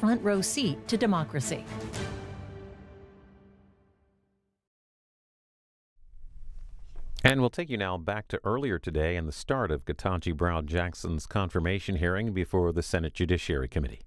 front row seat to democracy. And we'll take you now back to earlier today and the start of Ketanji Brown Jackson's confirmation hearing before the Senate Judiciary Committee.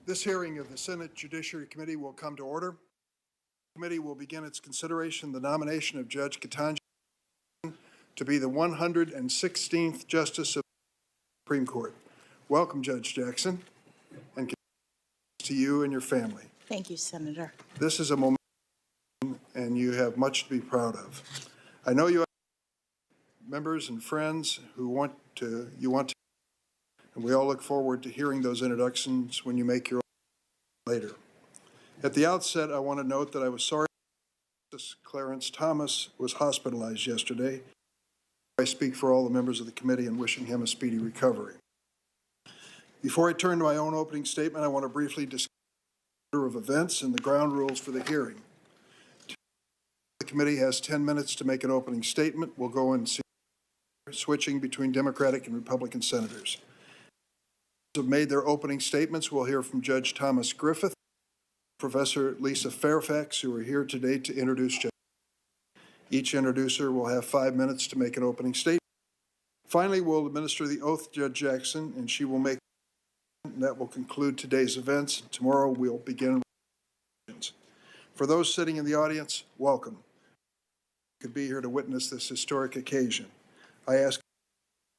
This hearing of the Senate Judiciary Committee will come to order. The committee will begin its consideration of the nomination of Judge Ketanji to be the 116th Justice of the Supreme Court. Welcome, Judge Jackson, and to you and your family. Thank you, Senator. This is a moment, and you have much to be proud of. I know you have members and friends who want to, and we all look forward to hearing those introductions when you make your own later. At the outset, I want to note that I was sorry Justice Clarence Thomas was hospitalized yesterday. I speak for all the members of the committee in wishing him a speedy recovery. Before I turn to my own opening statement, I want to briefly discuss the order of events and the ground rules for the hearing. The committee has 10 minutes to make an opening statement. We'll go in switching between Democratic and Republican senators. Have made their opening statements. We'll hear from Judge Thomas Griffith, Professor Lisa Fairfax, who are here today to introduce Judge. Each introducer will have 5 minutes to make an opening statement. Finally, we'll administer the oath to Judge Jackson, and she will make, and that will conclude today's events. Tomorrow we'll begin with questions. For those sitting in the audience, welcome. You could be here to witness this historic occasion. I ask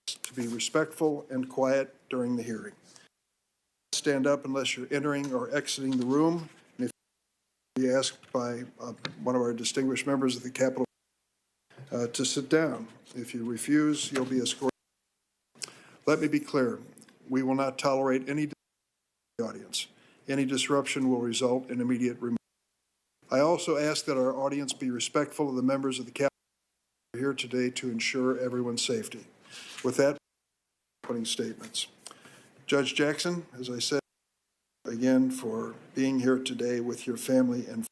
to be respectful and quiet during the hearing. Stand up unless you're entering or exiting the room. And if you be asked by one of our distinguished members of the Capitol to sit down. If you refuse, you'll be escorted. Let me be clear. We will not tolerate any audience. Any disruption will result in immediate removal. I also ask that our audience be respectful of the members of the Capitol who are here today to ensure everyone's safety. With that, opening statements. Judge Jackson, as I said, again for being here today with your family and friends.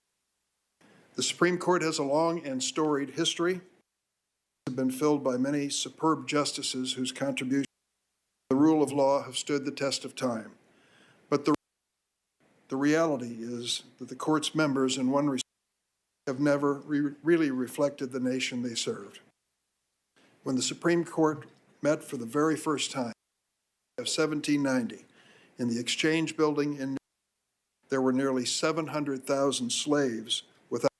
The Supreme Court has a long and storied history. Have been filled by many superb justices whose contributions to the rule of law have stood the test of time. But the reality is that the court's members, in one respect, have never really reflected the nation they served. When the Supreme Court met for the very first time of 1790 in the Exchange Building in New York, there were nearly 700,000 slaves without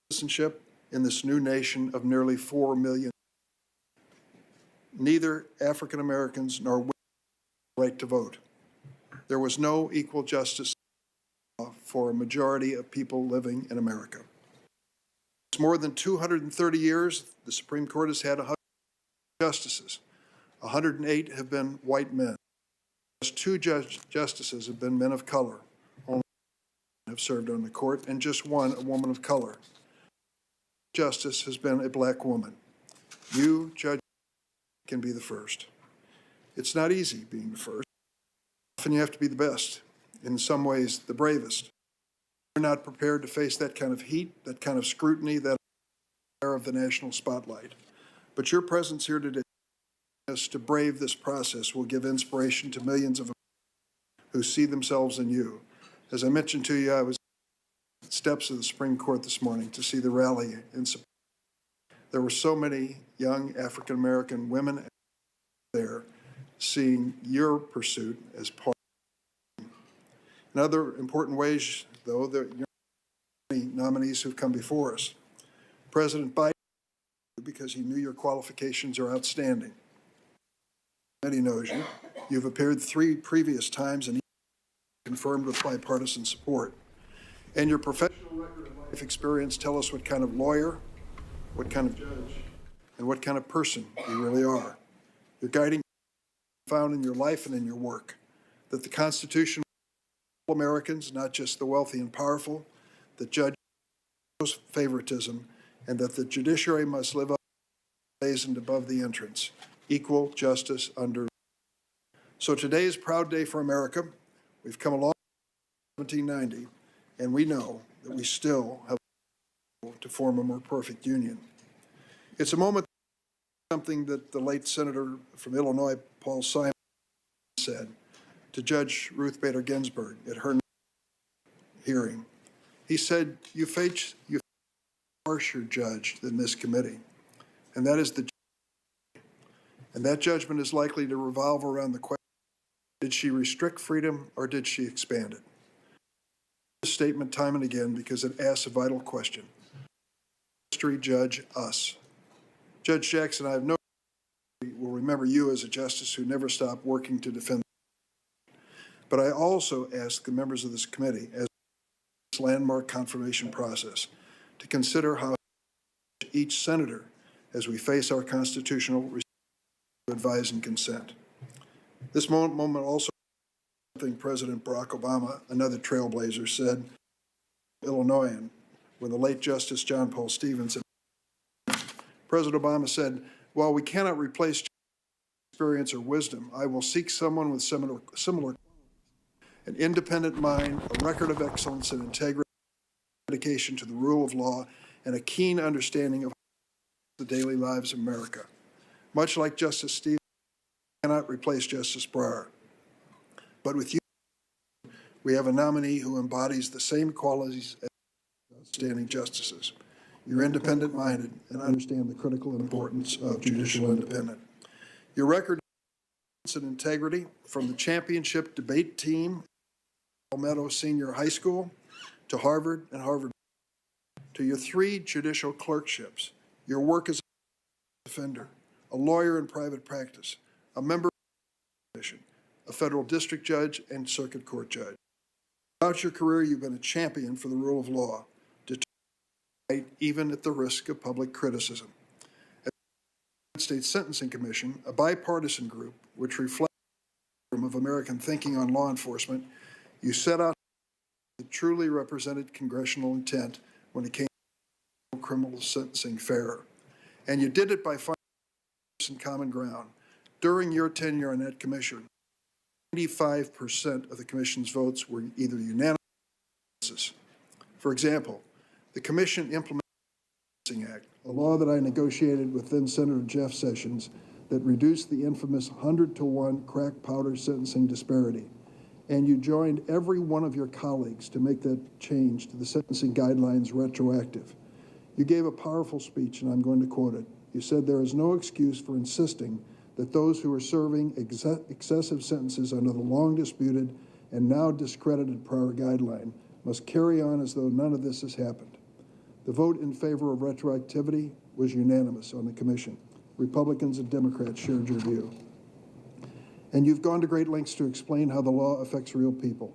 citizenship in this new nation of nearly 4 million. Neither African Americans nor women had the right to vote. There was no equal justice for a majority of people living in America. It's more than 230 years, the Supreme Court has had 100 justices. 108 have been white men. Just 2 justices have been men of color. Only have served on the court, and just 1 a woman of color. Justice has been a black woman. You, Judge, can be the first. It's not easy being the first. Often you have to be the best, in some ways the bravest. You're not prepared to face that kind of heat, that kind of scrutiny, that glare of the national spotlight. But your presence here today to brave this process will give inspiration to millions of Americans who see themselves in you. As I mentioned to you, I was at the steps of the Supreme Court this morning to see the rally in support. There were so many young African American women there seeing your pursuit as part. In other important ways, though, there are many nominees who've come before us. President Biden, because he knew your qualifications are outstanding. He knows you. You've appeared 3 previous times and confirmed with bipartisan support. And your professional record of life experience tell us what kind of lawyer, what kind of judge, and what kind of person you really are. Your guiding found in your life and in your work, that the Constitution for all Americans, not just the wealthy and powerful, that judge favoritism, and that the judiciary must live up to blazoned above the entrance, equal justice under. So today is a proud day for America. We've come along since 1790, and we know that we still have to form a more perfect union. It's a moment, something that the late Senator from Illinois, Paul Simon, said to Judge Ruth Bader Ginsburg at her hearing. He said, you face a harsher judge than this committee, and that is the judge. And that judgment is likely to revolve around the question, did she restrict freedom or did she expand it? This statement time and again because it asks a vital question. History judge us. Judge Jackson, I have no doubt will remember you as a justice who never stopped working to defend. But I also ask the members of this committee, as this landmark confirmation process, to consider how each senator, as we face our constitutional responsibility to advise and consent. This moment also something President Barack Obama, another trailblazer, said, Illinoisan, when the late Justice John Paul Stevens. President Obama said, while we cannot replace experience or wisdom, I will seek someone with similar an independent mind, a record of excellence and integrity, dedication to the rule of law, and a keen understanding of the daily lives of America. Much like Justice Stevens, cannot replace Justice Breyer. But with you, we have a nominee who embodies the same qualities as outstanding justices. You're independent-minded and understand the critical importance of judicial independence. Your record and integrity, from the championship debate team at Palmetto Senior High School to Harvard and Harvard, to your 3 judicial clerkships, your work as a defender, a lawyer in private practice, a member of the commission, a federal district judge, and circuit court judge. Throughout your career, you've been a champion for the rule of law, determined, even at the risk of public criticism. As the United States Sentencing Commission, a bipartisan group which reflects the spectrum of American thinking on law enforcement, you set out to truly represented congressional intent when it came to criminal sentencing fair. And you did it by finding common ground. During your tenure on that commission, 95% of the commission's votes were either unanimous or consensus. For example, the commission implemented the Sentencing Act, a law that I negotiated with then Senator Jeff Sessions that reduced the infamous 100-to-1 crack powder sentencing disparity and you joined every one of your colleagues to make that change to the sentencing guidelines retroactive. You gave a powerful speech, and I'm going to quote it. You said, "There is no excuse for insisting that those who are serving excessive sentences under the long disputed and now discredited prior guideline must carry on as though none of this has happened." The vote in favor of retroactivity was unanimous on the commission. Republicans and Democrats shared your view. And you've gone to great lengths to explain how the law affects real people.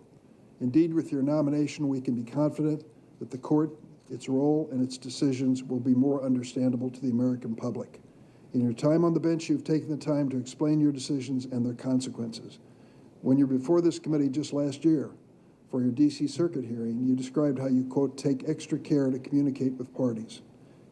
Indeed, with your nomination, we can be confident that the court, its role, and its decisions will be more understandable to the American public. In your time on the bench, you've taken the time to explain your decisions and their consequences. When you were before this committee just last year for your D.C. Circuit hearing, you described how you, quote, take extra care to communicate with parties.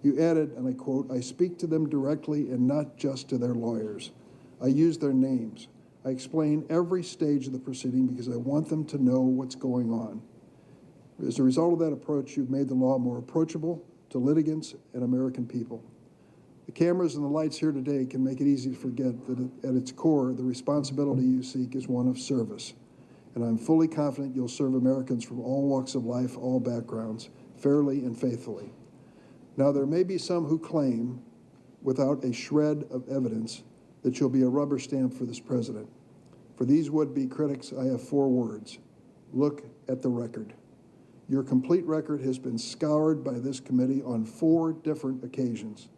You added, and I quote, "I speak to them directly and not just to their lawyers. I use their names. I explain every stage of the proceeding because I want them to know what's going on." As a result of that approach, you've made the law more approachable to litigants and American people. The cameras and the lights here today can make it easy to forget that at its core, the responsibility you seek is one of service. And I'm fully confident you'll serve Americans from all walks of life, all backgrounds, fairly and faithfully. Now, there may be some who claim, without a shred of evidence, that you'll be a rubber stamp for this president. For these would-be critics, I have 4 words. Look at the record. Your complete record has been scoured by this committee on 4 different occasions.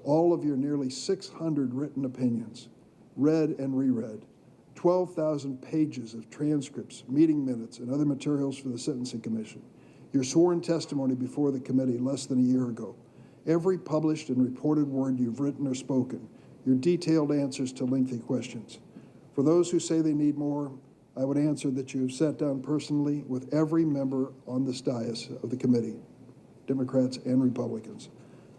All of your nearly 600 written opinions, read and reread, 12,000 pages of transcripts, meeting minutes, and other materials for the Sentencing Commission, your sworn testimony before the committee less than a year ago, every published and reported word you've written or spoken, your detailed answers to lengthy questions. For those who say they need more, I would answer that you have sat down personally with every member on this dais of the committee, Democrats and Republicans.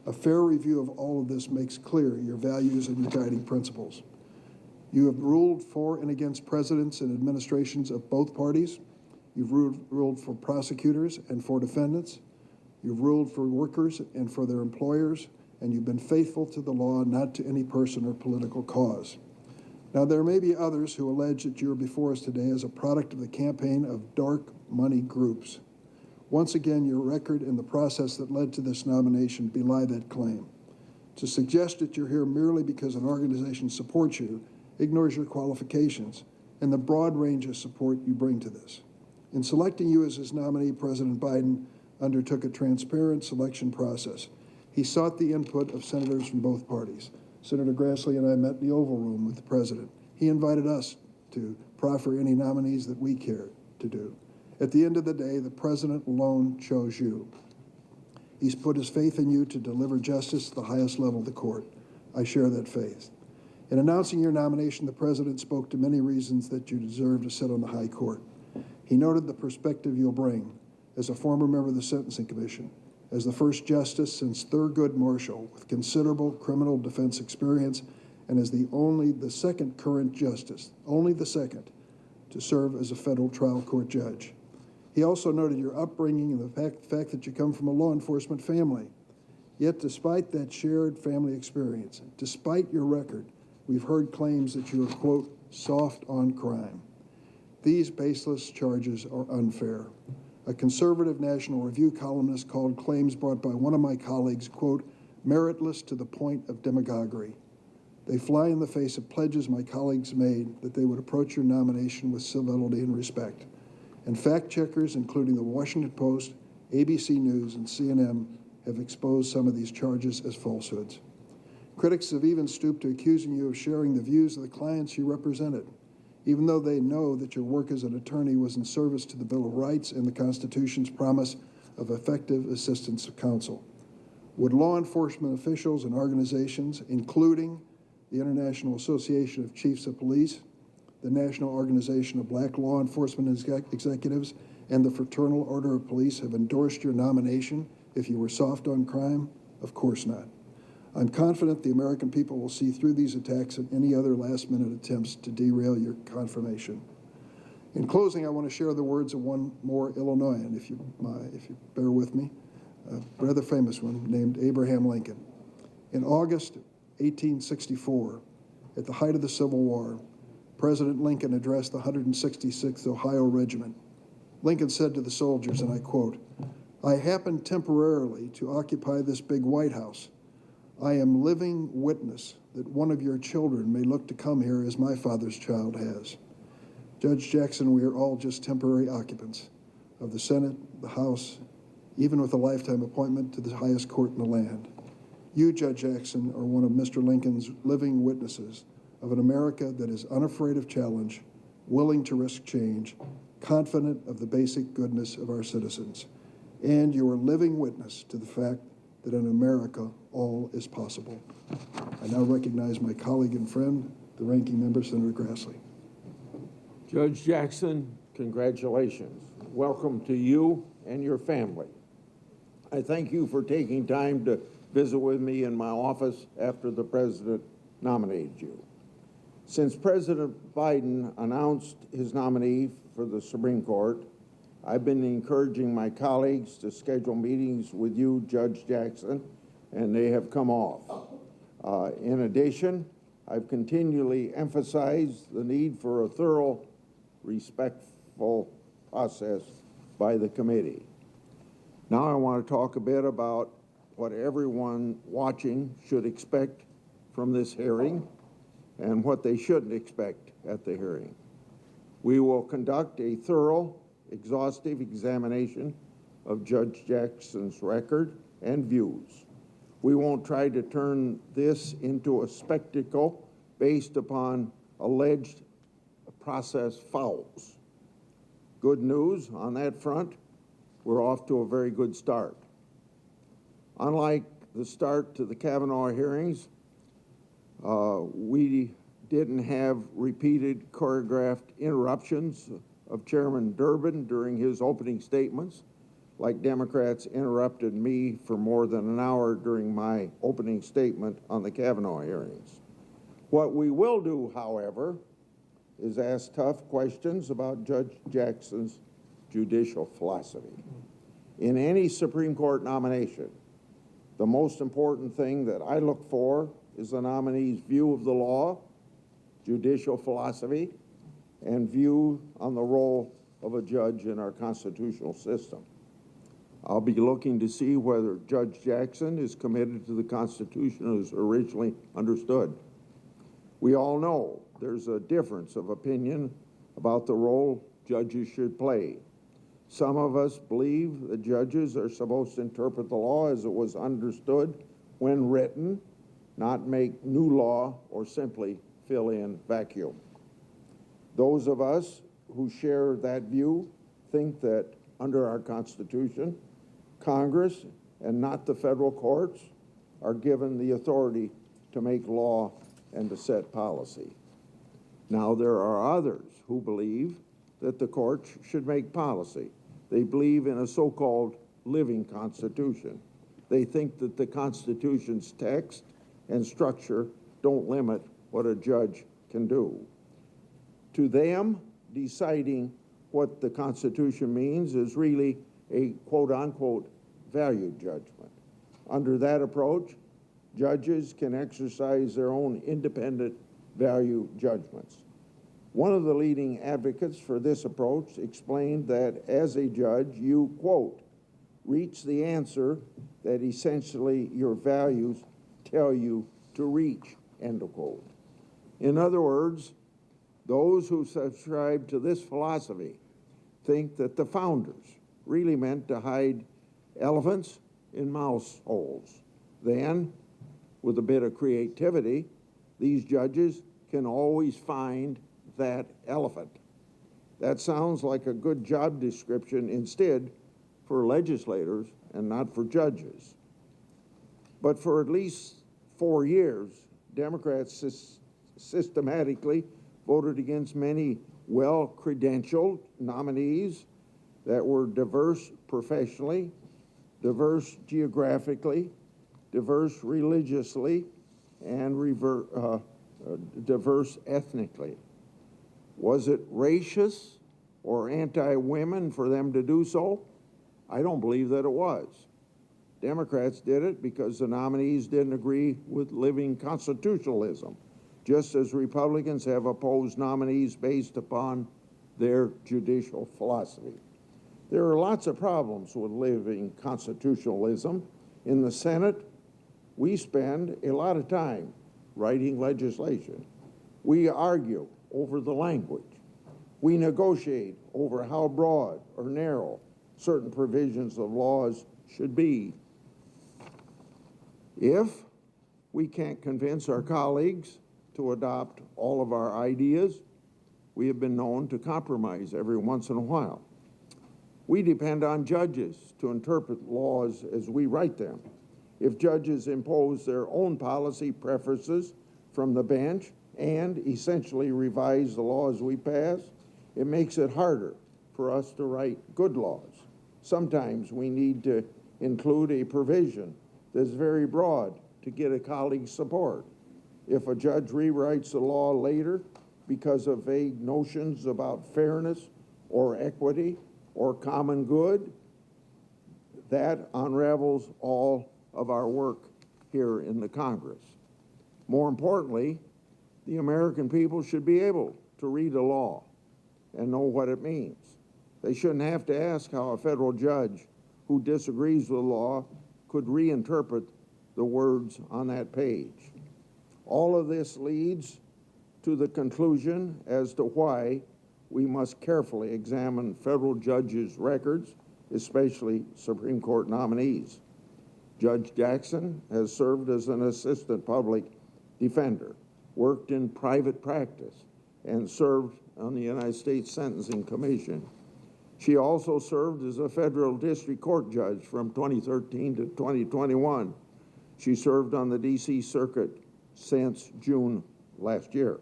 A fair review of all of this makes clear your values and your guiding principles. You have ruled for and against presidents and administrations of both parties. You've ruled for prosecutors and for defendants. You've ruled for workers and for their employers, and you've been faithful to the law, not to any person or political cause. Now, there may be others who allege that you're before us today as a product of the campaign of dark money groups. Once again, your record and the process that led to this nomination belie that claim. To suggest that you're here merely because an organization supports you ignores your qualifications and the broad range of support you bring to this. In selecting you as his nominee, President Biden undertook a transparent selection process. He sought the input of senators from both parties. Senator Grassley and I met in the Oval Room with the president. He invited us to proffer any nominees that we cared to do. At the end of the day, the president alone chose you. He's put his faith in you to deliver justice at the highest level of the court. I share that faith. In announcing your nomination, the president spoke to many reasons that you deserve to sit on the high court. He noted the perspective you'll bring as a former member of the Sentencing Commission, as the first justice since Thurgood Marshall with considerable criminal defense experience, and as the second current justice, only the second, to serve as a federal trial court judge. He also noted your upbringing and the fact that you come from a law enforcement family. Yet despite that shared family experience, despite your record, we've heard claims that you are, quote, soft on crime. These baseless charges are unfair. A conservative National Review columnist called claims brought by one of my colleagues, quote, meritless to the point of demagoguery. They fly in the face of pledges my colleagues made that they would approach your nomination with civility and respect. And fact checkers, including the Washington Post, ABC News, and CNN, have exposed some of these charges as falsehoods. Critics have even stooped to accusing you of sharing the views of the clients you represented, even though they know that your work as an attorney was in service to the Bill of Rights and the Constitution's promise of effective assistance of counsel. Would law enforcement officials and organizations, including the International Association of Chiefs of Police, the National Organization of Black Law Enforcement Executives, and the Fraternal Order of Police have endorsed your nomination if you were soft on crime? Of course not. I'm confident the American people will see through these attacks and any other last-minute attempts to derail your confirmation. In closing, I want to share the words of one more Illinoisan, if you bear with me, a rather famous one named Abraham Lincoln. In August 1864, at the height of the Civil War, President Lincoln addressed the 166th Ohio Regiment. Lincoln said to the soldiers, and I quote, "I happened temporarily to occupy this big White House. I am living witness that one of your children may look to come here as my father's child has." Judge Jackson, we are all just temporary occupants of the Senate, the House, even with a lifetime appointment to the highest court in the land. You, Judge Jackson, are one of Mr. Lincoln's living witnesses of an America that is unafraid of challenge, willing to risk change, confident of the basic goodness of our citizens. And you are living witness to the fact that in America, all is possible. I now recognize my colleague and friend, the ranking member, Senator Grassley. Judge Jackson, congratulations. Welcome to you and your family. I thank you for taking time to visit with me in my office after the President nominated you. Since President Biden announced his nominee for the Supreme Court, I've been encouraging my colleagues to schedule meetings with you, Judge Jackson, and they have come off. In addition, I've continually emphasized the need for a thorough, respectful process by the committee. Now I want to talk a bit about what everyone watching should expect from this hearing and what they shouldn't expect at the hearing. We will conduct a thorough, exhaustive examination of Judge Jackson's record and views. We won't try to turn this into a spectacle based upon alleged process fouls. Good news on that front, we're off to a very good start. Unlike the start to the Kavanaugh hearings, we didn't have repeated choreographed interruptions of Chairman Durbin during his opening statements, like Democrats interrupted me for more than an hour during my opening statement on the Kavanaugh hearings. What we will do, however, is ask tough questions about Judge Jackson's judicial philosophy. In any Supreme Court nomination, the most important thing that I look for is the nominee's view of the law, judicial philosophy, and view on the role of a judge in our constitutional system. I'll be looking to see whether Judge Jackson is committed to the Constitution as originally understood. We all know there's a difference of opinion about the role judges should play. Some of us believe that judges are supposed to interpret the law as it was understood when written, not make new law or simply fill in vacuum. Those of us who share that view think that under our Constitution, Congress and not the federal courts are given the authority to make law and to set policy. Now, there are others who believe that the courts should make policy. They believe in a so-called living Constitution. They think that the Constitution's text and structure don't limit what a judge can do. To them, deciding what the Constitution means is really a quote-unquote value judgment. Under that approach, judges can exercise their own independent value judgments. One of the leading advocates for this approach explained that as a judge, you, quote, reach the answer that essentially your values tell you to reach, end of quote. In other words, those who subscribe to this philosophy think that the founders really meant to hide elephants in mouse holes. Then, with a bit of creativity, these judges can always find that elephant. That sounds like a good job description instead for legislators and not for judges. But for at least 4 years, Democrats systematically voted against many well-credentialed nominees that were diverse professionally, diverse geographically, diverse religiously, and diverse ethnically. Was it racist or anti-women for them to do so? I don't believe that it was. Democrats did it because the nominees didn't agree with living constitutionalism. just as Republicans have opposed nominees based upon their judicial philosophy. There are lots of problems with living constitutionalism. In the Senate, we spend a lot of time writing legislation. We argue over the language. We negotiate over how broad or narrow certain provisions of laws should be. If we can't convince our colleagues to adopt all of our ideas, we have been known to compromise every once in a while. We depend on judges to interpret laws as we write them. If judges impose their own policy preferences from the bench and essentially revise the laws we pass, it makes it harder for us to write good laws. Sometimes we need to include a provision that's very broad to get a colleague's support. If a judge rewrites the law later because of vague notions about fairness or equity or common good, that unravels all of our work here in the Congress. More importantly, the American people should be able to read a law and know what it means. They shouldn't have to ask how a federal judge who disagrees with the law could reinterpret the words on that page. All of this leads to the conclusion as to why we must carefully examine federal judges' records, especially Supreme Court nominees. Judge Jackson has served as an assistant public defender, worked in private practice, and served on the United States Sentencing Commission. She also served as a federal district court judge from 2013 to 2021. She served on the D.C. Circuit since June last year.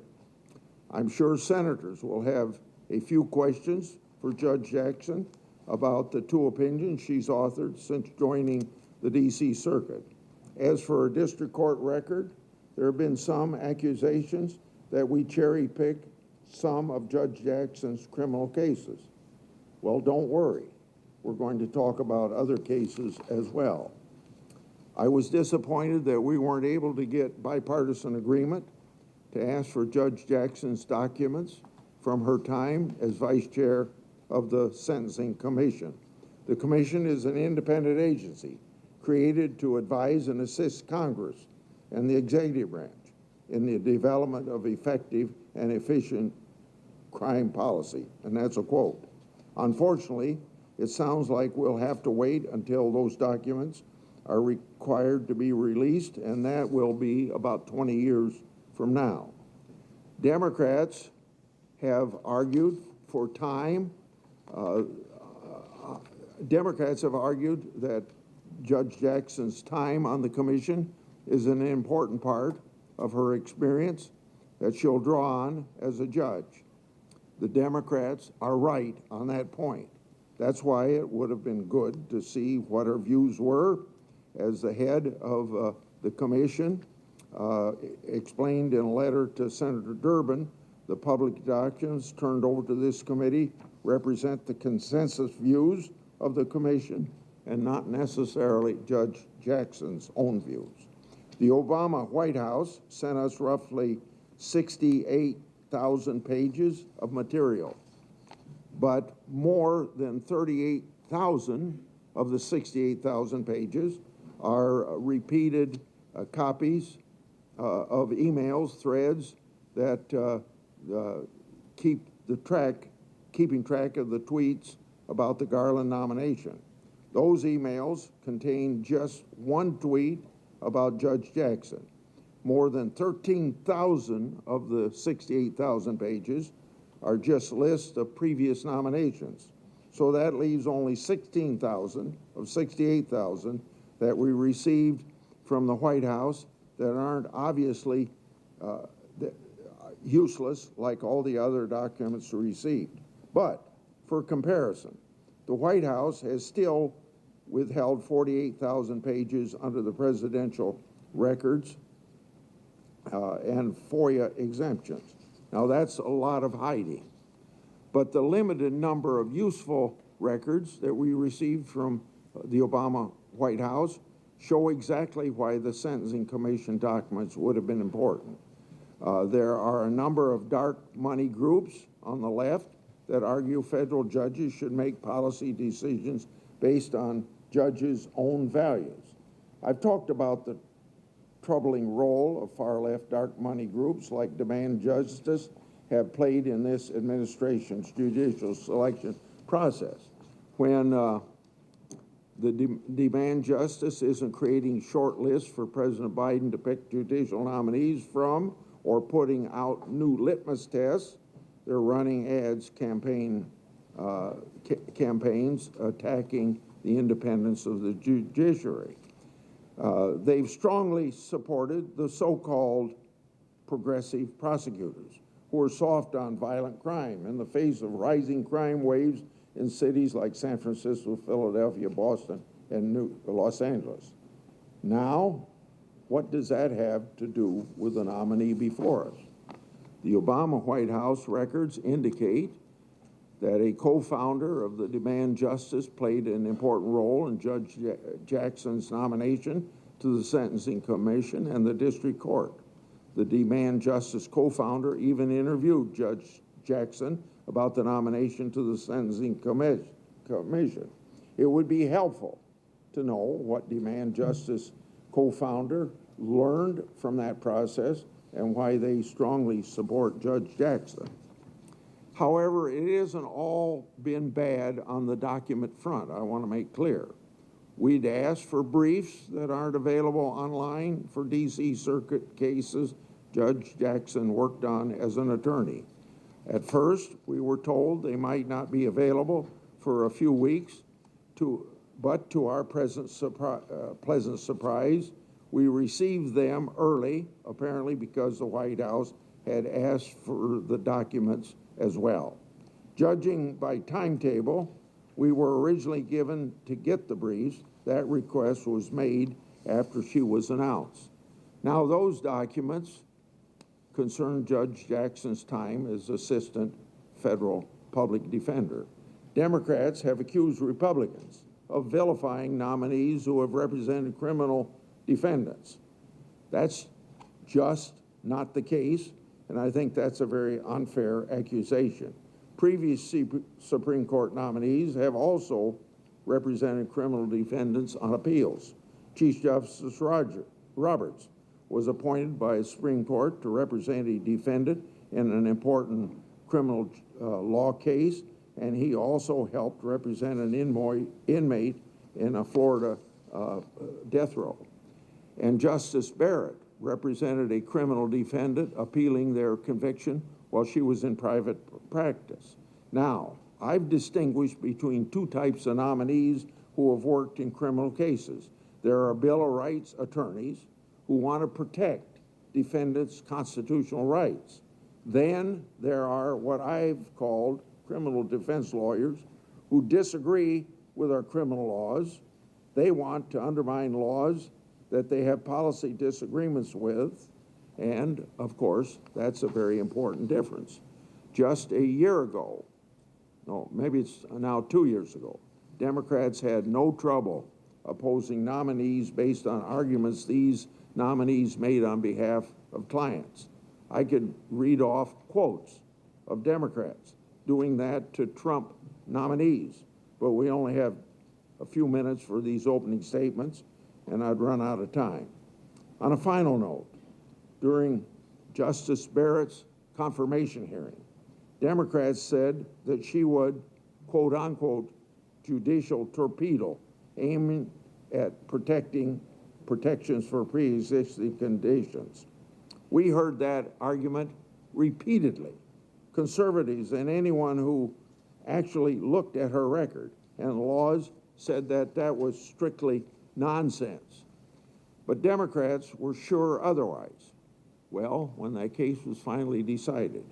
I'm sure senators will have a few questions for Judge Jackson about the two opinions she's authored since joining the D.C. Circuit. As for her district court record, there have been some accusations that we cherry-pick some of Judge Jackson's criminal cases. Well, don't worry. We're going to talk about other cases as well. I was disappointed that we weren't able to get bipartisan agreement to ask for Judge Jackson's documents from her time as vice chair of the Sentencing Commission. The commission is an independent agency created to advise and assist Congress and the executive branch in the development of effective and efficient crime policy, and that's a quote. Unfortunately, it sounds like we'll have to wait until those documents are required to be released, and that will be about 20 years from now. Democrats have argued for time. Democrats have argued that Judge Jackson's time on the commission is an important part of her experience that she'll draw on as a judge. The Democrats are right on that point. That's why it would have been good to see what her views were as the head of the commission explained in a letter to Senator Durbin. The public documents turned over to this committee represent the consensus views of the commission and not necessarily Judge Jackson's own views. The Obama White House sent us roughly 68,000 pages of material, but more than 38,000 of the 68,000 pages are repeated copies of emails, threads that keeping track of the tweets about the Garland nomination. Those emails contain just one tweet about Judge Jackson. More than 13,000 of the 68,000 pages are just lists of previous nominations. So that leaves only 16,000 of 68,000 that we received from the White House that aren't obviously useless like all the other documents received. But for comparison, the White House has still withheld 48,000 pages under the presidential records and FOIA exemptions. Now that's a lot of hiding. But the limited number of useful records that we received from the Obama White House show exactly why the Sentencing Commission documents would have been important. There are a number of dark money groups on the left that argue federal judges should make policy decisions based on judges' own values. I've talked about the troubling role of far-left dark money groups like Demand Justice have played in this administration's judicial selection process. When the Demand Justice isn't creating short lists for President Biden to pick judicial nominees from or putting out new litmus tests, they're running ads campaigns attacking the independence of the judiciary. They've strongly supported the so-called progressive prosecutors who are soft on violent crime in the face of rising crime waves in cities like San Francisco, Philadelphia, Boston, and Los Angeles. Now, what does that have to do with the nominee before us? The Obama White House records indicate that a co-founder of the Demand Justice played an important role in Judge Jackson's nomination to the Sentencing Commission and the District Court. The Demand Justice co-founder even interviewed Judge Jackson about the nomination to the Sentencing Commission. It would be helpful to know what Demand Justice co-founder learned from that process and why they strongly support Judge Jackson. However, it isn't all been bad on the document front, I want to make clear. We'd asked for briefs that aren't available online for D.C. Circuit cases Judge Jackson worked on as an attorney. At first, we were told they might not be available for a few weeks, but to our pleasant surprise, we received them early, apparently because the White House had asked for the documents as well. Judging by timetable, we were originally given to get the briefs. That request was made after she was announced. Now those documents concern Judge Jackson's time as Assistant Federal Public Defender. Democrats have accused Republicans of vilifying nominees who have represented criminal defendants. That's just not the case, and I think that's a very unfair accusation. Previous Supreme Court nominees have also represented criminal defendants on appeals. Chief Justice Roberts was appointed by the Supreme Court to represent a defendant in an important criminal law case, and he also helped represent an inmate in a Florida death row. And Justice Barrett represented a criminal defendant appealing their conviction while she was in private practice. Now, I've distinguished between two types of nominees who have worked in criminal cases. There are Bill of Rights attorneys who want to protect defendants' constitutional rights. Then there are what I've called criminal defense lawyers who disagree with our criminal laws. They want to undermine laws that they have policy disagreements with, and of course, that's a very important difference. Just a year ago, no, maybe it's now 2 years ago, Democrats had no trouble opposing nominees based on arguments these nominees made on behalf of clients. I could read off quotes of Democrats doing that to Trump nominees, but we only have a few minutes for these opening statements, and I'd run out of time. On a final note, during Justice Barrett's confirmation hearing, Democrats said that she would, quote unquote, judicial torpedo, aiming at protections for pre-existing conditions. We heard that argument repeatedly. Conservatives and anyone who actually looked at her record and laws said that that was strictly nonsense. But Democrats were sure otherwise. Well, when that case was finally decided,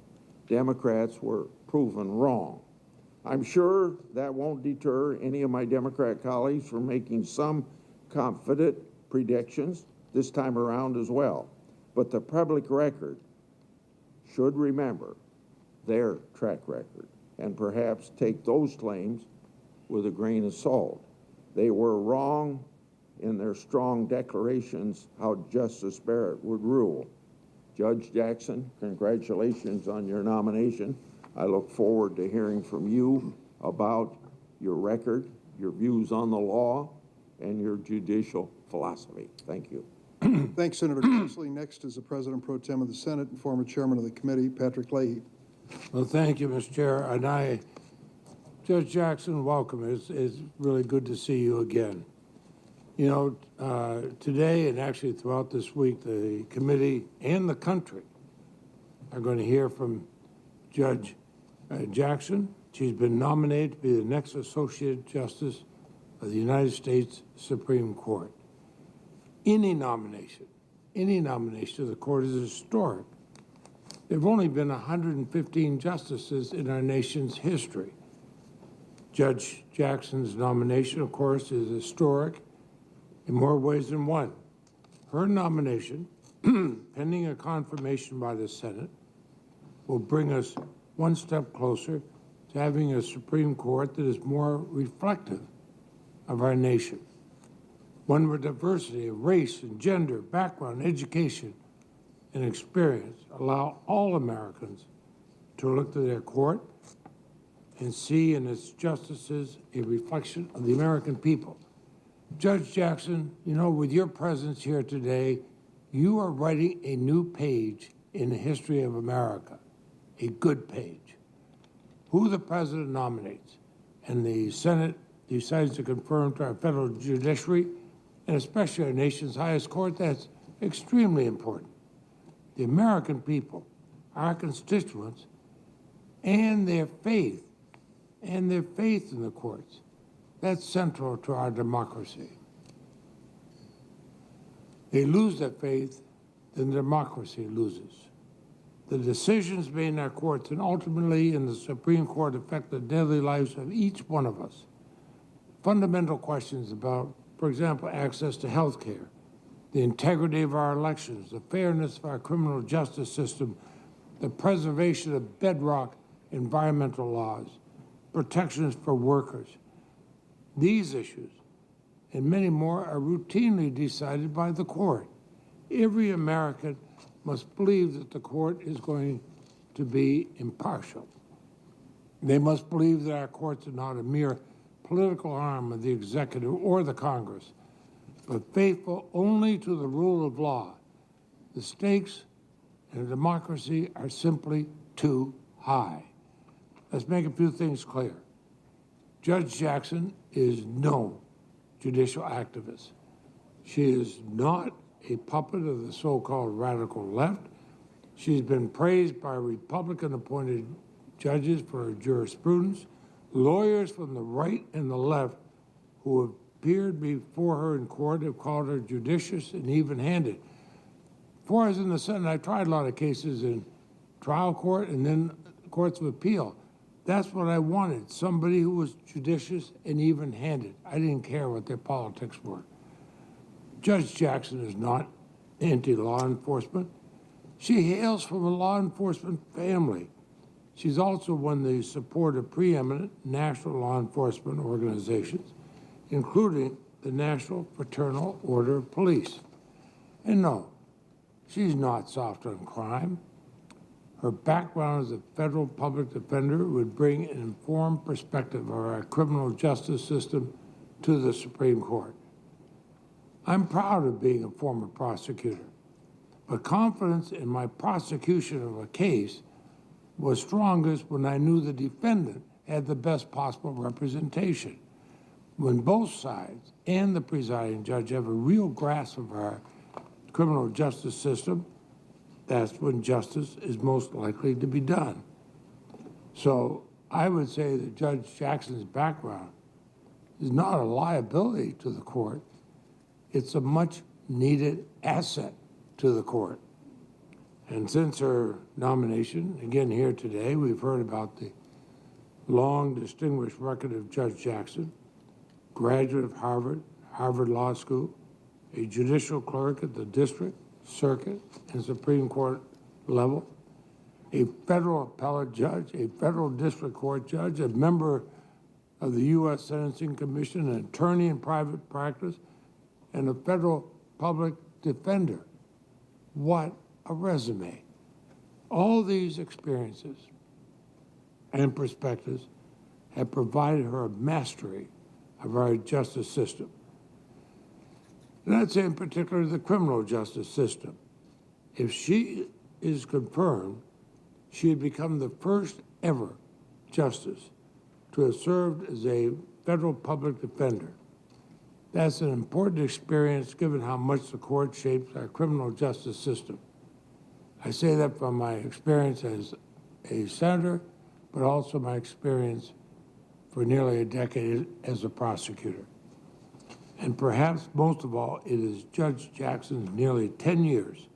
Democrats were proven wrong. I'm sure that won't deter any of my Democrat colleagues from making some confident predictions this time around as well. But the public record should remember their track record and perhaps take those claims with a grain of salt. They were wrong in their strong declarations how Justice Barrett would rule. Judge Jackson, congratulations on your nomination. I look forward to hearing from you about your record, your views on the law, and your judicial philosophy. Thank you. Thanks, Senator Grassley. Next is the President Pro Tem of the Senate and former Chairman of the committee, Patrick Leahy. Well, thank you, Mr. Chair. And Judge Jackson, welcome. It's really good to see you again. You know, today and actually throughout this week, the committee and the country are going to hear from Judge Jackson. She's been nominated to be the next Associate Justice of the United States Supreme Court. Any nomination to the court is historic. There have only been 115 justices in our nation's history. Judge Jackson's nomination, of course, is historic in more ways than one. Her nomination, pending a confirmation by the Senate, will bring us one step closer to having a Supreme Court that is more reflective of our nation. One where diversity of race and gender, background, education, and experience allow all Americans to look to their court and see in its justices a reflection of the American people. Judge Jackson, you know, with your presence here today, you are writing a new page in the history of America, a good page. Who the president nominates and the Senate decides to confirm to our federal judiciary, and especially our nation's highest court, that's extremely important. The American people, our constituents, and their faith in the courts, that's central to our democracy. They lose that faith, then democracy loses. The decisions made in our courts and ultimately in the Supreme Court affect the daily lives of each one of us. Fundamental questions about, for example, access to health care, the integrity of our elections, the fairness of our criminal justice system, the preservation of bedrock environmental laws, protections for workers. These issues and many more are routinely decided by the court. Every American must believe that the court is going to be impartial. They must believe that our courts are not a mere political arm of the executive or the Congress, but faithful only to the rule of law. The stakes in a democracy are simply too high. Let's make a few things clear. Judge Jackson is no judicial activist. She is not a puppet of the so-called radical left. She's been praised by Republican-appointed judges for her jurisprudence. Lawyers from the right and the left who have appeared before her in court have called her judicious and even-handed. Before I was in the Senate, I tried a lot of cases in trial court and then courts of appeal. That's what I wanted, somebody who was judicious and even-handed. I didn't care what their politics were. Judge Jackson is not anti-law enforcement. She hails from a law enforcement family. She's also won the support of preeminent national law enforcement organizations, including the National Fraternal Order of Police. And no, she's not soft on crime. Her background as a federal public defender would bring an informed perspective of our criminal justice system to the Supreme Court. I'm proud of being a former prosecutor, but confidence in my prosecution of a case was strongest when I knew the defendant had the best possible representation. When both sides and the presiding judge have a real grasp of our criminal justice system, that's when justice is most likely to be done. So I would say that Judge Jackson's background is not a liability to the court. It's a much needed asset to the court. And since her nomination, again here today, we've heard about the long distinguished record of Judge Jackson, graduate of Harvard Law School, a judicial clerk at the district, circuit, and Supreme Court level, a federal appellate judge, a federal district court judge, a member of the U.S. Sentencing Commission, an attorney in private practice, and a federal public defender. What a resume. All these experiences and perspectives have provided her a mastery of our justice system. And I'd say in particular the criminal justice system. If she is confirmed, she had become the first ever justice to have served as a federal public defender. That's an important experience given how much the court shapes our criminal justice system. I say that from my experience as a senator, but also my experience for nearly a decade as a prosecutor. And perhaps most of all, it is Judge Jackson's nearly 10 years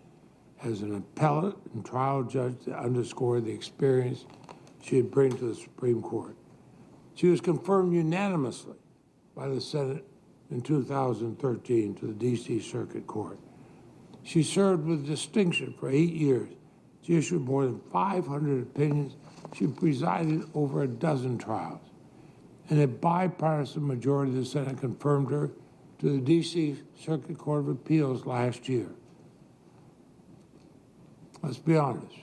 as an appellate and trial judge that underscore the experience she would bring to the Supreme Court. She was confirmed unanimously by the Senate in 2013 to the D.C. Circuit Court. She served with distinction for 8 years. She issued more than 500 opinions. She presided over a dozen trials. And a bipartisan majority of the Senate confirmed her to the D.C. Circuit Court of Appeals last year. Let's be honest,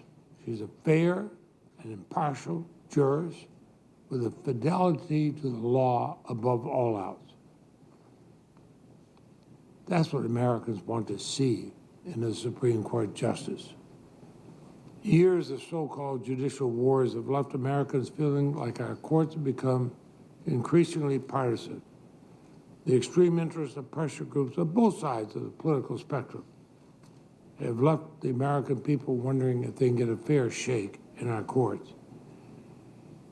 she's a fair and impartial jurist with a fidelity to the law above all else. That's what Americans want to see in the Supreme Court justice. Years of so-called judicial wars have left Americans feeling like our courts have become increasingly partisan. The extreme interests of pressure groups on both sides of the political spectrum have left the American people wondering if they can get a fair shake in our courts.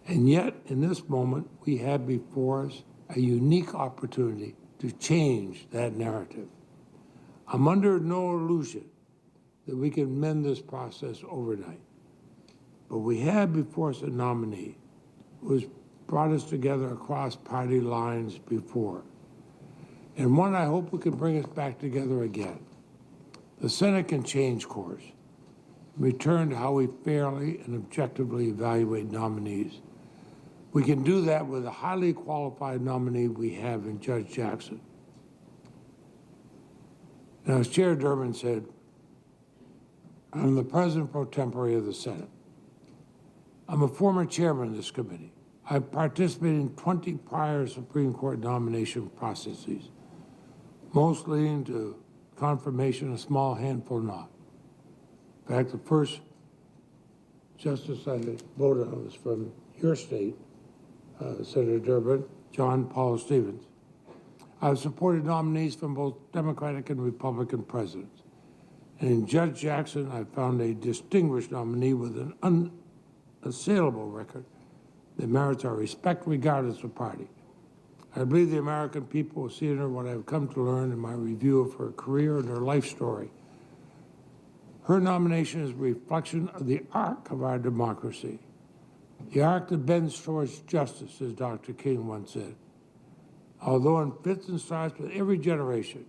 And yet, in this moment, we have before us a unique opportunity to change that narrative. I'm under no illusion that we can mend this process overnight. But we have before us a nominee who has brought us together across party lines before, and one I hope we can bring us back together again. The Senate can change course, return to how we fairly and objectively evaluate nominees. We can do that with a highly qualified nominee we have in Judge Jackson. Now, as Chair Durbin said, I'm the President pro tempore of the Senate. I'm a former chairman of this committee. I've participated in 20 prior Supreme Court nomination processes, most leading to confirmation, a small handful not. In fact, the first justice I voted on was from your state, Senator Durbin, John Paul Stevens. I've supported nominees from both Democratic and Republican presidents. And in Judge Jackson, I found a distinguished nominee with an unassailable record that merits our respect regardless of party. I believe the American people will see in her what I've come to learn in my review of her career and her life story. Her nomination is a reflection of the arc of our democracy, the arc that bends towards justice, as Dr. King once said. Although in fits and starts with every generation,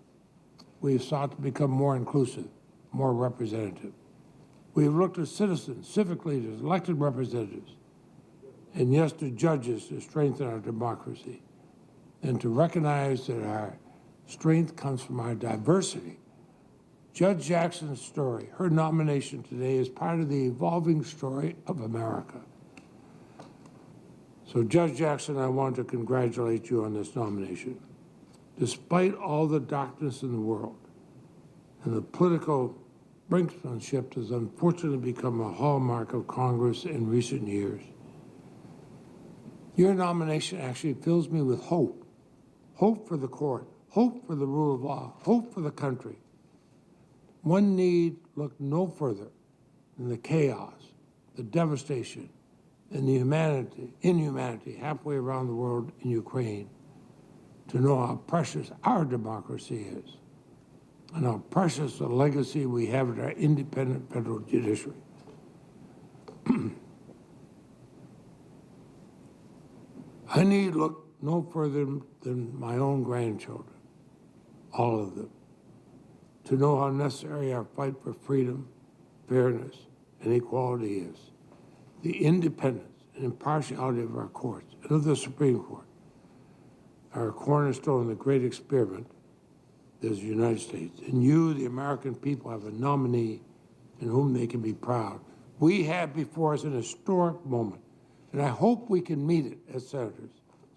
we have sought to become more inclusive, more representative. We have looked at citizens, civic leaders, elected representatives, and yes, to judges to strengthen our democracy, and to recognize that our strength comes from our diversity. Judge Jackson's story, her nomination today, is part of the evolving story of America. So, Judge Jackson, I want to congratulate you on this nomination. Despite all the darkness in the world and the political brinksmanship has unfortunately become a hallmark of Congress in recent years, your nomination actually fills me with hope. Hope for the court, hope for the rule of law, hope for the country. One need look no further than the chaos, the devastation, and the inhumanity halfway around the world in Ukraine to know how precious our democracy is and how precious the legacy we have in our independent federal judiciary. I need look no further than my own grandchildren, all of them, to know how necessary our fight for freedom, fairness, and equality is. The independence and impartiality of our courts and of the Supreme Court are a cornerstone of the great experiment that is the United States. And you, the American people, have a nominee in whom they can be proud. We have before us an historic moment, and I hope we can meet it as senators.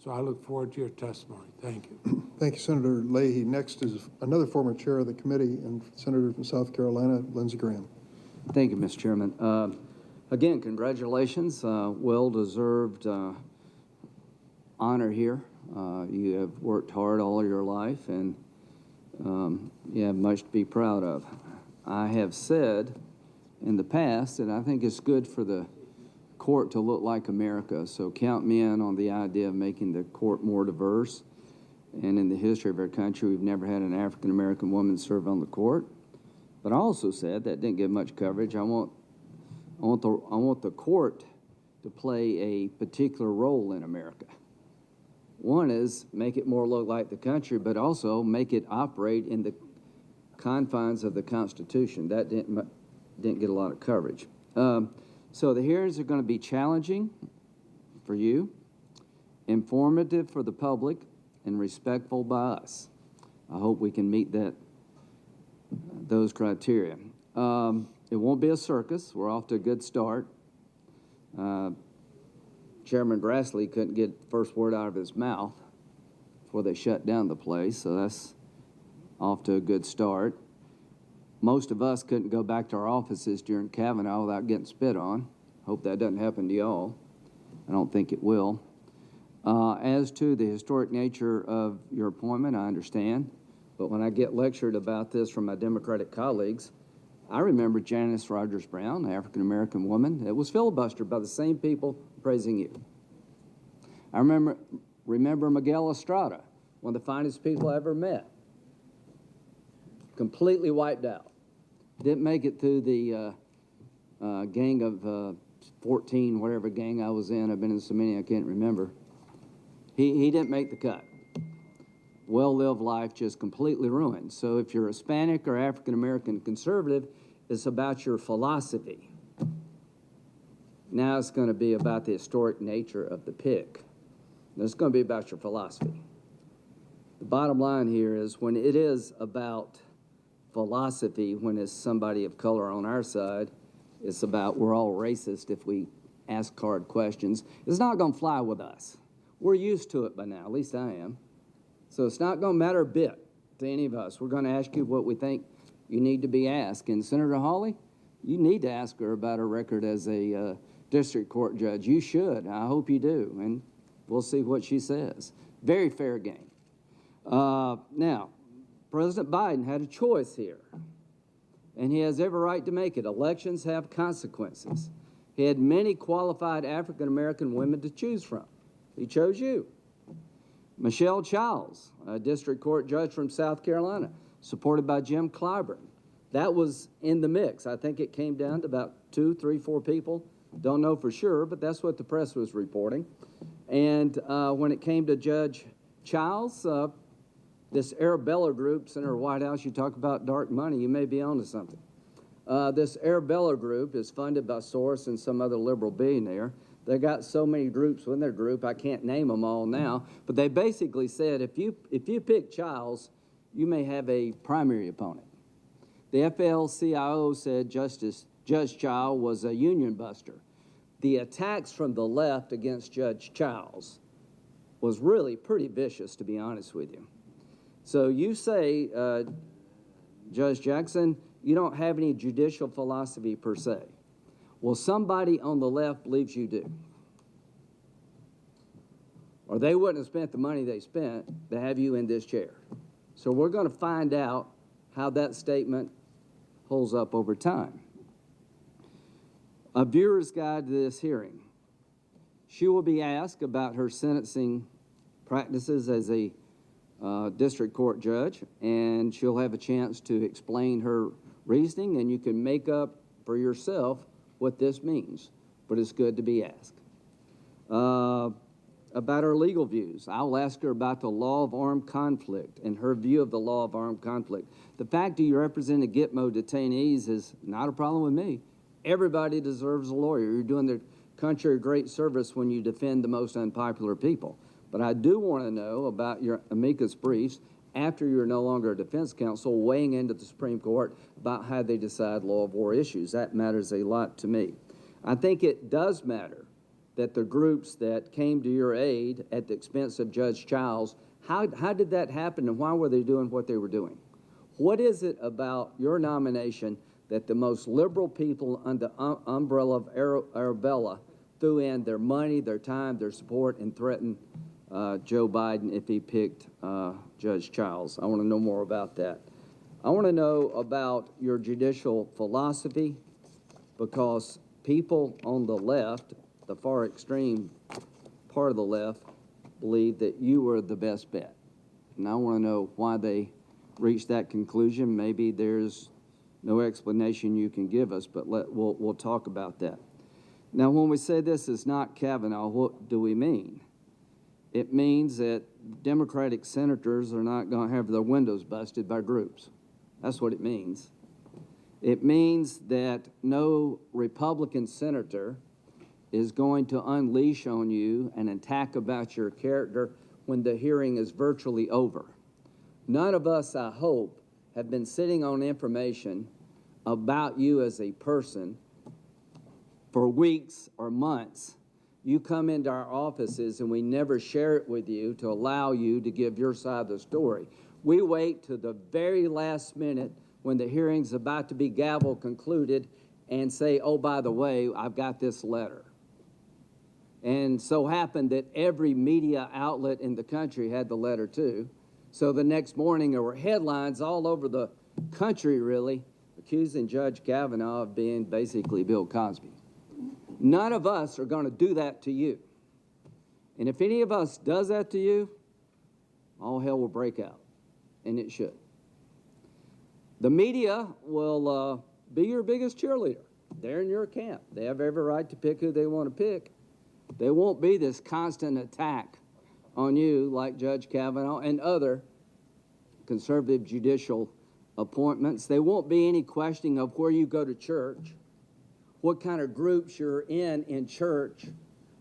So I look forward to your testimony. Thank you. Thank you, Senator Leahy. Next is another former chair of the committee and Senator from South Carolina, Lindsey Graham. Thank you, Mr. Chairman. Again, congratulations. Well-deserved honor here. You have worked hard all your life, and you have much to be proud of. I have said in the past that I think it's good for the court to look like America, so count me in on the idea of making the court more diverse. And in the history of our country, we've never had an African-American woman serve on the court. But I also said that didn't get much coverage. I want the court to play a particular role in America. One is make it more look like the country, but also make it operate in the confines of the Constitution. That didn't get a lot of coverage. So the hearings are going to be challenging for you, informative for the public, and respectful by us. I hope we can meet those criteria. It won't be a circus. We're off to a good start. Chairman Grassley couldn't get the first word out of his mouth before they shut down the place, so that's off to a good start. Most of us couldn't go back to our offices during Kavanaugh without getting spit on. Hope that doesn't happen to y'all. I don't think it will. As to the historic nature of your appointment, I understand. But when I get lectured about this from my Democratic colleagues, I remember Janice Rogers Brown, an African-American woman, that was filibustered by the same people praising you. I remember Miguel Estrada, one of the finest people I ever met, completely wiped out. Didn't make it through the gang of 14, whatever gang I was in. I've been in so many I can't remember. He didn't make the cut. Well-lived life just completely ruined. So if you're Hispanic or African-American conservative, it's about your philosophy. Now it's going to be about the historic nature of the pick. Now it's going to be about your philosophy. The bottom line here is when it is about philosophy, when it's somebody of color on our side, it's about we're all racist if we ask hard questions. It's not going to fly with us. We're used to it by now, at least I am. So it's not going to matter a bit to any of us. We're going to ask you what we think you need to be asked. And Senator Hawley, you need to ask her about her record as a district court judge. You should. I hope you do. And we'll see what she says. Very fair game. Now, President Biden had a choice here, and he has every right to make it. Elections have consequences. He had many qualified African-American women to choose from. He chose you. Michelle Childs, a district court judge from South Carolina, supported by Jim Clyburn. That was in the mix. I think it came down to about 2, 3, 4 people. Don't know for sure, but that's what the press was reporting. And when it came to Judge Childs, this Arabella group, Senator Whitehouse, you talk about dark money, you may be onto something. This Arabella group is funded by Soros and some other liberal billionaire. They got so many groups within their group, I can't name them all now, but they basically said if you pick Childs, you may have a primary opponent. The AFL-CIO said Judge Childs was a union buster. The attacks from the left against Judge Childs was really pretty vicious, to be honest with you. So you say, Judge Jackson, you don't have any judicial philosophy per se. Well, somebody on the left believes you do. Or they wouldn't have spent the money they spent to have you in this chair. So we're going to find out how that statement holds up over time. A viewer's guide to this hearing. She will be asked about her sentencing practices as a district court judge, and she'll have a chance to explain her reasoning, and you can make up for yourself what this means, but it's good to be asked. About her legal views, I'll ask her about the law of armed conflict and her view of the law of armed conflict. The fact that you represent Gitmo detainees is not a problem with me. Everybody deserves a lawyer. You're doing the country a great service when you defend the most unpopular people. But I do want to know about your amicus briefs after you're no longer a defense counsel, weighing into the Supreme Court about how they decide law of war issues. That matters a lot to me. I think it does matter that the groups that came to your aid at the expense of Judge Childs, how did that happen, and why were they doing what they were doing? What is it about your nomination that the most liberal people under the umbrella of Arabella threw in their money, their time, their support, and threatened Joe Biden if he picked Judge Childs? I want to know more about that. I want to know about your judicial philosophy, because people on the left, the far extreme part of the left, believe that you were the best bet. And I want to know why they reached that conclusion. Maybe there's no explanation you can give us, but we'll talk about that. Now, when we say this is not Kavanaugh, what do we mean? It means that Democratic senators are not going to have their windows busted by groups. That's what it means. It means that no Republican senator is going to unleash on you an attack about your character when the hearing is virtually over. None of us, I hope, have been sitting on information about you as a person for weeks or months. You come into our offices and we never share it with you to allow you to give your side of the story. We wait to the very last minute when the hearing's about to be gavel concluded and say, oh, by the way, I've got this letter. And so happened that every media outlet in the country had the letter too. So the next morning there were headlines all over the country, really, accusing Judge Kavanaugh of being basically Bill Cosby. None of us are going to do that to you. And if any of us does that to you, all hell will break out, and it should. The media will be your biggest cheerleader. They're in your camp. They have every right to pick who they want to pick. They won't be this constant attack on you like Judge Kavanaugh and other conservative judicial appointments. There won't be any questioning of where you go to church, what kind of groups you're in church,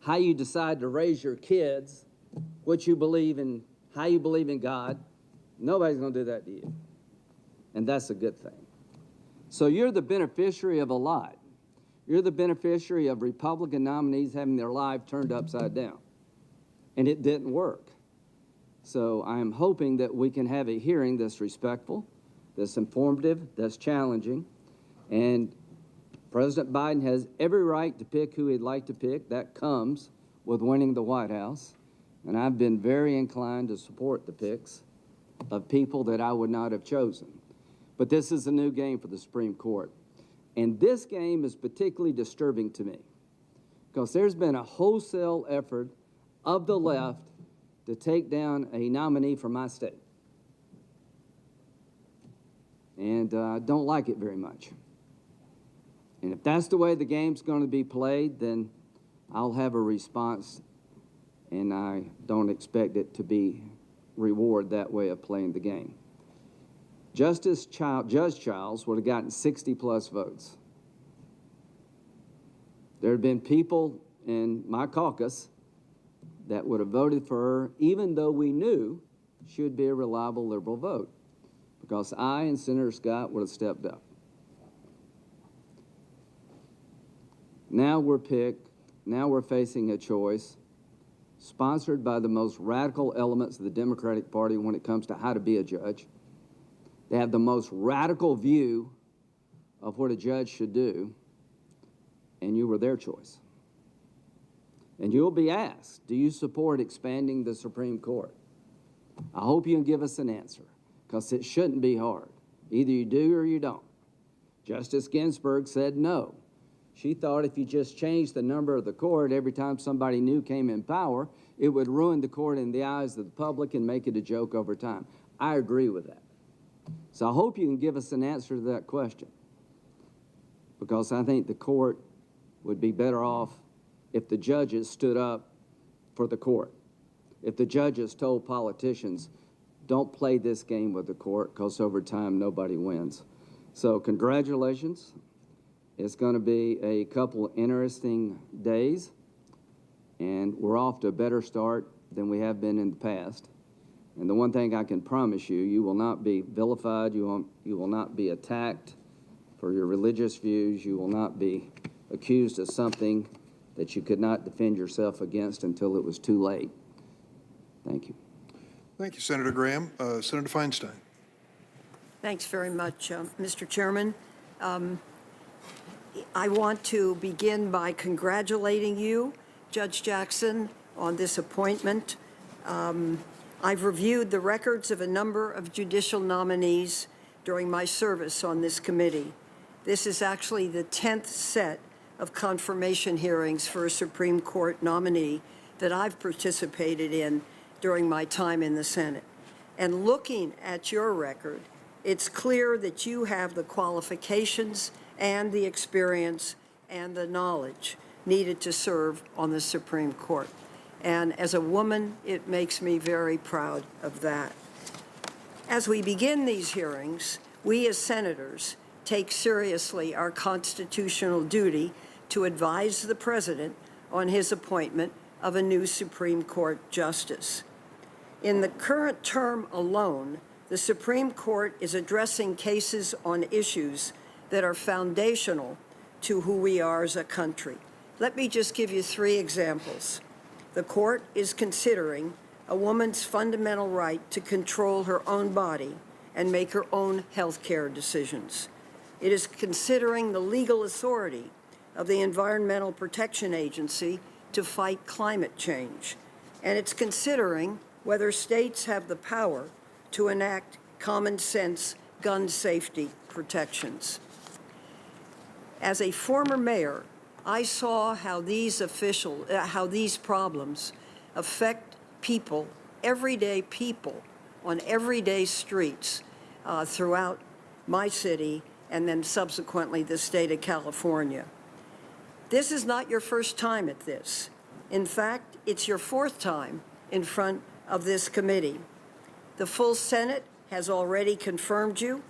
how you decide to raise your kids, what you believe in, how you believe in God. Nobody's going to do that to you. And that's a good thing. So you're the beneficiary of a lot. You're the beneficiary of Republican nominees having their life turned upside down. And it didn't work. So I am hoping that we can have a hearing that's respectful, that's informative, that's challenging. And President Biden has every right to pick who he'd like to pick. That comes with winning the White House. And I've been very inclined to support the picks of people that I would not have chosen. But this is a new game for the Supreme Court. And this game is particularly disturbing to me because there's been a wholesale effort of the left to take down a nominee from my state. And I don't like it very much. And if that's the way the game's going to be played, then I'll have a response, and I don't expect it to be reward that way of playing the game. Judge Childs would have gotten 60-plus votes. There had been people in my caucus that would have voted for her, even though we knew she would be a reliable liberal vote, because I and Senator Scott would have stepped up. Now we're facing a choice sponsored by the most radical elements of the Democratic Party when it comes to how to be a judge. They have the most radical view of what a judge should do, and you were their choice. And you'll be asked, do you support expanding the Supreme Court? I hope you can give us an answer, because it shouldn't be hard. Either you do or you don't. Justice Ginsburg said no. She thought if you just changed the number of the court every time somebody new came in power, it would ruin the court in the eyes of the public and make it a joke over time. I agree with that. So I hope you can give us an answer to that question, because I think the court would be better off if the judges stood up for the court. If the judges told politicians, don't play this game with the court, because over time nobody wins. So congratulations. It's going to be a couple of interesting days, and we're off to a better start than we have been in the past. And the one thing I can promise you, you will not be vilified, you will not be attacked for your religious views, you will not be accused of something that you could not defend yourself against until it was too late. Thank you. Thank you, Senator Graham. Senator Feinstein. Thanks very much, Mr. Chairman. I want to begin by congratulating you, Judge Jackson, on this appointment. I've reviewed the records of a number of judicial nominees during my service on this committee. This is actually the 10th set of confirmation hearings for a Supreme Court nominee that I've participated in during my time in the Senate. And looking at your record, it's clear that you have the qualifications and the experience and the knowledge needed to serve on the Supreme Court. And as a woman, it makes me very proud of that. As we begin these hearings, we as senators take seriously our constitutional duty to advise the President on his appointment of a new Supreme Court justice. In the current term alone, the Supreme Court is addressing cases on issues that are foundational to who we are as a country. Let me just give you 3 examples. The court is considering a woman's fundamental right to control her own body and make her own health care decisions. It is considering the legal authority of the Environmental Protection Agency to fight climate change. And it's considering whether states have the power to enact common sense gun safety protections. As a former mayor, I saw how these problems affect people, everyday people, on everyday streets throughout my city and then subsequently the state of California. This is not your first time at this. In fact, it's your 4th time in front of this committee. The full Senate has already confirmed you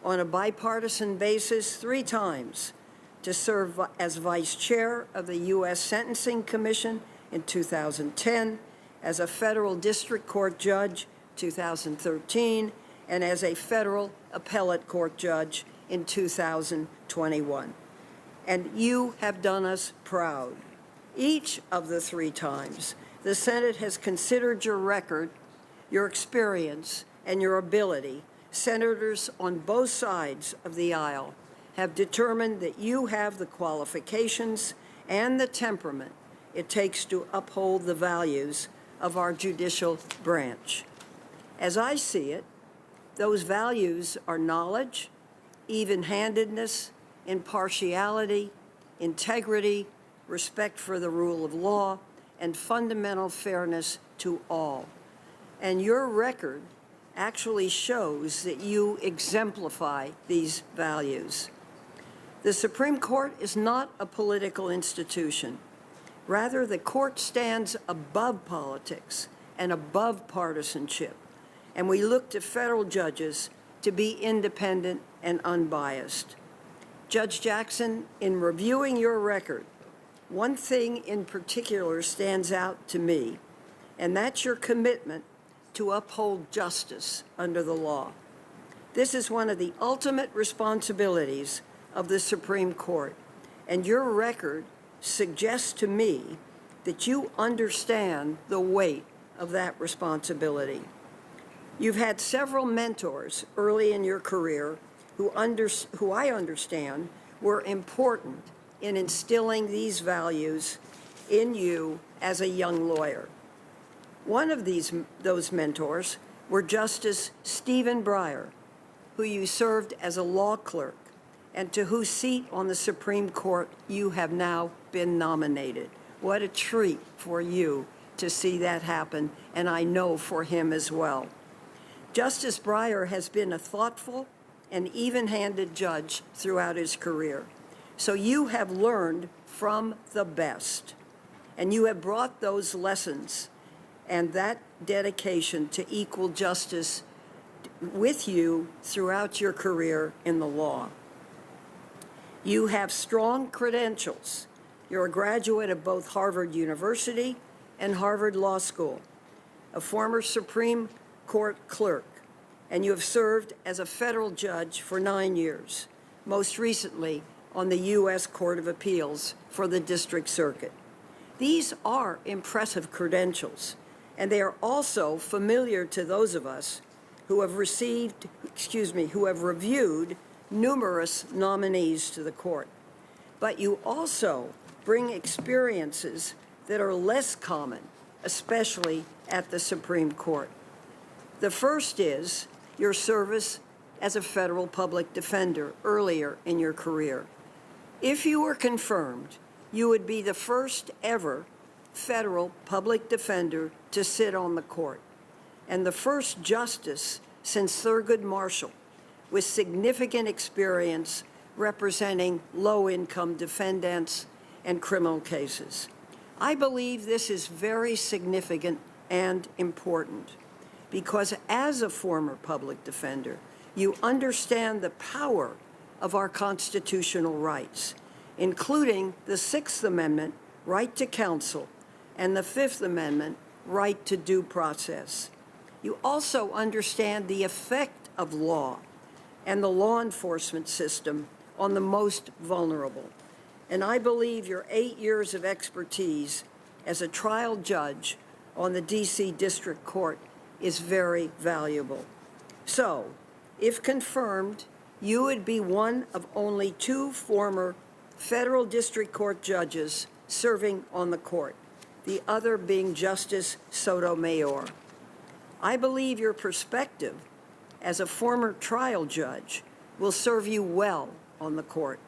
on a bipartisan basis 3 times to serve as Vice Chair of the U.S. Sentencing Commission in 2010, as a federal district court judge 2013, and as a federal appellate court judge in 2021. And you have done us proud. Each of the 3 times, the Senate has considered your record, your experience, and your ability. Senators on both sides of the aisle have determined that you have the qualifications and the temperament it takes to uphold the values of our judicial branch. As I see it, those values are knowledge, even-handedness, impartiality, integrity, respect for the rule of law, and fundamental fairness to all. And your record actually shows that you exemplify these values. The Supreme Court is not a political institution. Rather, the court stands above politics and above partisanship, and we look to federal judges to be independent and unbiased. Judge Jackson, in reviewing your record, one thing in particular stands out to me, and that's your commitment to uphold justice under the law. This is one of the ultimate responsibilities of the Supreme Court, and your record suggests to me that you understand the weight of that responsibility. You've had several mentors early in your career who I understand were important in instilling these values in you as a young lawyer. One of those mentors were Justice Stephen Breyer, who you served as a law clerk and to whose seat on the Supreme Court you have now been nominated. What a treat for you to see that happen, and I know for him as well. Justice Breyer has been a thoughtful and even-handed judge throughout his career. So you have learned from the best, and you have brought those lessons and that dedication to equal justice with you throughout your career in the law. You have strong credentials. You're a graduate of both Harvard University and Harvard Law School, a former Supreme court clerk, and you have served as a federal judge for 9 years, most recently on the U.S. Court of Appeals for the District Circuit. These are impressive credentials, and they are also familiar to those of us who have reviewed numerous nominees to the court. But you also bring experiences that are less common, especially at the Supreme Court. The first is your service as a federal public defender earlier in your career. If you were confirmed, you would be the first ever federal public defender to sit on the court, and the first justice since Thurgood Marshall with significant experience representing low-income defendants and criminal cases. I believe this is very significant and important because as a former public defender, you understand the power of our constitutional rights, including the Sixth Amendment right to counsel and the Fifth Amendment right to due process. You also understand the effect of law and the law enforcement system on the most vulnerable. And I believe your 8 years of expertise as a trial judge on the D.C. District Court is very valuable. So, if confirmed, you would be one of only 2 former federal district court judges serving on the court, the other being Justice Sotomayor. I believe your perspective as a former trial judge will serve you well on the court.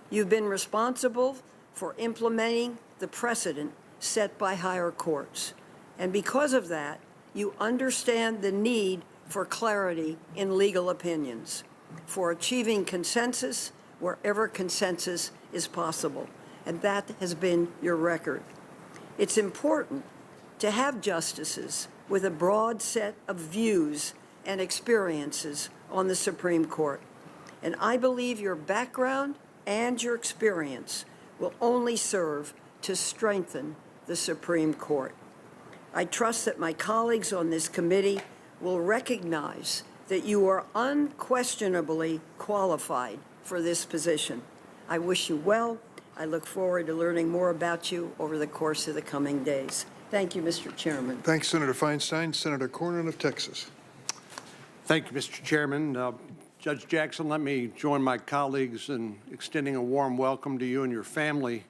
You've been responsible for implementing the precedent set by higher courts. And because of that, you understand the need for clarity in legal opinions, for achieving consensus wherever consensus is possible. And that has been your record. It's important to have justices with a broad set of views and experiences on the Supreme Court. And I believe your background and your experience will only serve to strengthen the Supreme Court. I trust that my colleagues on this committee will recognize that you are unquestionably qualified for this position. I wish you well. I look forward to learning more about you over the course of the coming days. Thank you, Mr. Chairman. Thanks, Senator Feinstein. Senator Cornyn of Texas. Thank you, Mr. Chairman. Judge Jackson, let me join my colleagues in extending a warm welcome to you and your family.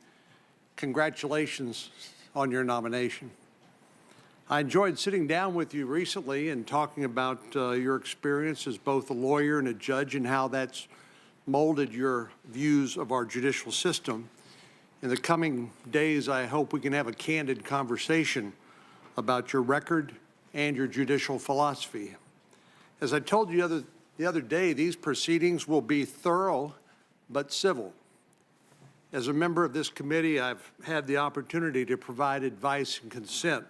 Congratulations on your nomination. I enjoyed sitting down with you recently and talking about your experience as both a lawyer and a judge and how that's molded your views of our judicial system. In the coming days, I hope we can have a candid conversation about your record and your judicial philosophy. As I told you the other day, these proceedings will be thorough but civil. As a member of this committee, I've had the opportunity to provide advice and consent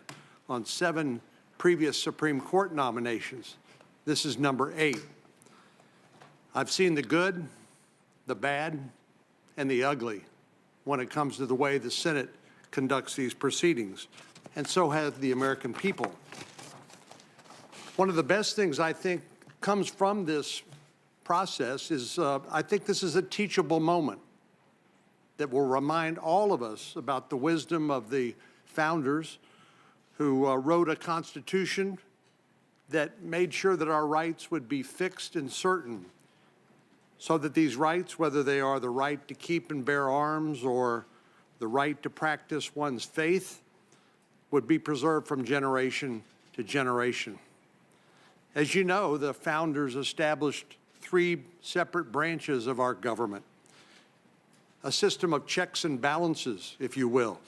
on 7 previous Supreme Court nominations. This is number 8. I've seen the good, the bad, and the ugly when it comes to the way the Senate conducts these proceedings, and so have the American people. One of the best things I think comes from this process is I think this is a teachable moment that will remind all of us about the wisdom of the founders who wrote a Constitution that made sure that our rights would be fixed and certain, so that these rights, whether they are the right to keep and bear arms or the right to practice one's faith, would be preserved from generation to generation. As you know, the founders established 3 separate branches of our government, a system of checks and balances, if you will.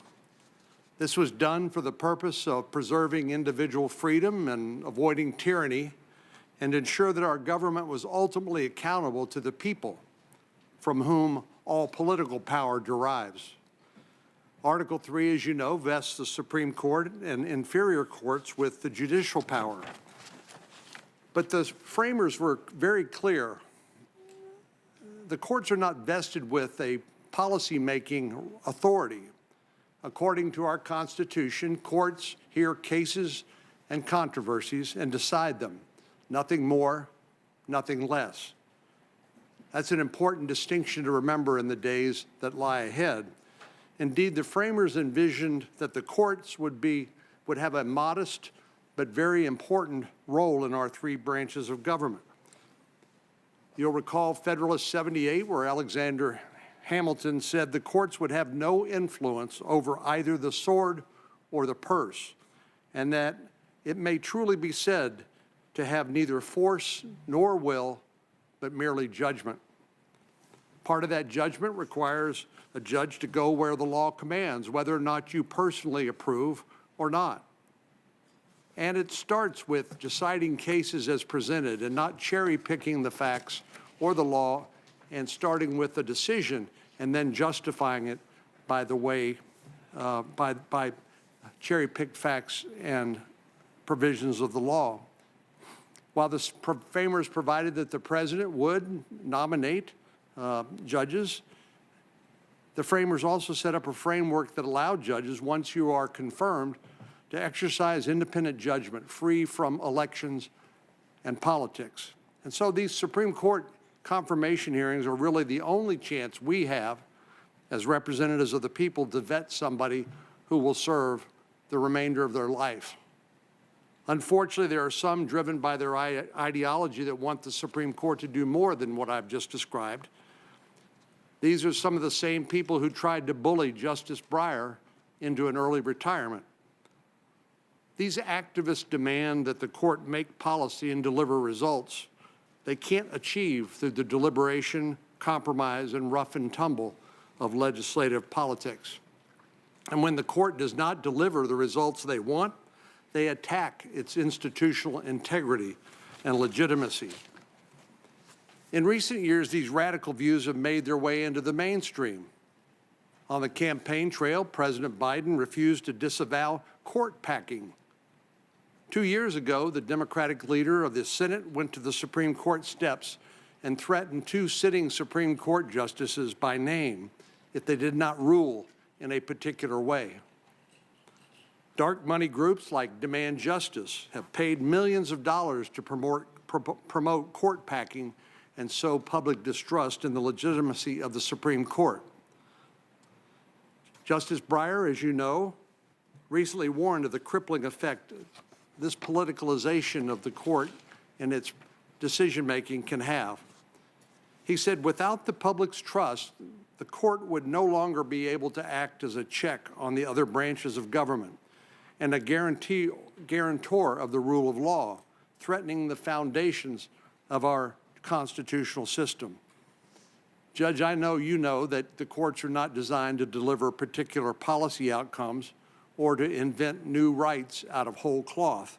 This was done for the purpose of preserving individual freedom and avoiding tyranny, and ensure that our government was ultimately accountable to the people, from whom all political power derives. Article 3, as you know, vests the Supreme Court and inferior courts with the judicial power. But the framers were very clear. The courts are not vested with a policy-making authority. According to our Constitution, courts hear cases and controversies and decide them. Nothing more, nothing less. That's an important distinction to remember in the days that lie ahead. Indeed, the framers envisioned that the courts would have a modest but very important role in our three branches of government. You'll recall Federalist 78, where Alexander Hamilton said the courts would have no influence over either the sword or the purse, and that it may truly be said to have neither force nor will, but merely judgment. Part of that judgment requires a judge to go where the law commands, whether or not you personally approve or not. And it starts with deciding cases as presented and not cherry-picking the facts or the law and starting with the decision and then justifying it by the way, by cherry-picked facts and provisions of the law. While the framers provided that the president would nominate judges, the framers also set up a framework that allowed judges, once you are confirmed, to exercise independent judgment, free from elections and politics. And so these Supreme Court confirmation hearings are really the only chance we have as representatives of the people to vet somebody who will serve the remainder of their life. Unfortunately, there are some driven by their ideology that want the Supreme Court to do more than what I've just described. These are some of the same people who tried to bully Justice Breyer into an early retirement. These activists demand that the court make policy and deliver results they can't achieve through the deliberation, compromise, and rough and tumble of legislative politics. And when the court does not deliver the results they want, they attack its institutional integrity and legitimacy. In recent years, these radical views have made their way into the mainstream. On the campaign trail, President Biden refused to disavow court packing. 2 years ago, the Democratic leader of the Senate went to the Supreme Court steps and threatened 2 sitting Supreme Court justices by name if they did not rule in a particular way. Dark money groups like Demand Justice have paid millions of dollars to promote court packing and sow public distrust in the legitimacy of the Supreme Court. Justice Breyer, as you know, recently warned of the crippling effect this politicalization of the court and its decision-making can have. He said, without the public's trust, the court would no longer be able to act as a check on the other branches of government and a guarantor of the rule of law, threatening the foundations of our constitutional system. Judge, I know you know that the courts are not designed to deliver particular policy outcomes or to invent new rights out of whole cloth.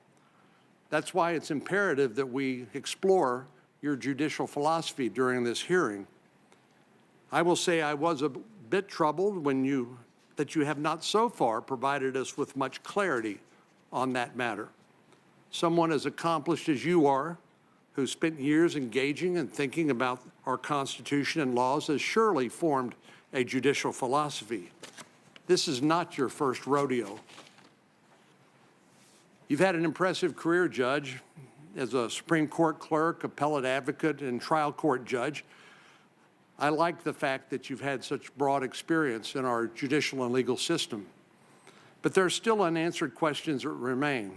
That's why it's imperative that we explore your judicial philosophy during this hearing. I will say I was a bit troubled that you have not so far provided us with much clarity on that matter. Someone as accomplished as you are, who spent years engaging and thinking about our Constitution and laws, has surely formed a judicial philosophy. This is not your first rodeo. You've had an impressive career, Judge, as a Supreme Court clerk, appellate advocate, and trial court judge. I like the fact that you've had such broad experience in our judicial and legal system. But there are still unanswered questions that remain.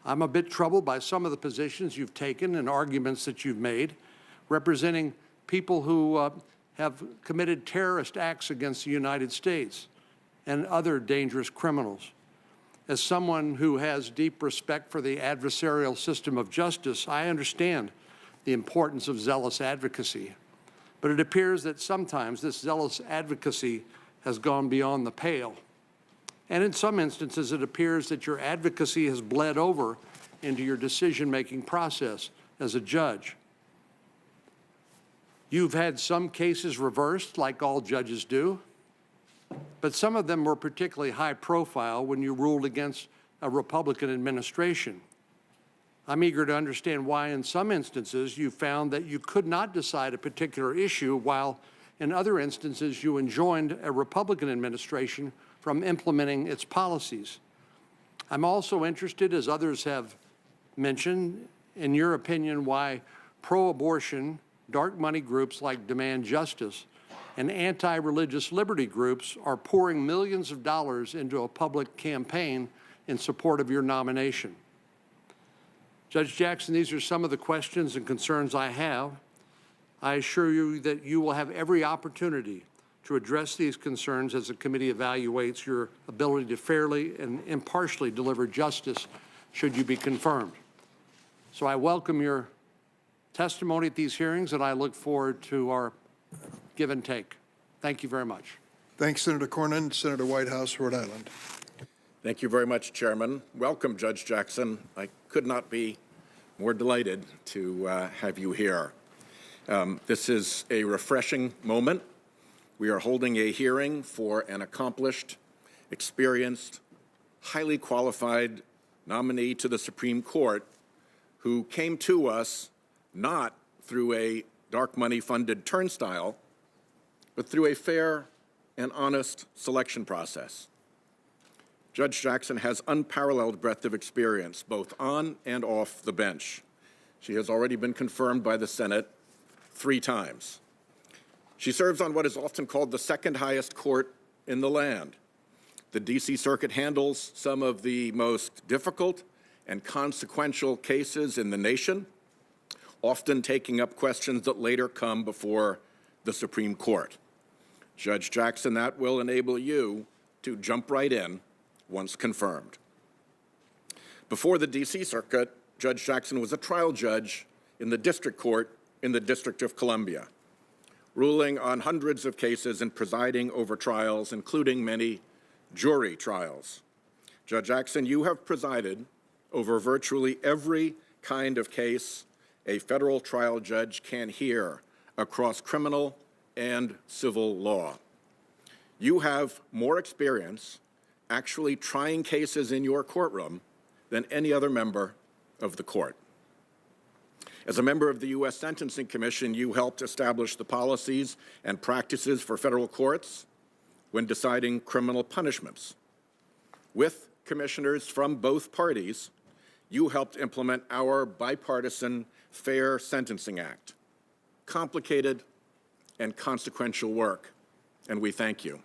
I'm a bit troubled by some of the positions you've taken and arguments that you've made, representing people who have committed terrorist acts against the United States and other dangerous criminals. As someone who has deep respect for the adversarial system of justice, I understand the importance of zealous advocacy. But it appears that sometimes this zealous advocacy has gone beyond the pale. And in some instances, it appears that your advocacy has bled over into your decision-making process as a judge. You've had some cases reversed, like all judges do, but some of them were particularly high profile when you ruled against a Republican administration. I'm eager to understand why in some instances you found that you could not decide a particular issue, while in other instances you enjoined a Republican administration from implementing its policies. I'm also interested, as others have mentioned, in your opinion, why pro-abortion, dark money groups like Demand Justice and anti-religious liberty groups are pouring millions of dollars into a public campaign in support of your nomination. Judge Jackson, these are some of the questions and concerns I have. I assure you that you will have every opportunity to address these concerns as the committee evaluates your ability to fairly and impartially deliver justice should you be confirmed. So I welcome your testimony at these hearings, and I look forward to our give and take. Thank you very much. Thanks, Senator Cornyn. Senator Whitehouse, Rhode Island. Thank you very much, Chairman. Welcome, Judge Jackson. I could not be more delighted to have you here. This is a refreshing moment. We are holding a hearing for an accomplished, experienced, highly qualified nominee to the Supreme Court who came to us not through a dark money funded turnstile, but through a fair and honest selection process. Judge Jackson has unparalleled breadth of experience, both on and off the bench. She has already been confirmed by the Senate 3 times. She serves on what is often called the second highest court in the land. The D.C. Circuit handles some of the most difficult and consequential cases in the nation, often taking up questions that later come before the Supreme Court. Judge Jackson, that will enable you to jump right in once confirmed. Before the D.C. Circuit, Judge Jackson was a trial judge in the district court in the District of Columbia, ruling on hundreds of cases and presiding over trials, including many jury trials. Judge Jackson, you have presided over virtually every kind of case a federal trial judge can hear across criminal and civil law. You have more experience actually trying cases in your courtroom than any other member of the court. As a member of the U.S. Sentencing Commission, you helped establish the policies and practices for federal courts when deciding criminal punishments. With commissioners from both parties, you helped implement our bipartisan Fair Sentencing Act. Complicated and consequential work, and we thank you.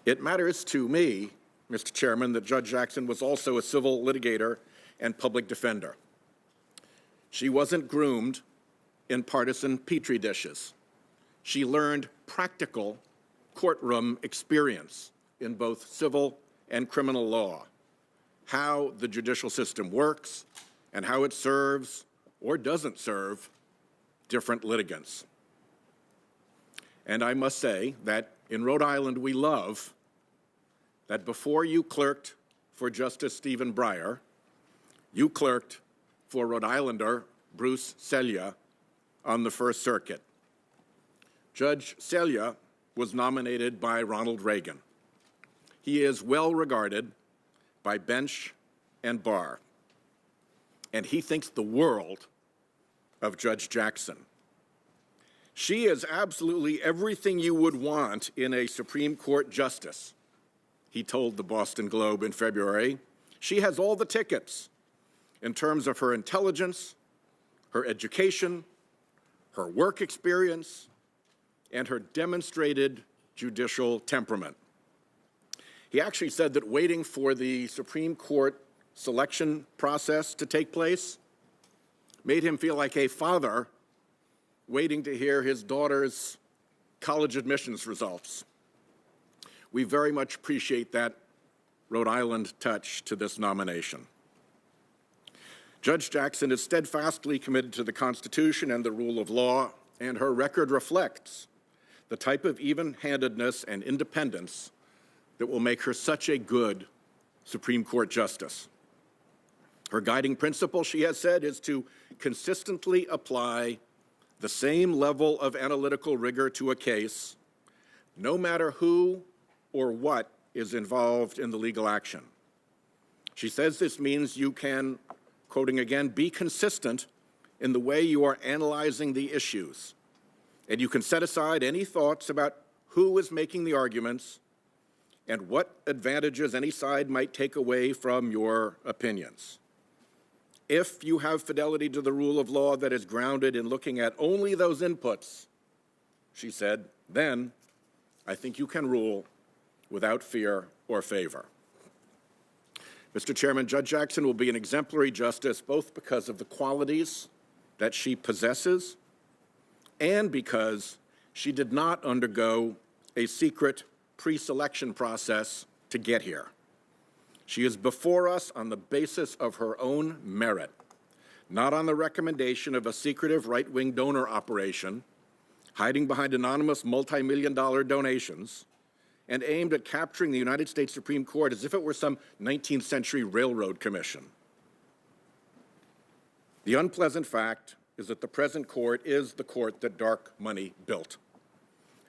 It matters to me, Mr. Chairman, that Judge Jackson was also a civil litigator and public defender. She wasn't groomed in partisan petri dishes. She learned practical courtroom experience in both civil and criminal law, how the judicial system works and how it serves or doesn't serve different litigants. And I must say that in Rhode Island, we love that before you clerked for Justice Stephen Breyer, you clerked for Rhode Islander Bruce Selya on the First Circuit. Judge Selya was nominated by Ronald Reagan. He is well regarded by bench and bar, and he thinks the world of Judge Jackson. She is absolutely everything you would want in a Supreme Court justice, he told the Boston Globe in February. She has all the tickets in terms of her intelligence, her education, her work experience, and her demonstrated judicial temperament. He actually said that waiting for the Supreme Court selection process to take place made him feel like a father waiting to hear his daughter's college admissions results. We very much appreciate that Rhode Island touch to this nomination. Judge Jackson is steadfastly committed to the Constitution and the rule of law, and her record reflects the type of even-handedness and independence that will make her such a good Supreme Court justice. Her guiding principle, she has said, is to consistently apply the same level of analytical rigor to a case, no matter who or what is involved in the legal action. She says this means you can, quoting again, be consistent in the way you are analyzing the issues, and you can set aside any thoughts about who is making the arguments and what advantages any side might take away from your opinions. If you have fidelity to the rule of law that is grounded in looking at only those inputs, she said, then I think you can rule without fear or favor. Mr. Chairman, Judge Jackson will be an exemplary justice both because of the qualities that she possesses and because she did not undergo a secret pre-selection process to get here. She is before us on the basis of her own merit, not on the recommendation of a secretive right-wing donor operation hiding behind anonymous multi-million-dollar donations and aimed at capturing the United States Supreme Court as if it were some 19th century railroad commission. The unpleasant fact is that the present court is the court that dark money built.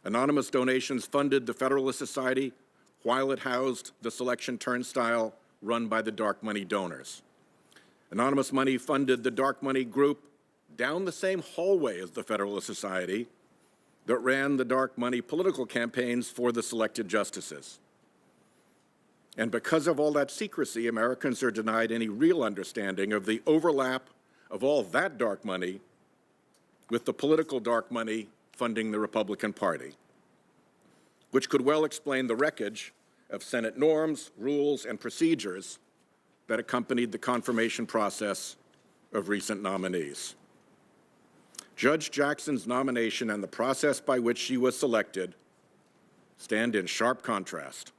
Anonymous donations funded the Federalist Society while it housed the selection turnstile run by the dark money donors. Anonymous money funded the dark money group down the same hallway as the Federalist Society that ran the dark money political campaigns for the selected justices. And because of all that secrecy, Americans are denied any real understanding of the overlap of all that dark money with the political dark money funding the Republican Party, which could well explain the wreckage of Senate norms, rules, and procedures that accompanied the confirmation process of recent nominees. Judge Jackson's nomination and the process by which she was selected stand in sharp contrast.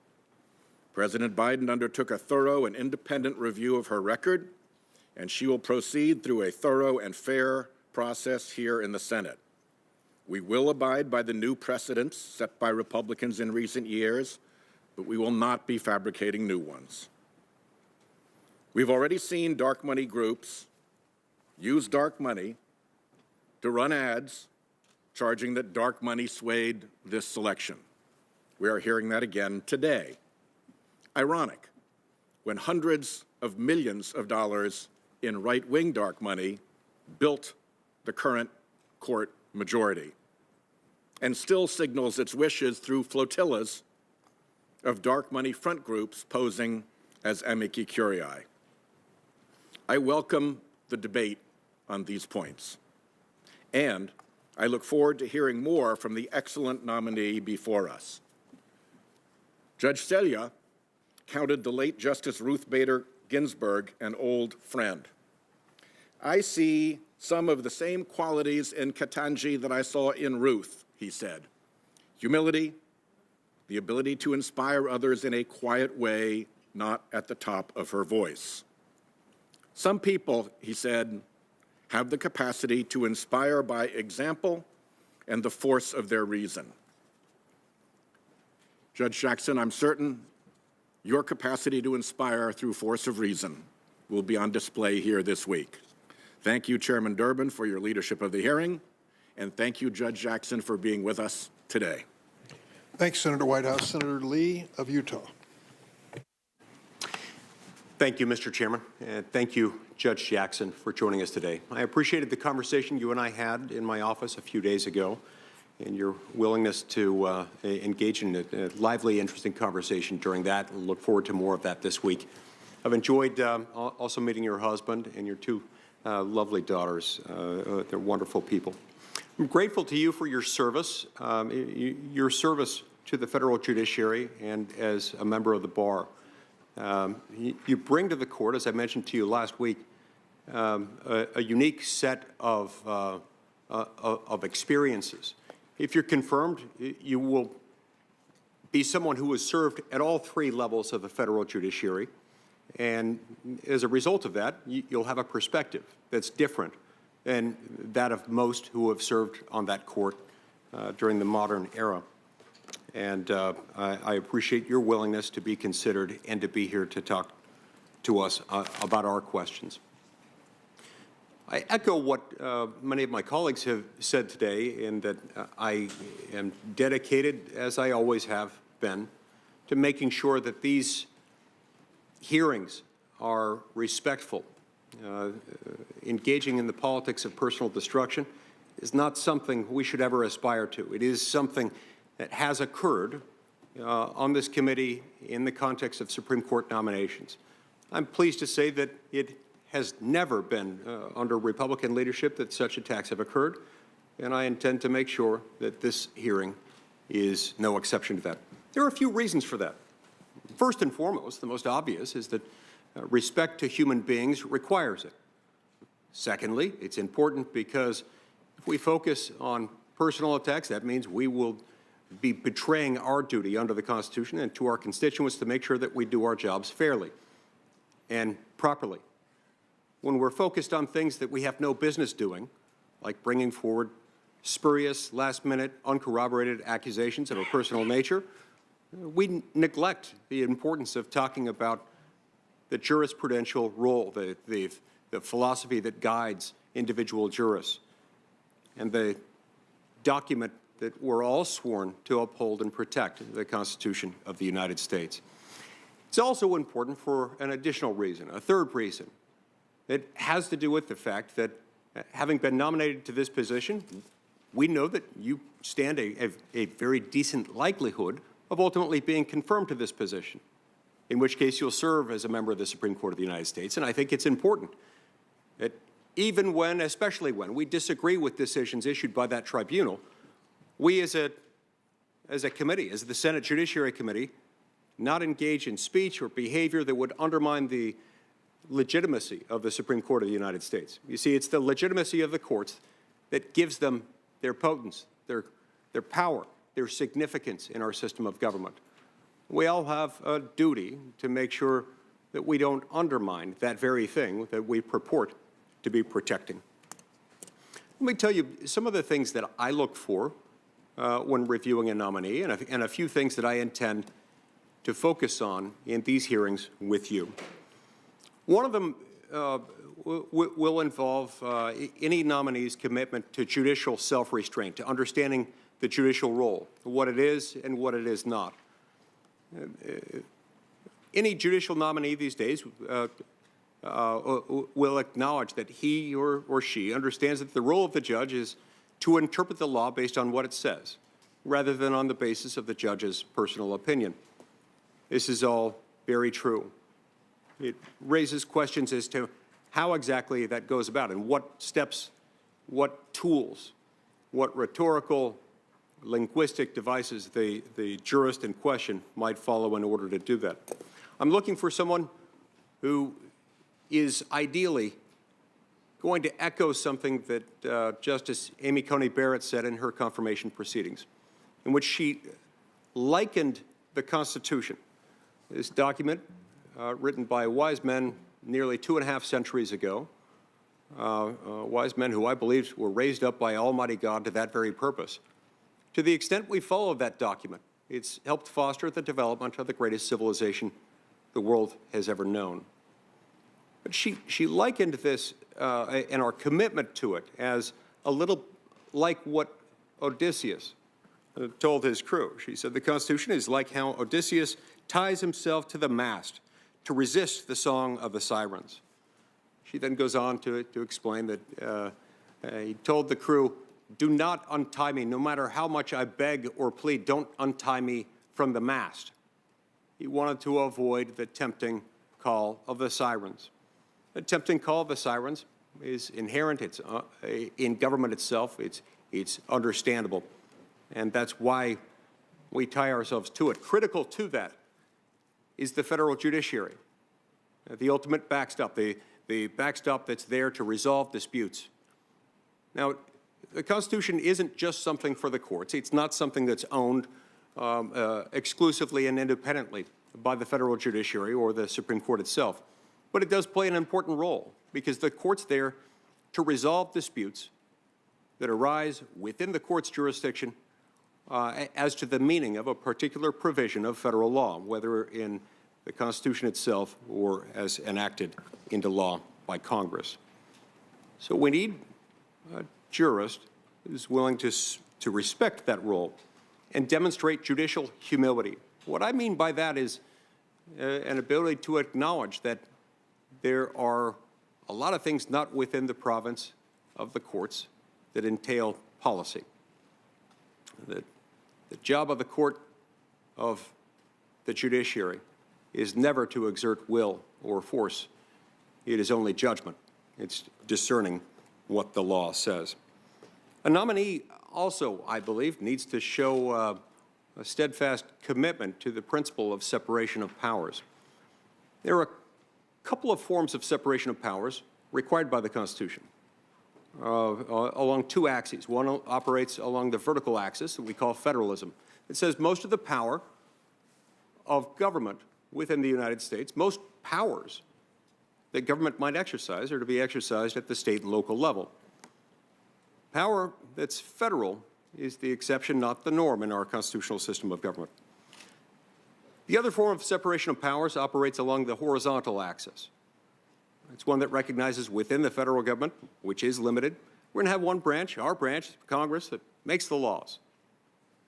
President Biden undertook a thorough and independent review of her record, and she will proceed through a thorough and fair process here in the Senate. We will abide by the new precedents set by Republicans in recent years, but we will not be fabricating new ones. We've already seen dark money groups use dark money to run ads charging that dark money swayed this selection. We are hearing that again today. Ironic, when hundreds of millions of dollars in right-wing dark money built the current court majority and still signals its wishes through flotillas of dark money front groups posing as amici curiae. I welcome the debate on these points, and I look forward to hearing more from the excellent nominee before us. Judge Selya counted the late Justice Ruth Bader Ginsburg an old friend. I see some of the same qualities in Ketanji that I saw in Ruth, he said. Humility, the ability to inspire others in a quiet way, not at the top of her voice. Some people, he said, have the capacity to inspire by example and the force of their reason. Judge Jackson, I'm certain your capacity to inspire through force of reason will be on display here this week. Thank you, Chairman Durbin, for your leadership of the hearing, and thank you, Judge Jackson, for being with us today. Thanks, Senator Whitehouse. Senator Lee of Utah. Thank you, Mr. Chairman, and thank you, Judge Jackson, for joining us today. I appreciated the conversation you and I had in my office a few days ago, and your willingness to engage in a lively, interesting conversation during that, and look forward to more of that this week. I've enjoyed also meeting your husband and your two lovely daughters. They're wonderful people. I'm grateful to you for your service to the federal judiciary and as a member of the bar. You bring to the court, as I mentioned to you last week, a unique set of experiences. If you're confirmed, you will be someone who has served at all three levels of the federal judiciary. And as a result of that, you'll have a perspective that's different than that of most who have served on that court during the modern era. And I appreciate your willingness to be considered and to be here to talk to us about our questions. I echo what many of my colleagues have said today, in that I am dedicated, as I always have been, to making sure that these hearings are respectful. Engaging in the politics of personal destruction is not something we should ever aspire to. It is something that has occurred on this committee in the context of Supreme Court nominations. I'm pleased to say that it has never been under Republican leadership that such attacks have occurred, and I intend to make sure that this hearing is no exception to that. There are a few reasons for that. First and foremost, the most obvious is that respect to human beings requires it. Secondly, it's important because if we focus on personal attacks, that means we will be betraying our duty under the Constitution and to our constituents to make sure that we do our jobs fairly and properly. When we're focused on things that we have no business doing, like bringing forward spurious, last-minute, uncorroborated accusations of a personal nature, we neglect the importance of talking about the jurisprudential role, the philosophy that guides individual jurists, and the document that we're all sworn to uphold and protect, the Constitution of the United States. It's also important for an additional reason, a third reason. It has to do with the fact that having been nominated to this position, we know that you stand a very decent likelihood of ultimately being confirmed to this position, in which case you'll serve as a member of the Supreme Court of the United States. And I think it's important that even when, especially when, we disagree with decisions issued by that tribunal, we as a committee, as the Senate Judiciary Committee, not engage in speech or behavior that would undermine the legitimacy of the Supreme Court of the United States. You see, it's the legitimacy of the courts that gives them their potence, their power, their significance in our system of government. We all have a duty to make sure that we don't undermine that very thing that we purport to be protecting. Let me tell you some of the things that I look for when reviewing a nominee, and a few things that I intend to focus on in these hearings with you. One of them will involve any nominee's commitment to judicial self-restraint, to understanding the judicial role, what it is and what it is not. Any judicial nominee these days will acknowledge that he or she understands that the role of the judge is to interpret the law based on what it says, rather than on the basis of the judge's personal opinion. This is all very true. It raises questions as to how exactly that goes about and what steps, what tools, what rhetorical, linguistic devices the jurist in question might follow in order to do that. I'm looking for someone who is ideally going to echo something that Justice Amy Coney Barrett said in her confirmation proceedings, in which she likened the Constitution, this document written by wise men nearly 2.5 centuries ago, wise men who I believe were raised up by Almighty God to that very purpose. To the extent we follow that document, it's helped foster the development of the greatest civilization the world has ever known. But she likened this and our commitment to it as a little like what Odysseus told his crew. She said the Constitution is like how Odysseus ties himself to the mast to resist the song of the sirens. She then goes on to explain that he told the crew, do not untie me, no matter how much I beg or plead, don't untie me from the mast. He wanted to avoid the tempting call of the sirens. The tempting call of the sirens is inherent. It's in government itself. It's understandable. And that's why we tie ourselves to it. Critical to that is the federal judiciary, the ultimate backstop, the backstop that's there to resolve disputes. Now, the Constitution isn't just something for the courts. It's not something that's owned exclusively and independently by the federal judiciary or the Supreme Court itself. But it does play an important role because the court's there to resolve disputes that arise within the court's jurisdiction as to the meaning of a particular provision of federal law, whether in the Constitution itself or as enacted into law by Congress. So we need a jurist who's willing to respect that role and demonstrate judicial humility. What I mean by that is an ability to acknowledge that there are a lot of things not within the province of the courts that entail policy. The job of the court of the judiciary is never to exert will or force. It is only judgment. It's discerning what the law says. A nominee also, I believe, needs to show a steadfast commitment to the principle of separation of powers. There are a couple of forms of separation of powers required by the Constitution along two axes. One operates along the vertical axis that we call federalism. It says most of the power of government within the United States, most powers that government might exercise are to be exercised at the state and local level. Power that's federal is the exception, not the norm, in our constitutional system of government. The other form of separation of powers operates along the horizontal axis. It's one that recognizes within the federal government, which is limited, we're going to have one branch, our branch, Congress, that makes the laws.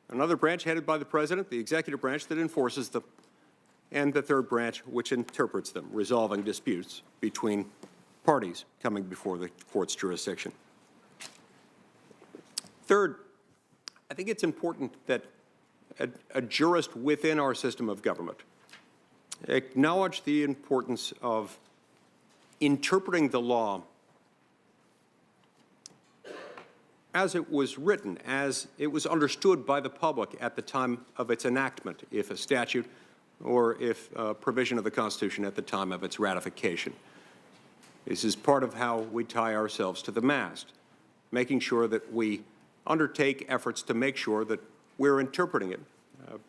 Another branch headed by the president, the executive branch, that enforces them, and the third branch, which interprets them, resolving disputes between parties coming before the court's jurisdiction. Third, I think it's important that a jurist within our system of government acknowledge the importance of interpreting the law as it was written, as it was understood by the public at the time of its enactment, if a statute or if a provision of the Constitution at the time of its ratification. This is part of how we tie ourselves to the mast, making sure that we undertake efforts to make sure that we're interpreting it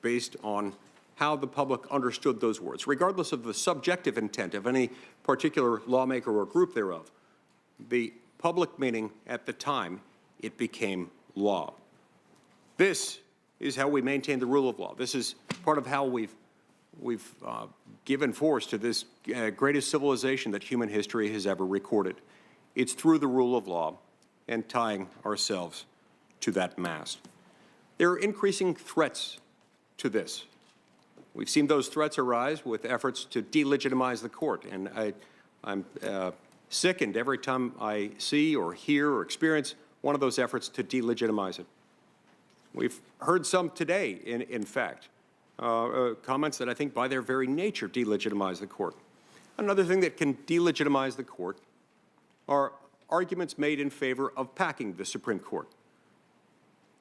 based on how the public understood those words, regardless of the subjective intent of any particular lawmaker or group thereof. The public meaning at the time it became law. This is how we maintain the rule of law. This is part of how we've given force to this greatest civilization that human history has ever recorded. It's through the rule of law and tying ourselves to that mast. There are increasing threats to this. We've seen those threats arise with efforts to delegitimize the court, and I'm sickened every time I see or hear or experience one of those efforts to delegitimize it. We've heard some today, in fact, comments that I think by their very nature delegitimize the court. Another thing that can delegitimize the court are arguments made in favor of packing the Supreme Court.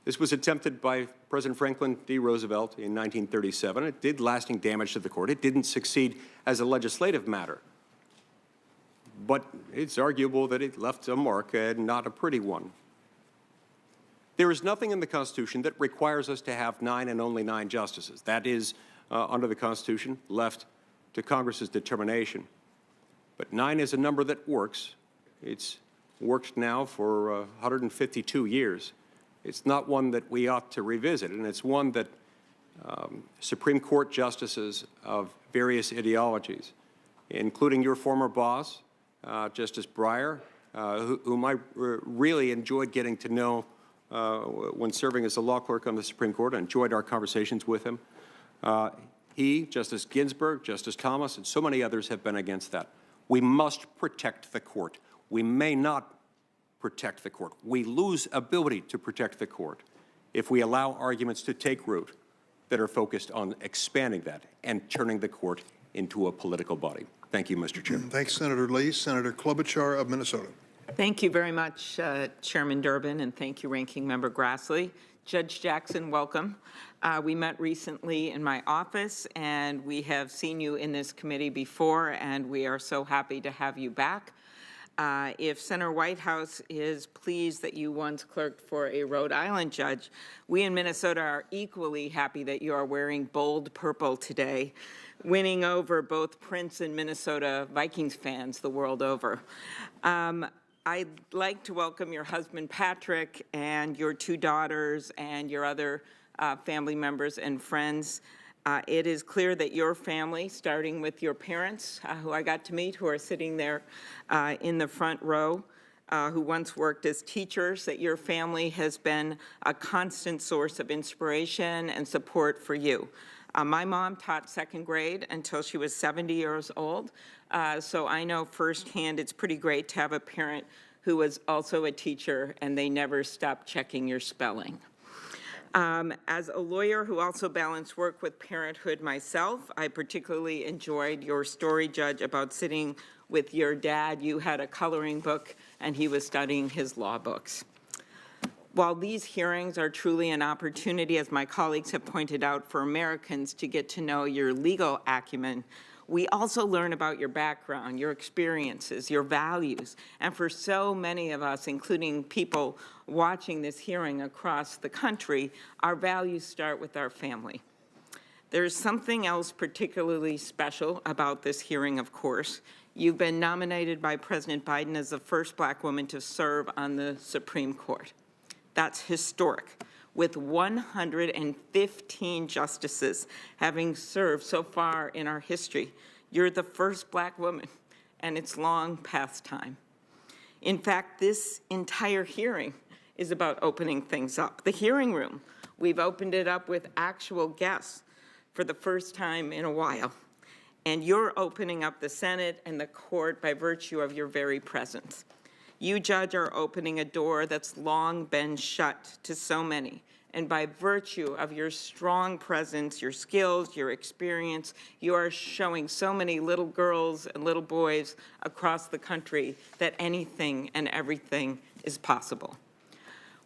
This was attempted by President Franklin D. Roosevelt in 1937. It did lasting damage to the court. It didn't succeed as a legislative matter. But it's arguable that it left a mark and not a pretty one. There is nothing in the Constitution that requires us to have 9 and only 9 justices. That is, under the Constitution, left to Congress's determination. But 9 is a number that works. It's worked now for 152 years. It's not one that we ought to revisit, and it's one that Supreme Court justices of various ideologies, including your former boss, Justice Breyer, whom I really enjoyed getting to know when serving as a law clerk on the Supreme Court. I enjoyed our conversations with him. He, Justice Ginsburg, Justice Thomas, and so many others have been against that. We must protect the court. We may not protect the court. We lose ability to protect the court if we allow arguments to take root that are focused on expanding that and turning the court into a political body. Thank you, Mr. Chairman. Thanks, Senator Lee. Senator Klobuchar of Minnesota. Thank you very much, Chairman Durbin, and thank you, Ranking Member Grassley. Judge Jackson, welcome. We met recently in my office, and we have seen you in this committee before, and we are so happy to have you back. If Senator Whitehouse is pleased that you once clerked for a Rhode Island judge, we in Minnesota are equally happy that you are wearing bold purple today, winning over both Prince and Minnesota Vikings fans the world over. I'd like to welcome your husband, Patrick, and your 2 daughters and your other family members and friends. It is clear that your family, starting with your parents, who I got to meet, who are sitting there in the front row, who once worked as teachers, that your family has been a constant source of inspiration and support for you. My mom taught 2nd grade until she was 70 years old, so I know firsthand it's pretty great to have a parent who was also a teacher and they never stopped checking your spelling. As a lawyer who also balanced work with parenthood myself, I particularly enjoyed your story, Judge, about sitting with your dad. You had a coloring book and he was studying his law books. While these hearings are truly an opportunity, as my colleagues have pointed out, for Americans to get to know your legal acumen, we also learn about your background, your experiences, your values. And for so many of us, including people watching this hearing across the country, our values start with our family. There's something else particularly special about this hearing, of course. You've been nominated by President Biden as the first Black woman to serve on the Supreme Court. That's historic, with 115 justices having served so far in our history. You're the first Black woman, and it's long past time. In fact, this entire hearing is about opening things up. The hearing room, we've opened it up with actual guests for the first time in a while. And you're opening up the Senate and the court by virtue of your very presence. You, Judge, are opening a door that's long been shut to so many. And by virtue of your strong presence, your skills, your experience, you are showing so many little girls and little boys across the country that anything and everything is possible.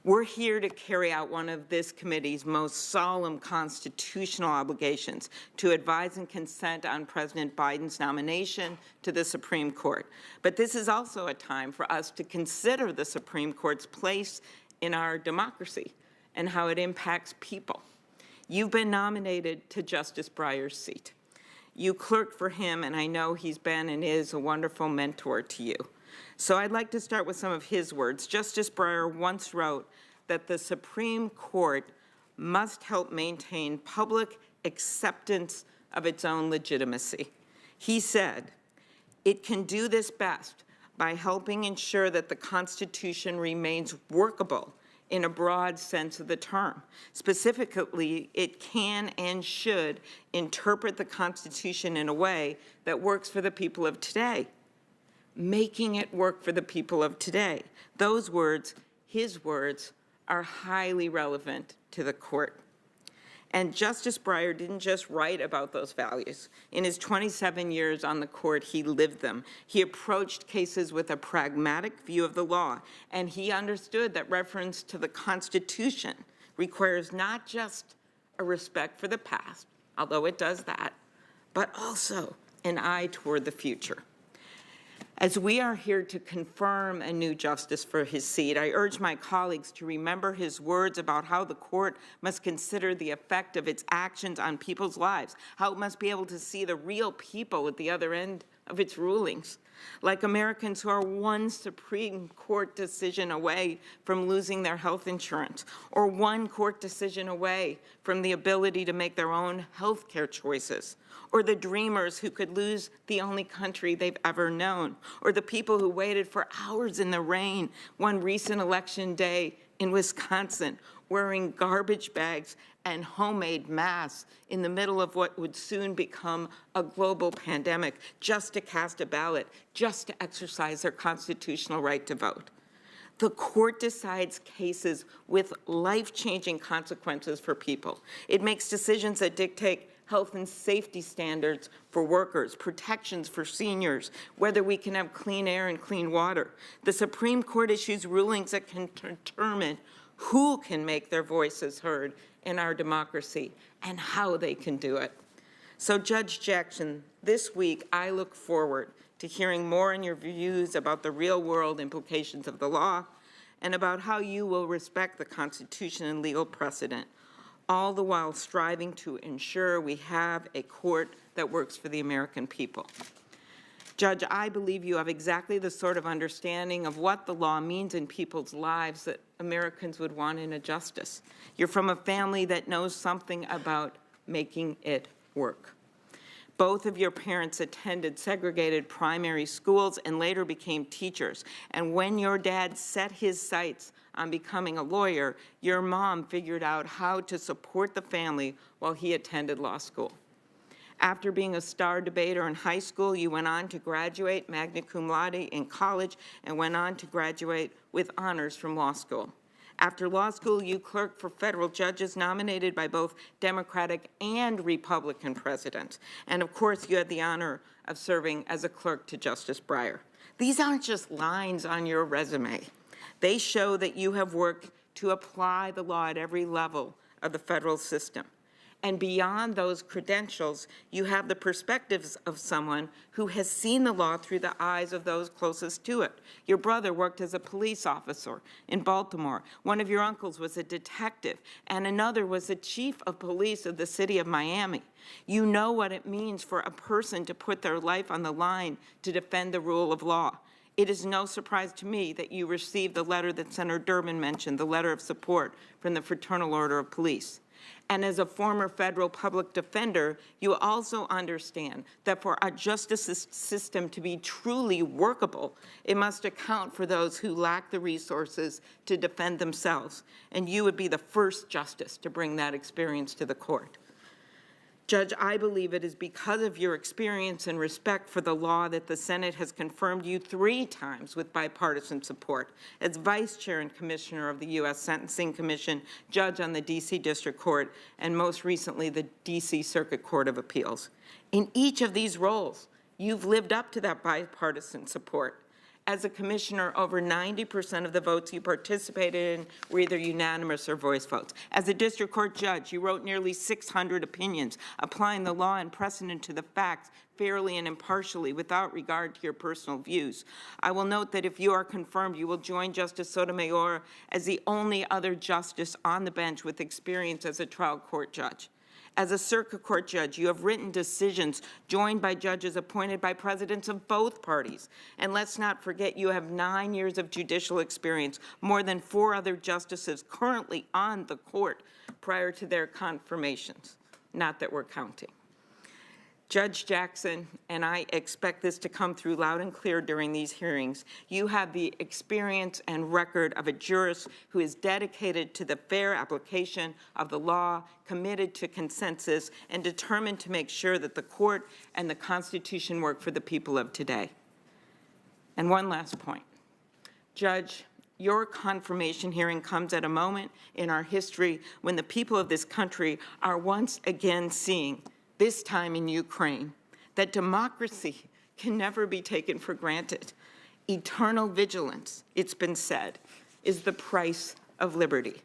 We're here to carry out one of this committee's most solemn constitutional obligations, to advise and consent on President Biden's nomination to the Supreme Court. But this is also a time for us to consider the Supreme Court's place in our democracy and how it impacts people. You've been nominated to Justice Breyer's seat. You clerked for him, and I know he's been and is a wonderful mentor to you. So I'd like to start with some of his words. Justice Breyer once wrote that the Supreme Court must help maintain public acceptance of its own legitimacy. He said, it can do this best by helping ensure that the Constitution remains workable in a broad sense of the term. Specifically, it can and should interpret the Constitution in a way that works for the people of today, making it work for the people of today. Those words, his words, are highly relevant to the court. And Justice Breyer didn't just write about those values. In his 27 years on the court, he lived them. He approached cases with a pragmatic view of the law, and he understood that reference to the Constitution requires not just a respect for the past, although it does that, but also an eye toward the future. As we are here to confirm a new justice for his seat, I urge my colleagues to remember his words about how the court must consider the effect of its actions on people's lives, how it must be able to see the real people at the other end of its rulings, like Americans who are one Supreme Court decision away from losing their health insurance, or one court decision away from the ability to make their own health care choices, or the dreamers who could lose the only country they've ever known, or the people who waited for hours in the rain one recent election day in Wisconsin, wearing garbage bags and homemade masks in the middle of what would soon become a global pandemic, just to cast a ballot, just to exercise their constitutional right to vote. The court decides cases with life-changing consequences for people. It makes decisions that dictate health and safety standards for workers, protections for seniors, whether we can have clean air and clean water. The Supreme Court issues rulings that can determine who can make their voices heard in our democracy and how they can do it. So, Judge Jackson, this week I look forward to hearing more on your views about the real-world implications of the law and about how you will respect the Constitution and legal precedent, all the while striving to ensure we have a court that works for the American people. Judge, I believe you have exactly the sort of understanding of what the law means in people's lives that Americans would want in a justice. You're from a family that knows something about making it work. Both of your parents attended segregated primary schools and later became teachers. And when your dad set his sights on becoming a lawyer, your mom figured out how to support the family while he attended law school. After being a star debater in high school, you went on to graduate magna cum laude in college and went on to graduate with honors from law school. After law school, you clerked for federal judges nominated by both Democratic and Republican presidents. And of course, you had the honor of serving as a clerk to Justice Breyer. These aren't just lines on your resume. They show that you have worked to apply the law at every level of the federal system. And beyond those credentials, you have the perspectives of someone who has seen the law through the eyes of those closest to it. Your brother worked as a police officer in Baltimore. One of your uncles was a detective, and another was the chief of police of the city of Miami. You know what it means for a person to put their life on the line to defend the rule of law. It is no surprise to me that you received the letter that Senator Durbin mentioned, the letter of support from the Fraternal Order of Police. And as a former federal public defender, you also understand that for our justice system to be truly workable, it must account for those who lack the resources to defend themselves. And you would be the first justice to bring that experience to the court. Judge, I believe it is because of your experience and respect for the law that the Senate has confirmed you 3 times with bipartisan support as Vice Chair and Commissioner of the U.S. Sentencing Commission, Judge on the D.C. District Court, and most recently the D.C. Circuit Court of Appeals. In each of these roles, you've lived up to that bipartisan support. As a commissioner, over 90% of the votes you participated in were either unanimous or voice votes. As a district court judge, you wrote nearly 600 opinions, applying the law and precedent to the facts fairly and impartially without regard to your personal views. I will note that if you are confirmed, you will join Justice Sotomayor as the only other justice on the bench with experience as a trial court judge. As a circuit court judge, you have written decisions joined by judges appointed by presidents of both parties. And let's not forget, you have 9 years of judicial experience, more than 4 other justices currently on the court prior to their confirmations. Not that we're counting. Judge Jackson, and I expect this to come through loud and clear during these hearings, you have the experience and record of a jurist who is dedicated to the fair application of the law, committed to consensus, and determined to make sure that the court and the Constitution work for the people of today. And one last point. Judge, your confirmation hearing comes at a moment in our history when the people of this country are once again seeing, this time in Ukraine, that democracy can never be taken for granted. Eternal vigilance, it's been said, is the price of liberty.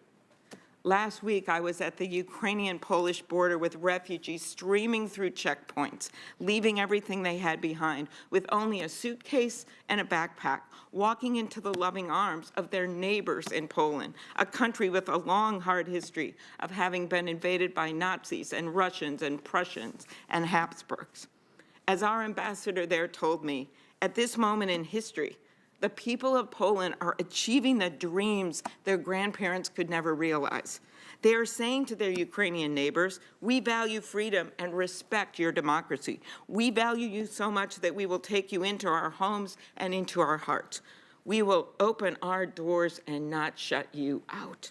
Last week, I was at the Ukrainian-Polish border with refugees streaming through checkpoints, leaving everything they had behind with only a suitcase and a backpack, walking into the loving arms of their neighbors in Poland, a country with a long, hard history of having been invaded by Nazis and Russians and Prussians and Habsburgs. As our ambassador there told me, at this moment in history, the people of Poland are achieving the dreams their grandparents could never realize. They are saying to their Ukrainian neighbors, we value freedom and respect your democracy. We value you so much that we will take you into our homes and into our hearts. We will open our doors and not shut you out.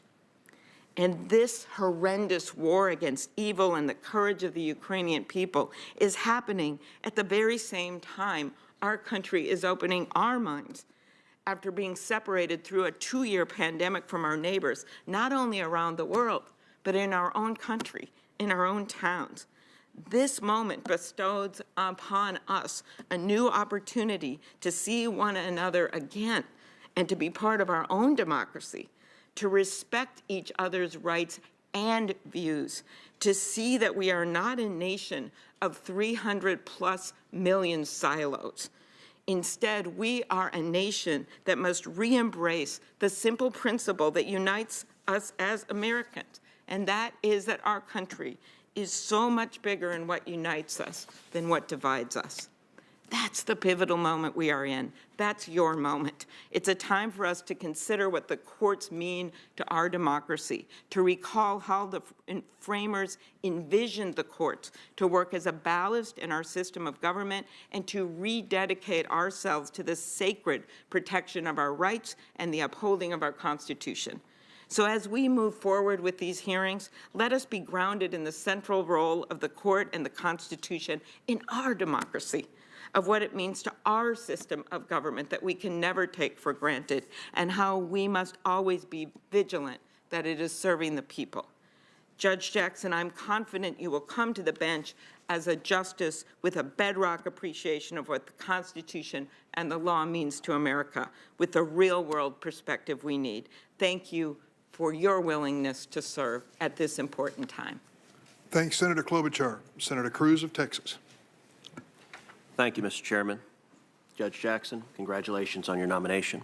And this horrendous war against evil and the courage of the Ukrainian people is happening at the very same time our country is opening our minds after being separated through a 2-year pandemic from our neighbors, not only around the world, but in our own country, in our own towns. This moment bestows upon us a new opportunity to see one another again and to be part of our own democracy, to respect each other's rights and views, to see that we are not a nation of 300+ million silos. Instead, we are a nation that must re-embrace the simple principle that unites us as Americans, and that is that our country is so much bigger in what unites us than what divides us. That's the pivotal moment we are in. That's your moment. It's a time for us to consider what the courts mean to our democracy, to recall how the framers envisioned the courts to work as a ballast in our system of government, and to rededicate ourselves to the sacred protection of our rights and the upholding of our Constitution. So as we move forward with these hearings, let us be grounded in the central role of the court and the Constitution in our democracy. of what it means to our system of government that we can never take for granted, and how we must always be vigilant that it is serving the people. Judge Jackson, I'm confident you will come to the bench as a justice with a bedrock appreciation of what the Constitution and the law means to America, with the real-world perspective we need. Thank you for your willingness to serve at this important time. Thanks, Senator Klobuchar. Senator Cruz of Texas. Thank you, Mr. Chairman. Judge Jackson, congratulations on your nomination.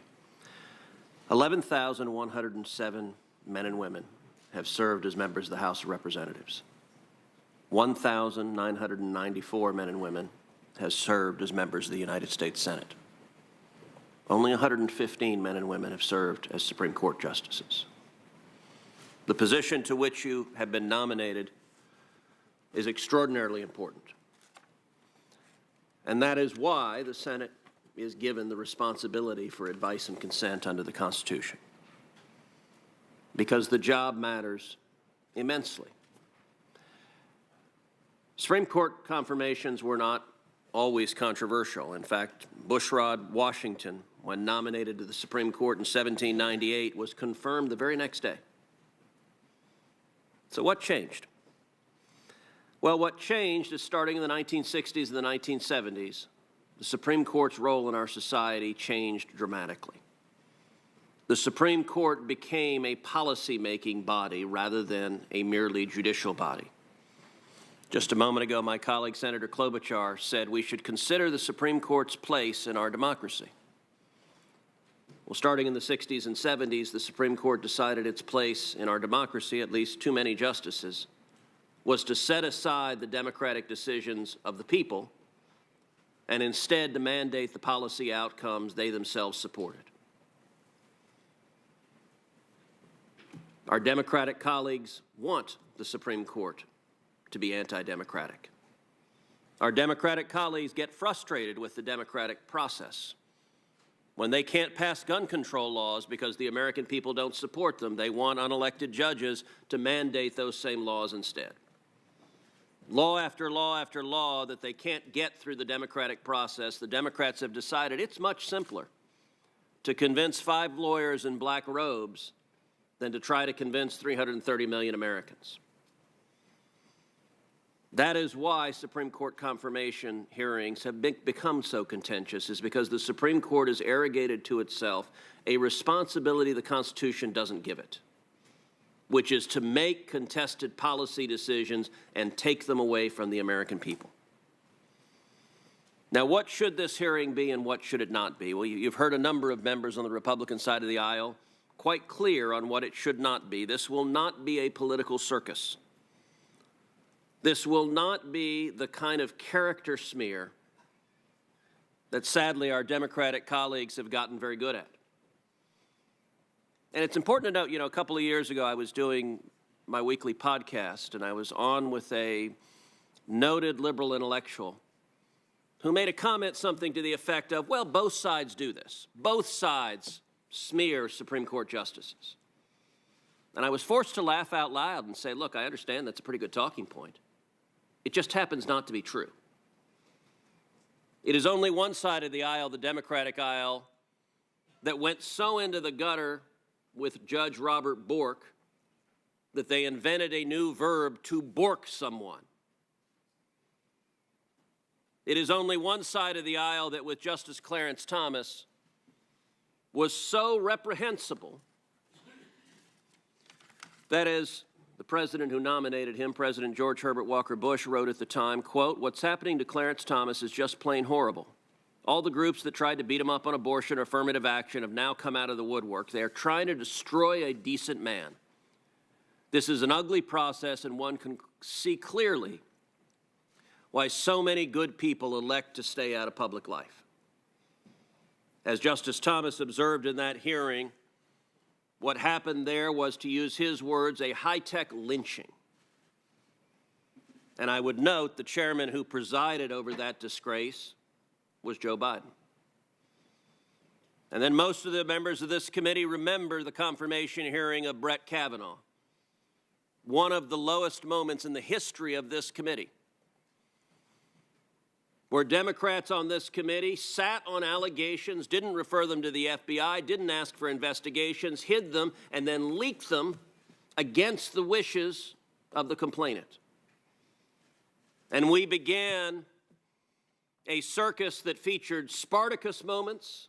11,107 men and women have served as members of the House of Representatives. 1,994 men and women have served as members of the United States Senate. Only 115 men and women have served as Supreme Court justices. The position to which you have been nominated is extraordinarily important. And that is why the Senate is given the responsibility for advice and consent under the Constitution. Because the job matters immensely. Supreme Court confirmations were not always controversial. In fact, Bushrod Washington, when nominated to the Supreme Court in 1798, was confirmed the very next day. So what changed? Well, what changed is starting in the 1960s and the 1970s, the Supreme Court's role in our society changed dramatically. The Supreme Court became a policy-making body rather than a merely judicial body. Just a moment ago, my colleague Senator Klobuchar said we should consider the Supreme Court's place in our democracy. Well, starting in the 60s and 70s, the Supreme Court decided its place in our democracy, at least too many justices, was to set aside the democratic decisions of the people and instead to mandate the policy outcomes they themselves supported. Our Democratic colleagues want the Supreme Court to be anti-democratic. Our Democratic colleagues get frustrated with the democratic process. When they can't pass gun control laws because the American people don't support them, they want unelected judges to mandate those same laws instead. Law after law after law that they can't get through the democratic process, the Democrats have decided it's much simpler to convince 5 lawyers in black robes than to try to convince 330 million Americans. That is why Supreme Court confirmation hearings have become so contentious, is because the Supreme Court has arrogated to itself a responsibility the Constitution doesn't give it, which is to make contested policy decisions and take them away from the American people. Now, what should this hearing be and what should it not be? Well, you've heard a number of members on the Republican side of the aisle quite clear on what it should not be. This will not be a political circus. This will not be the kind of character smear that sadly our Democratic colleagues have gotten very good at. And it's important to note, a couple of years ago I was doing my weekly podcast and I was on with a noted liberal intellectual who made a comment something to the effect of, well, both sides do this. Both sides smear Supreme Court justices. And I was forced to laugh out loud and say, look, I understand that's a pretty good talking point. It just happens not to be true. It is only one side of the aisle, the Democratic aisle, that went so into the gutter with Judge Robert Bork that they invented a new verb, to bork someone. It is only one side of the aisle that with Justice Clarence Thomas was so reprehensible that, as the president who nominated him, President George Herbert Walker Bush, wrote at the time, quote, "What's happening to Clarence Thomas is just plain horrible. All the groups that tried to beat him up on abortion or affirmative action have now come out of the woodwork. They are trying to destroy a decent man. This is an ugly process, and one can see clearly why so many good people elect to stay out of public life." As Justice Thomas observed in that hearing, what happened there was, to use his words, a high-tech lynching. And I would note the chairman who presided over that disgrace was Joe Biden. And then most of the members of this committee remember the confirmation hearing of Brett Kavanaugh, one of the lowest moments in the history of this committee. where Democrats on this committee sat on allegations, didn't refer them to the FBI, didn't ask for investigations, hid them, and then leaked them against the wishes of the complainant. And we began a circus that featured Spartacus moments,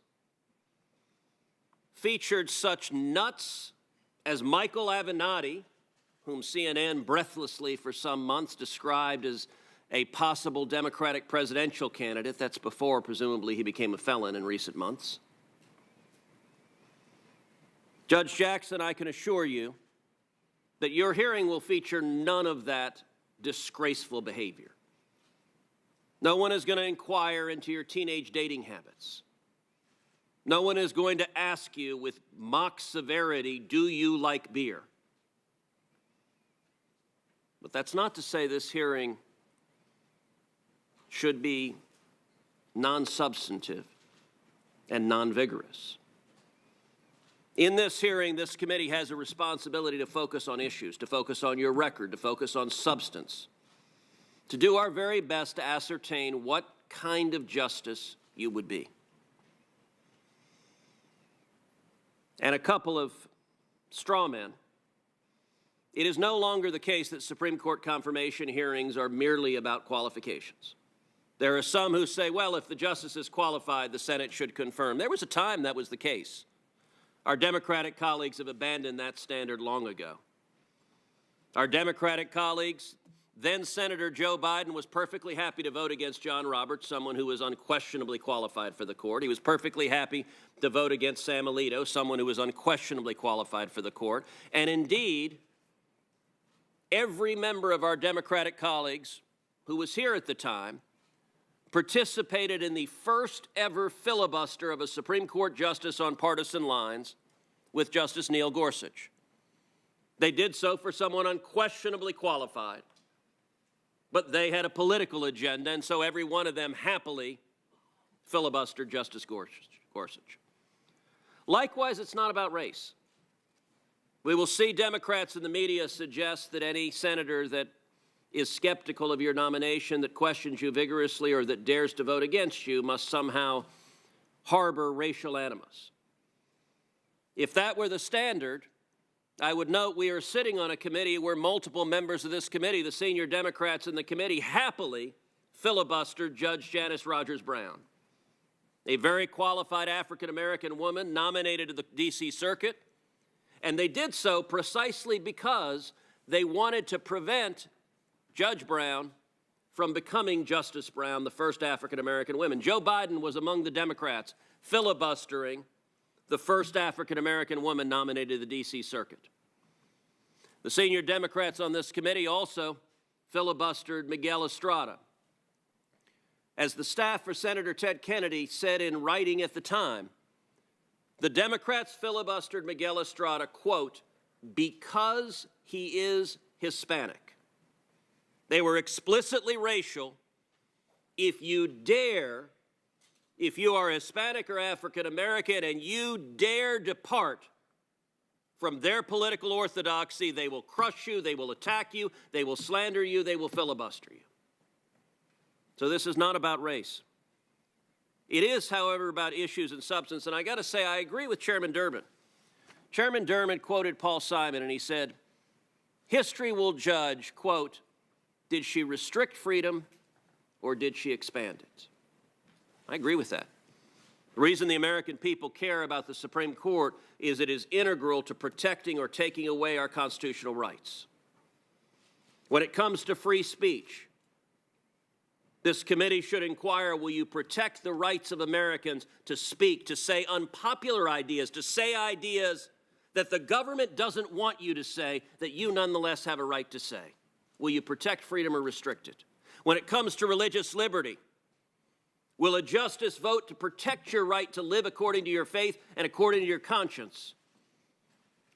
featured such nuts as Michael Avenatti, whom CNN breathlessly for some months described as a possible Democratic presidential candidate. That's before, presumably, he became a felon in recent months. Judge Jackson, I can assure you that your hearing will feature none of that disgraceful behavior. No one is going to inquire into your teenage dating habits. No one is going to ask you with mock severity, do you like beer? But that's not to say this hearing should be non-substantive and non-vigorous. In this hearing, this committee has a responsibility to focus on issues, to focus on your record, to focus on substance, to do our very best to ascertain what kind of justice you would be. And a couple of straw men. It is no longer the case that Supreme Court confirmation hearings are merely about qualifications. There are some who say, well, if the justice is qualified, the Senate should confirm. There was a time that was the case. Our Democratic colleagues have abandoned that standard long ago. Our Democratic colleagues, then Senator Joe Biden was perfectly happy to vote against John Roberts, someone who was unquestionably qualified for the court. He was perfectly happy to vote against Sam Alito, someone who was unquestionably qualified for the court. And indeed, every member of our Democratic colleagues who was here at the time participated in the first ever filibuster of a Supreme Court justice on partisan lines with Justice Neil Gorsuch. They did so for someone unquestionably qualified, but they had a political agenda, and so every one of them happily filibustered Justice Gorsuch. Likewise, it's not about race. We will see Democrats in the media suggest that any senator that is skeptical of your nomination, that questions you vigorously, or that dares to vote against you must somehow harbor racial animus. If that were the standard, I would note we are sitting on a committee where multiple members of this committee, the senior Democrats in the committee, happily filibustered Judge Janice Rogers Brown, a very qualified African-American woman nominated to the D.C. Circuit, and they did so precisely because they wanted to prevent Judge Brown from becoming Justice Brown, the first African-American woman. Joe Biden was among the Democrats filibustering the first African-American woman nominated to the D.C. Circuit. The senior Democrats on this committee also filibustered Miguel Estrada. As the staff for Senator Ted Kennedy said in writing at the time, the Democrats filibustered Miguel Estrada, quote, because he is Hispanic. They were explicitly racial. If you are Hispanic or African American and you dare depart from their political orthodoxy, they will crush you, they will attack you, they will slander you, they will filibuster you. So this is not about race. It is, however, about issues and substance, and I got to say, I agree with Chairman Durbin. Chairman Durbin quoted Paul Simon, and he said, history will judge, quote, did she restrict freedom or did she expand it? I agree with that. The reason the American people care about the Supreme Court is it is integral to protecting or taking away our constitutional rights. When it comes to free speech, this committee should inquire, will you protect the rights of Americans to speak, to say unpopular ideas, to say ideas that the government doesn't want you to say, that you nonetheless have a right to say? Will you protect freedom or restrict it? When it comes to religious liberty, will a justice vote to protect your right to live according to your faith and according to your conscience?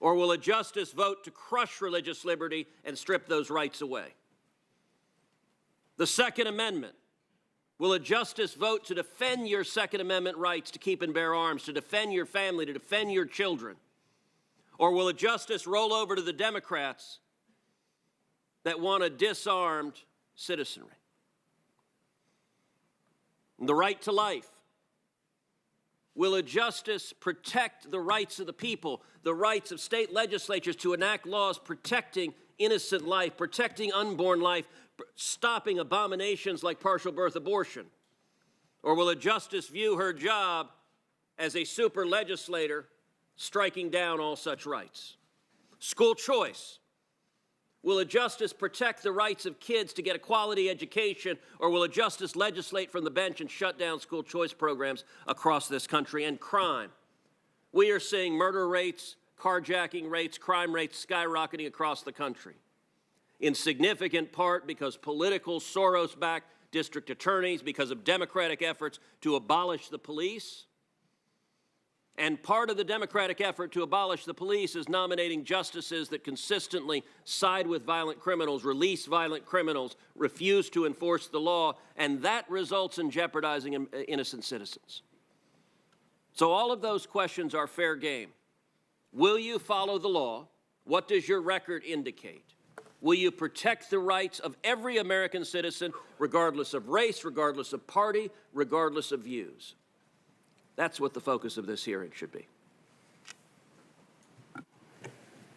Or will a justice vote to crush religious liberty and strip those rights away? The Second Amendment. Will a justice vote to defend your Second Amendment rights to keep and bear arms, to defend your family, to defend your children? Or will a justice roll over to the Democrats that want a disarmed citizenry? The right to life. Will a justice protect the rights of the people, the rights of state legislatures to enact laws protecting innocent life, protecting unborn life, stopping abominations like partial birth abortion? Or will a justice view her job as a super legislator striking down all such rights? School choice. Will a justice protect the rights of kids to get a quality education, or will a justice legislate from the bench and shut down school choice programs across this country? And crime. We are seeing murder rates, carjacking rates, crime rates skyrocketing across the country, in significant part because political Soros-backed district attorneys, because of Democratic efforts to abolish the police. And part of the Democratic effort to abolish the police is nominating justices that consistently side with violent criminals, release violent criminals, refuse to enforce the law, and that results in jeopardizing innocent citizens. So all of those questions are fair game. Will you follow the law? What does your record indicate? Will you protect the rights of every American citizen, regardless of race, regardless of party, regardless of views? That's what the focus of this hearing should be.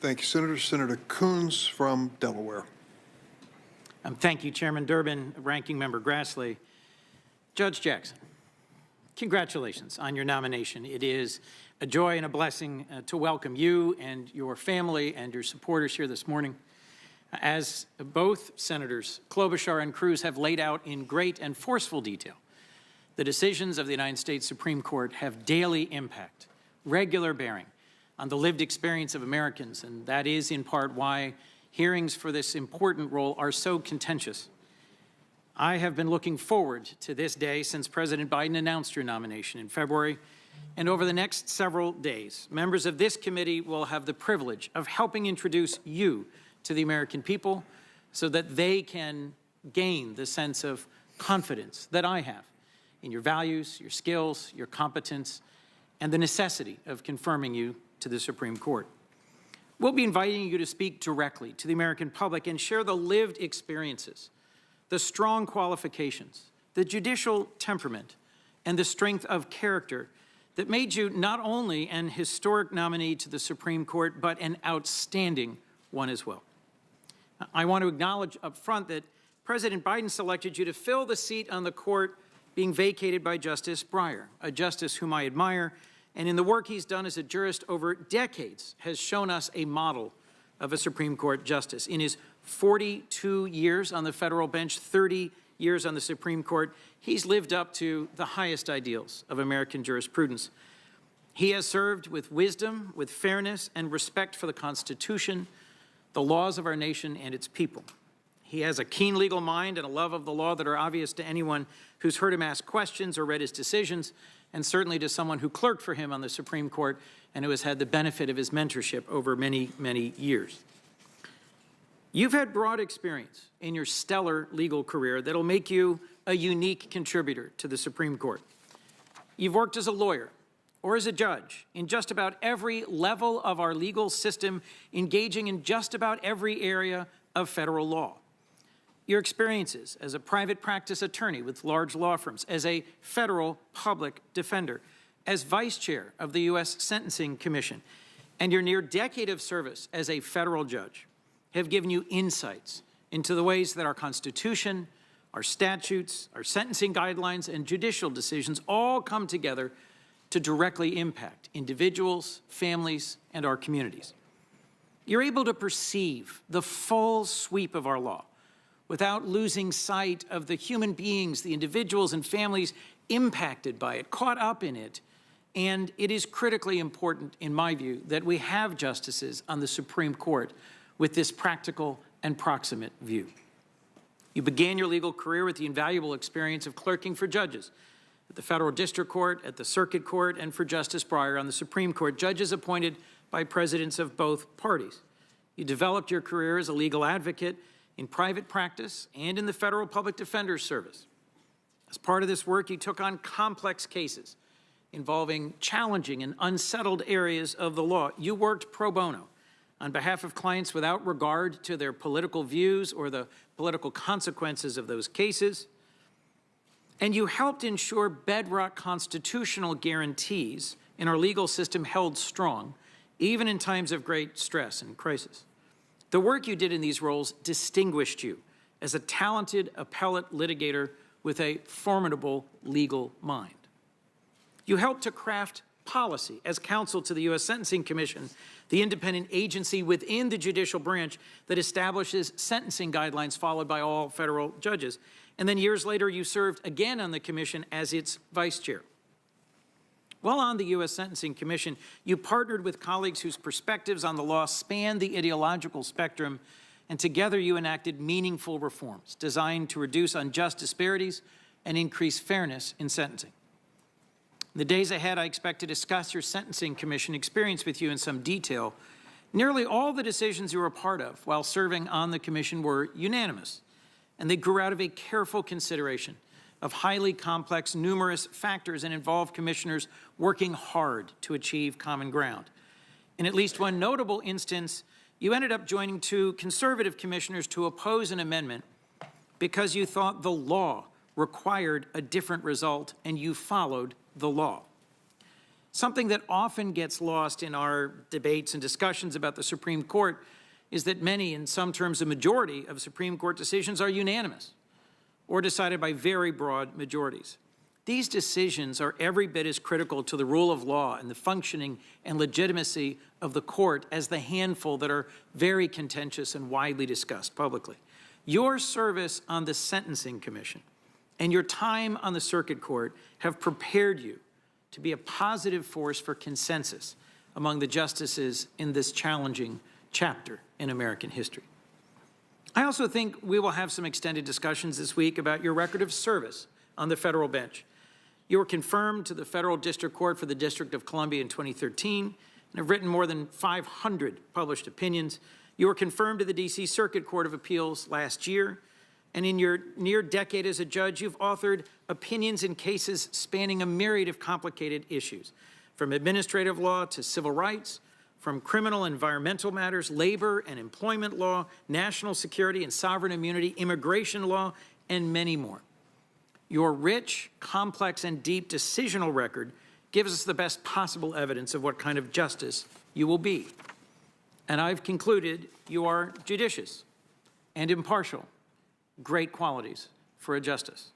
Thank you, Senator. Senator Coons from Delaware. Thank you, Chairman Durbin, Ranking Member Grassley. Judge Jackson, congratulations on your nomination. It is a joy and a blessing to welcome you and your family and your supporters here this morning. As both Senators Klobuchar and Cruz have laid out in great and forceful detail, the decisions of the United States Supreme Court have daily impact, regular bearing on the lived experience of Americans, and that is in part why hearings for this important role are so contentious. I have been looking forward to this day since President Biden announced your nomination in February, and over the next several days, members of this committee will have the privilege of helping introduce you to the American people so that they can gain the sense of confidence that I have in your values, your skills, your competence, and the necessity of confirming you to the Supreme Court. We'll be inviting you to speak directly to the American public and share the lived experiences, the strong qualifications, the judicial temperament, and the strength of character that made you not only an historic nominee to the Supreme Court, but an outstanding one as well. I want to acknowledge up front that President Biden selected you to fill the seat on the court being vacated by Justice Breyer, a justice whom I admire, and in the work he's done as a jurist over decades has shown us a model of a Supreme Court justice. In his 42 years on the federal bench, 30 years on the Supreme Court, he's lived up to the highest ideals of American jurisprudence. He has served with wisdom, with fairness, and respect for the Constitution, the laws of our nation, and its people. He has a keen legal mind and a love of the law that are obvious to anyone who's heard him ask questions or read his decisions, and certainly to someone who clerked for him on the Supreme Court and who has had the benefit of his mentorship over many, many years. You've had broad experience in your stellar legal career that'll make you a unique contributor to the Supreme Court. You've worked as a lawyer or as a judge in just about every level of our legal system, engaging in just about every area of federal law. Your experiences as a private practice attorney with large law firms, as a federal public defender, as vice chair of the U.S. Sentencing Commission, and your near decade of service as a federal judge have given you insights into the ways that our Constitution, our statutes, our sentencing guidelines, and judicial decisions all come together to directly impact individuals, families, and our communities. You're able to perceive the full sweep of our law without losing sight of the human beings, the individuals and families impacted by it, caught up in it. And it is critically important, in my view, that we have justices on the Supreme Court with this practical and proximate view. You began your legal career with the invaluable experience of clerking for judges at the Federal District Court, at the Circuit Court, and for Justice Breyer on the Supreme Court, judges appointed by presidents of both parties. You developed your career as a legal advocate in private practice and in the Federal Public Defender's Service. As part of this work, you took on complex cases involving challenging and unsettled areas of the law. You worked pro bono on behalf of clients without regard to their political views or the political consequences of those cases. And you helped ensure bedrock constitutional guarantees in our legal system held strong, even in times of great stress and crisis. The work you did in these roles distinguished you as a talented appellate litigator with a formidable legal mind. You helped to craft policy as counsel to the U.S. Sentencing Commission, the independent agency within the judicial branch that establishes sentencing guidelines followed by all federal judges. And then years later, you served again on the commission as its vice chair. While on the U.S. Sentencing Commission, you partnered with colleagues whose perspectives on the law spanned the ideological spectrum, and together you enacted meaningful reforms designed to reduce unjust disparities and increase fairness in sentencing. In the days ahead, I expect to discuss your Sentencing Commission experience with you in some detail. Nearly all the decisions you were a part of while serving on the commission were unanimous, and they grew out of a careful consideration of highly complex, numerous factors and involved commissioners working hard to achieve common ground. In at least one notable instance, you ended up joining two conservative commissioners to oppose an amendment because you thought the law required a different result and you followed the law. Something that often gets lost in our debates and discussions about the Supreme Court is that many, in some terms a majority, of Supreme Court decisions are unanimous or decided by very broad majorities. These decisions are every bit as critical to the rule of law and the functioning and legitimacy of the court as the handful that are very contentious and widely discussed publicly. Your service on the Sentencing Commission and your time on the Circuit Court have prepared you to be a positive force for consensus among the justices in this challenging chapter in American history. I also think we will have some extended discussions this week about your record of service on the federal bench. You were confirmed to the Federal District Court for the District of Columbia in 2013 and have written more than 500 published opinions. You were confirmed to the D.C. Circuit Court of Appeals last year. And in your near decade as a judge, you've authored opinions in cases spanning a myriad of complicated issues, from administrative law to civil rights, from criminal and environmental matters, labor and employment law, national security and sovereign immunity, immigration law, and many more. Your rich, complex, and deep decisional record gives us the best possible evidence of what kind of justice you will be. And I've concluded you are judicious and impartial, great qualities for a justice.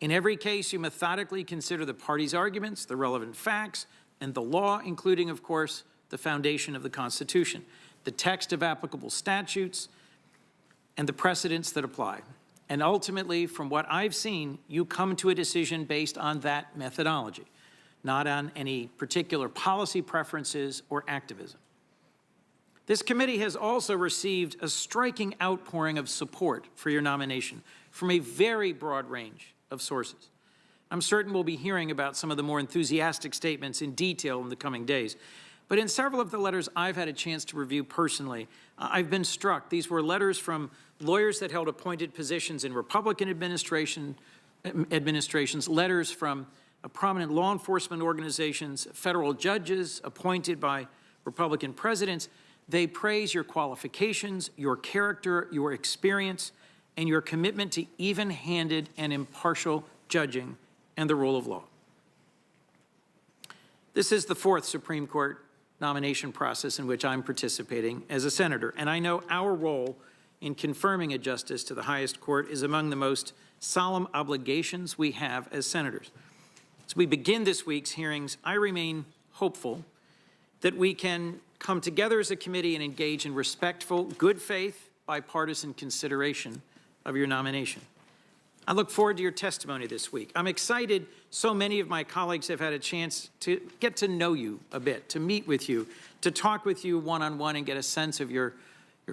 In every case, you methodically consider the parties' arguments, the relevant facts, and the law, including, of course, the foundation of the Constitution, the text of applicable statutes, and the precedents that apply. And ultimately, from what I've seen, you come to a decision based on that methodology, not on any particular policy preferences or activism. This committee has also received a striking outpouring of support for your nomination from a very broad range of sources. I'm certain we'll be hearing about some of the more enthusiastic statements in detail in the coming days. But in several of the letters I've had a chance to review personally, I've been struck. These were letters from lawyers that held appointed positions in Republican administrations, letters from prominent law enforcement organizations, federal judges appointed by Republican presidents. They praise your qualifications, your character, your experience, and your commitment to even-handed and impartial judging and the rule of law. This is the fourth Supreme Court nomination process in which I'm participating as a senator, and I know our role in confirming a justice to the highest court is among the most solemn obligations we have as senators. As we begin this week's hearings, I remain hopeful that we can come together as a committee and engage in respectful, good faith, bipartisan consideration of your nomination. I look forward to your testimony this week. I'm excited so many of my colleagues have had a chance to get to know you a bit, to meet with you, to talk with you one-on-one and get a sense of your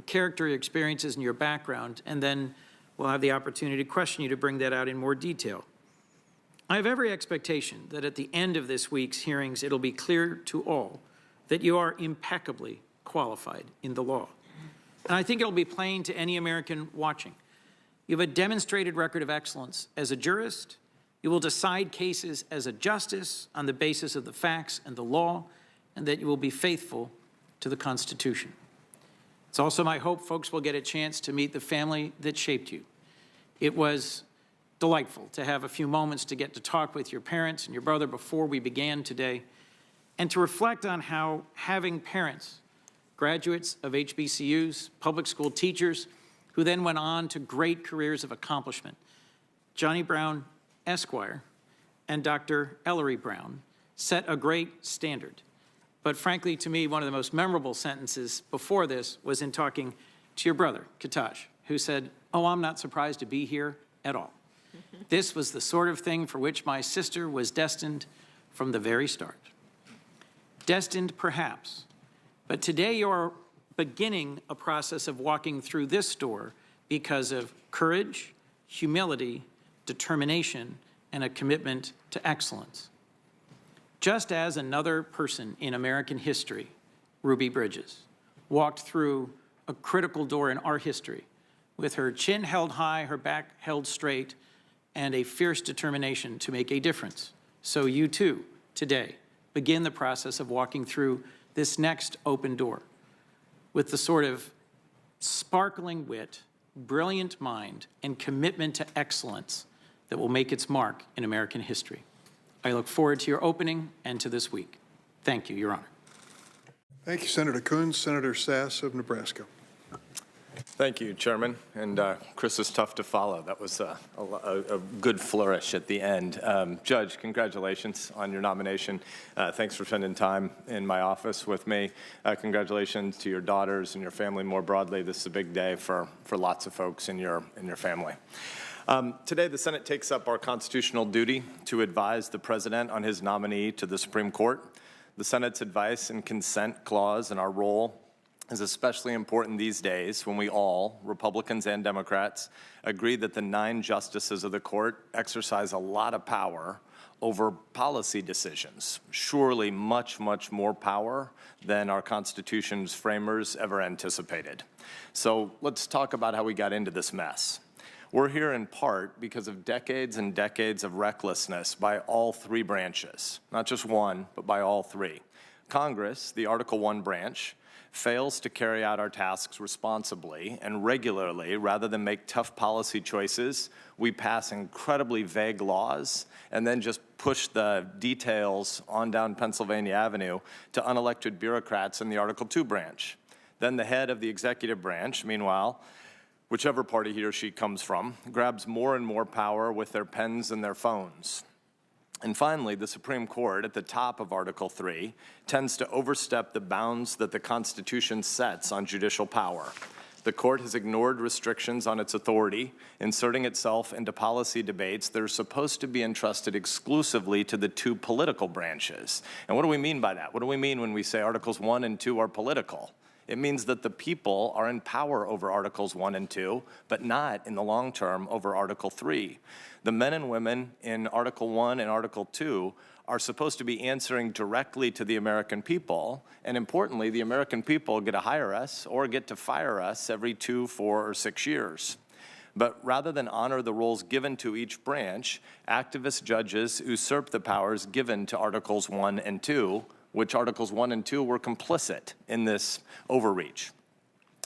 character, your experiences, and your background, and then we'll have the opportunity to question you to bring that out in more detail. I have every expectation that at the end of this week's hearings, it'll be clear to all that you are impeccably qualified in the law. And I think it'll be plain to any American watching. You have a demonstrated record of excellence as a jurist. You will decide cases as a justice on the basis of the facts and the law, and that you will be faithful to the Constitution. It's also my hope folks will get a chance to meet the family that shaped you. It was delightful to have a few moments to get to talk with your parents and your brother before we began today, and to reflect on how having parents, graduates of HBCUs, public school teachers, who then went on to great careers of accomplishment, Johnny Brown, Esquire, and Dr. Ellery Brown, set a great standard. But frankly, to me, one of the most memorable sentences before this was in talking to your brother, Ketanji, who said, "Oh, I'm not surprised to be here at all. This was the sort of thing for which my sister was destined from the very start." Destined, perhaps, but today you're beginning a process of walking through this door because of courage, humility, determination, and a commitment to excellence. Just as another person in American history, Ruby Bridges, walked through a critical door in our history with her chin held high, her back held straight, and a fierce determination to make a difference, so you too, today, begin the process of walking through this next open door with the sort of sparkling wit, brilliant mind, and commitment to excellence that will make its mark in American history. I look forward to your opening and to this week. Thank you, Your Honor. Thank you, Senator Coons. Senator Sass of Nebraska. Thank you, Chairman. And Chris is tough to follow. That was a good flourish at the end. Judge, congratulations on your nomination. Thanks for spending time in my office with me. Congratulations to your daughters and your family more broadly. This is a big day for lots of folks in your family. Today, the Senate takes up our constitutional duty to advise the President on his nominee to the Supreme Court. The Senate's advice and consent clause and our role is especially important these days when we all, Republicans and Democrats, agree that the 9 justices of the court exercise a lot of power over policy decisions, surely much, much more power than our Constitution's framers ever anticipated. So let's talk about how we got into this mess. We're here in part because of decades and decades of recklessness by all 3 branches, not just one, but by all 3. Congress, the Article 1 branch, fails to carry out our tasks responsibly and regularly. Rather than make tough policy choices, we pass incredibly vague laws and then just push the details on down Pennsylvania Avenue to unelected bureaucrats in the Article 2 branch. Then the head of the executive branch, meanwhile, whichever party he or she comes from, grabs more and more power with their pens and their phones. And finally, the Supreme Court, at the top of Article 3, tends to overstep the bounds that the Constitution sets on judicial power. The court has ignored restrictions on its authority, inserting itself into policy debates that are supposed to be entrusted exclusively to the 2 political branches. And what do we mean by that? What do we mean when we say Articles 1 and 2 are political? It means that the people are in power over Articles 1 and 2, but not in the long term over Article 3. The men and women in Article 1 and Article 2 are supposed to be answering directly to the American people, and importantly, the American people get to hire us or get to fire us every 2, 4, or 6 years. But rather than honor the roles given to each branch, activist judges usurp the powers given to Articles 1 and 2, which Articles 1 and 2 were complicit in this overreach.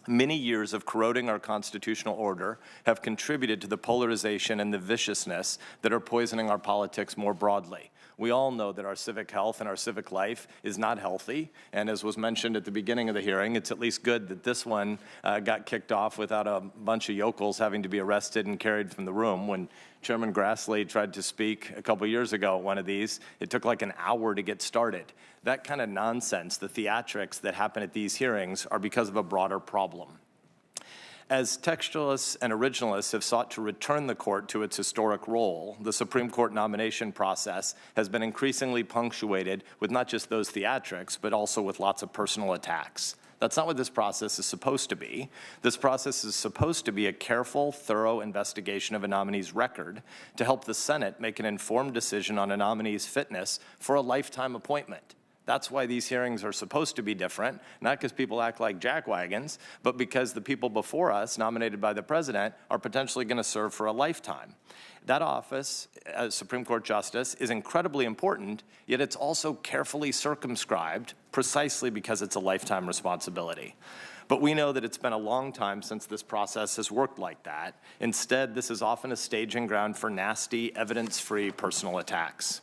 Many years of corroding our constitutional order have contributed to the polarization and the viciousness that are poisoning our politics more broadly. We all know that our civic health and our civic life is not healthy, and as was mentioned at the beginning of the hearing, it's at least good that this one got kicked off without a bunch of yokels having to be arrested and carried from the room. When Chairman Grassley tried to speak a couple years ago at one of these, it took like an hour to get started. That kind of nonsense, the theatrics that happen at these hearings, are because of a broader problem. As textualists and originalists have sought to return the court to its historic role, the Supreme Court nomination process has been increasingly punctuated with not just those theatrics, but also with lots of personal attacks. That's not what this process is supposed to be. This process is supposed to be a careful, thorough investigation of a nominee's record to help the Senate make an informed decision on a nominee's fitness for a lifetime appointment. That's why these hearings are supposed to be different, not because people act like jackwagons, but because the people before us, nominated by the president, are potentially going to serve for a lifetime. That office, as Supreme Court Justice, is incredibly important, yet it's also carefully circumscribed precisely because it's a lifetime responsibility. But we know that it's been a long time since this process has worked like that. Instead, this is often a staging ground for nasty, evidence-free personal attacks.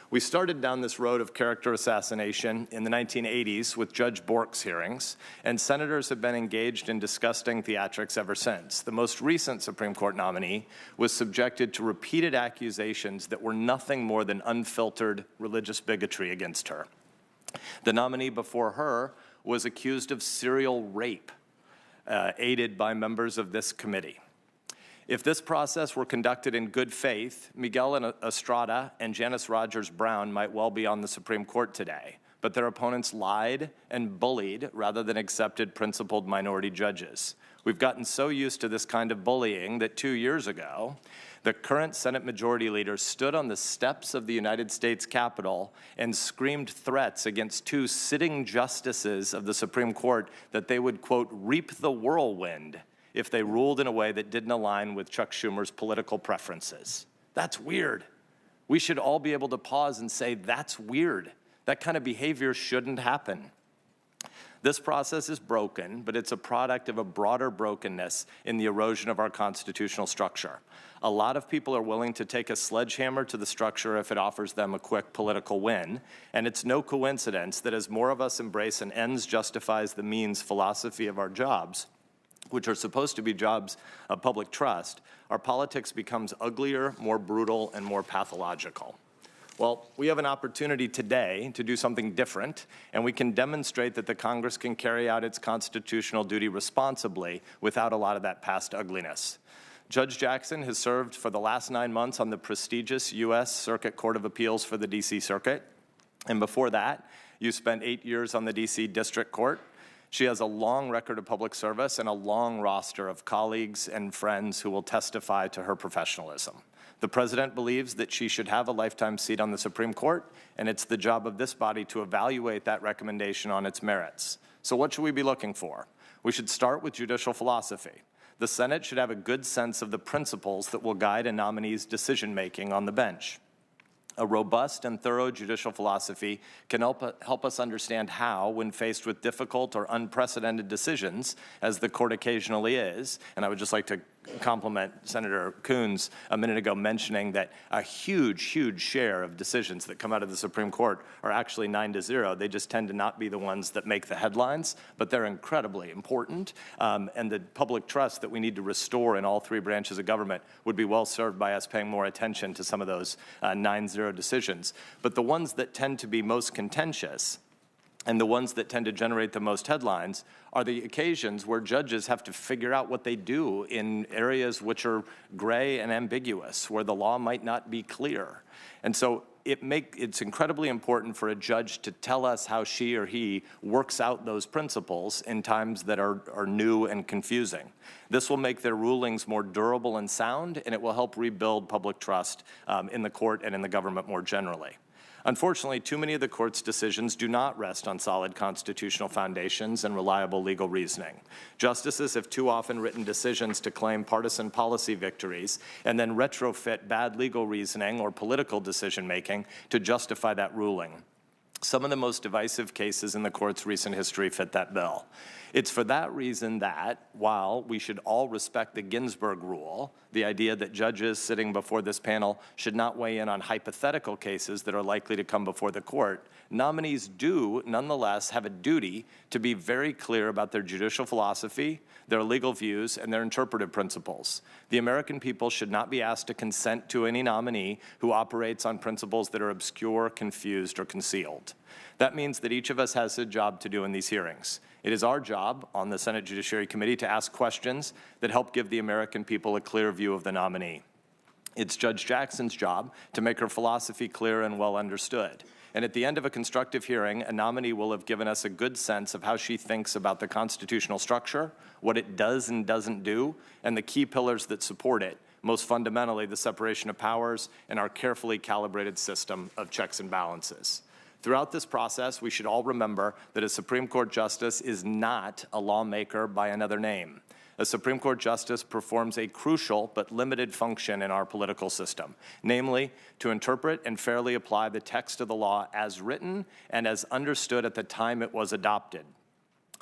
We started down this road of character assassination in the 1980s with Judge Bork's hearings, and senators have been engaged in disgusting theatrics ever since. The most recent Supreme Court nominee was subjected to repeated accusations that were nothing more than unfiltered religious bigotry against her. The nominee before her was accused of serial rape, aided by members of this committee. If this process were conducted in good faith, Miguel Estrada and Janice Rogers Brown might well be on the Supreme Court today, but their opponents lied and bullied rather than accepted principled minority judges. We've gotten so used to this kind of bullying that 2 years ago, the current Senate Majority Leader stood on the steps of the United States Capitol and screamed threats against 2 sitting justices of the Supreme Court that they would, quote, reap the whirlwind if they ruled in a way that didn't align with Chuck Schumer's political preferences. That's weird. We should all be able to pause and say, that's weird. That kind of behavior shouldn't happen. This process is broken, but it's a product of a broader brokenness in the erosion of our constitutional structure. A lot of people are willing to take a sledgehammer to the structure if it offers them a quick political win, and it's no coincidence that as more of us embrace an ends justifies the means philosophy of our jobs, which are supposed to be jobs of public trust, our politics becomes uglier, more brutal, and more pathological. Well, we have an opportunity today to do something different, and we can demonstrate that the Congress can carry out its constitutional duty responsibly without a lot of that past ugliness. Judge Jackson has served for the last 9 months on the prestigious U.S. Circuit Court of Appeals for the D.C. Circuit, and before that, you spent 8 years on the D.C. District Court. She has a long record of public service and a long roster of colleagues and friends who will testify to her professionalism. The President believes that she should have a lifetime seat on the Supreme Court, and it's the job of this body to evaluate that recommendation on its merits. So what should we be looking for? We should start with judicial philosophy. The Senate should have a good sense of the principles that will guide a nominee's decision-making on the bench. A robust and thorough judicial philosophy can help us understand how, when faced with difficult or unprecedented decisions, as the court occasionally is, and I would just like to compliment Senator Coons a minute ago mentioning that a huge, huge share of decisions that come out of the Supreme Court are actually 9-0. They just tend to not be the ones that make the headlines, but they're incredibly important, and the public trust that we need to restore in all 3 branches of government would be well served by us paying more attention to some of those 9-0 decisions. But the ones that tend to be most contentious and the ones that tend to generate the most headlines are the occasions where judges have to figure out what they do in areas which are gray and ambiguous, where the law might not be clear. And so it's incredibly important for a judge to tell us how she or he works out those principles in times that are new and confusing. This will make their rulings more durable and sound, and it will help rebuild public trust in the court and in the government more generally. Unfortunately, too many of the court's decisions do not rest on solid constitutional foundations and reliable legal reasoning. Justices have too often written decisions to claim partisan policy victories and then retrofit bad legal reasoning or political decision-making to justify that ruling. Some of the most divisive cases in the court's recent history fit that bill. It's for that reason that, while we should all respect the Ginsburg rule, the idea that judges sitting before this panel should not weigh in on hypothetical cases that are likely to come before the court, nominees do, nonetheless, have a duty to be very clear about their judicial philosophy, their legal views, and their interpretive principles. The American people should not be asked to consent to any nominee who operates on principles that are obscure, confused, or concealed. That means that each of us has a job to do in these hearings. It is our job on the Senate Judiciary Committee to ask questions that help give the American people a clear view of the nominee. It's Judge Jackson's job to make her philosophy clear and well understood. And at the end of a constructive hearing, a nominee will have given us a good sense of how she thinks about the constitutional structure, what it does and doesn't do, and the key pillars that support it, most fundamentally the separation of powers and our carefully calibrated system of checks and balances. Throughout this process, we should all remember that a Supreme Court justice is not a lawmaker by another name. A Supreme Court justice performs a crucial but limited function in our political system, namely to interpret and fairly apply the text of the law as written and as understood at the time it was adopted.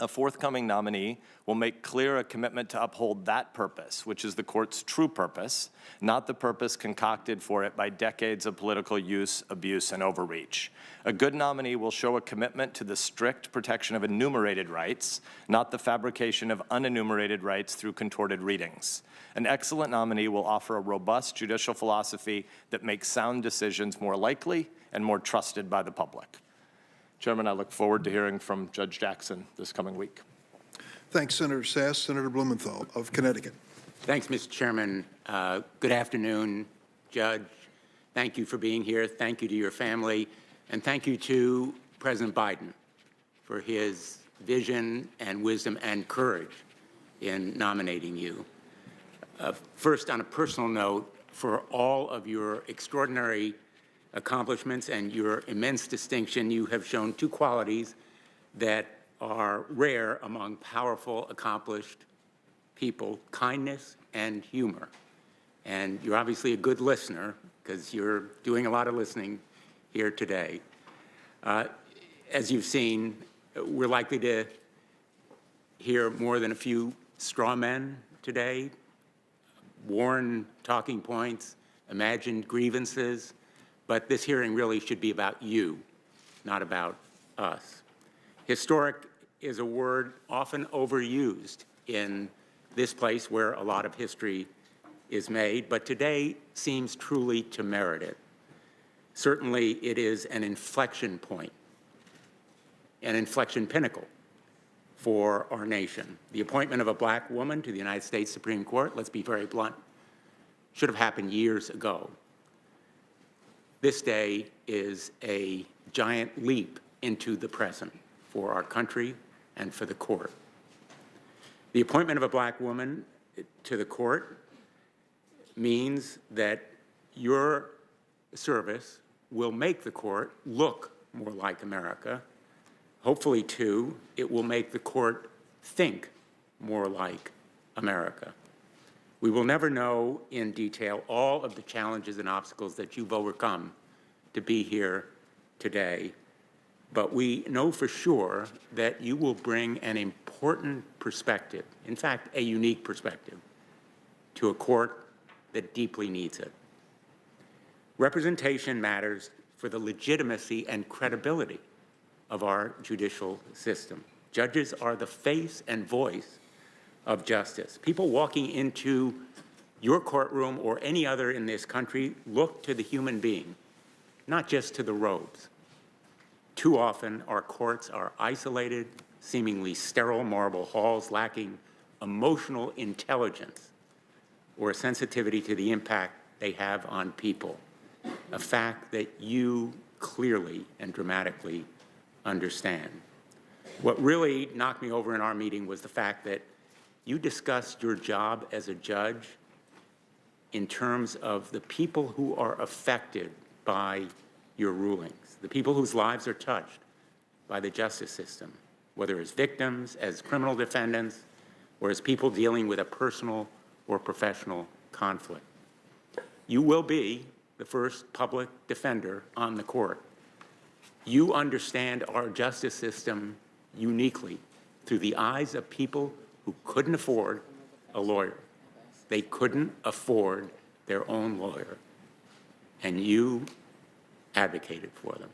A forthcoming nominee will make clear a commitment to uphold that purpose, which is the court's true purpose, not the purpose concocted for it by decades of political use, abuse, and overreach. A good nominee will show a commitment to the strict protection of enumerated rights, not the fabrication of unenumerated rights through contorted readings. An excellent nominee will offer a robust judicial philosophy that makes sound decisions more likely and more trusted by the public. Chairman, I look forward to hearing from Judge Jackson this coming week. Thanks, Senator Sass. Senator Blumenthal of Connecticut. Thanks, Mr. Chairman. Good afternoon, Judge. Thank you for being here. Thank you to your family. And thank you to President Biden for his vision and wisdom and courage in nominating you. First, on a personal note, for all of your extraordinary accomplishments and your immense distinction, you have shown two qualities that are rare among powerful, accomplished people: kindness and humor. And you're obviously a good listener, because you're doing a lot of listening here today. As you've seen, we're likely to hear more than a few straw men today, worn talking points, imagined grievances. But this hearing really should be about you, not about us. Historic is a word often overused in this place where a lot of history is made, but today seems truly to merit it. Certainly, it is an inflection point, an inflection pinnacle for our nation. The appointment of a black woman to the United States Supreme Court, let's be very blunt, should have happened years ago. This day is a giant leap into the present for our country and for the court. The appointment of a black woman to the court means that your service will make the court look more like America. Hopefully, too, it will make the court think more like America. We will never know in detail all of the challenges and obstacles that you've overcome to be here today, but we know for sure that you will bring an important perspective, in fact, a unique perspective, to a court that deeply needs it. Representation matters for the legitimacy and credibility of our judicial system. Judges are the face and voice of justice. People walking into your courtroom or any other in this country look to the human being, not just to the robes. Too often, our courts are isolated, seemingly sterile marble halls lacking emotional intelligence or a sensitivity to the impact they have on people, a fact that you clearly and dramatically understand. What really knocked me over in our meeting was the fact that you discussed your job as a judge in terms of the people who are affected by your rulings, the people whose lives are touched by the justice system, whether as victims, as criminal defendants, or as people dealing with a personal or professional conflict. You will be the first public defender on the court. You understand our justice system uniquely through the eyes of people who couldn't afford a lawyer. They couldn't afford their own lawyer, and you advocated for them.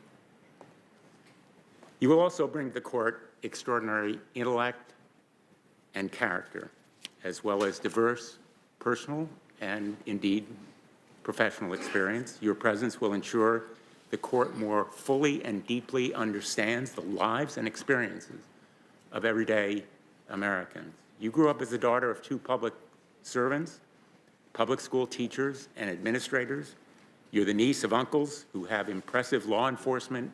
You will also bring to the court extraordinary intellect and character, as well as diverse personal and indeed professional experience. Your presence will ensure the court more fully and deeply understands the lives and experiences of everyday Americans. You grew up as the daughter of two public servants, public school teachers and administrators. You're the niece of uncles who have impressive law enforcement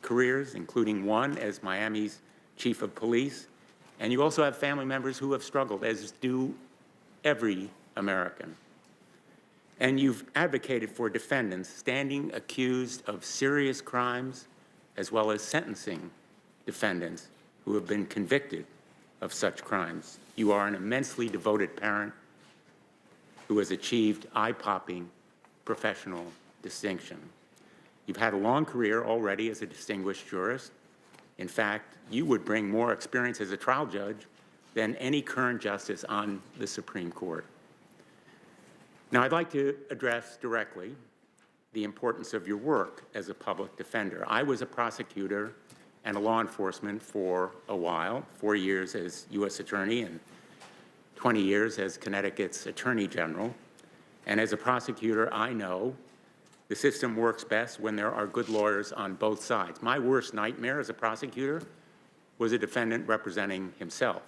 careers, including one as Miami's chief of police. And you also have family members who have struggled, as do every American. And you've advocated for defendants standing accused of serious crimes, as well as sentencing defendants who have been convicted of such crimes. You are an immensely devoted parent who has achieved eye-popping professional distinction. You've had a long career already as a distinguished jurist In fact, you would bring more experience as a trial judge than any current justice on the Supreme Court. Now, I'd like to address directly the importance of your work as a public defender. I was a prosecutor and a law enforcement for a while, 4 years as U.S. Attorney and 20 years as Connecticut's Attorney General. And as a prosecutor, I know the system works best when there are good lawyers on both sides. My worst nightmare as a prosecutor was a defendant representing himself.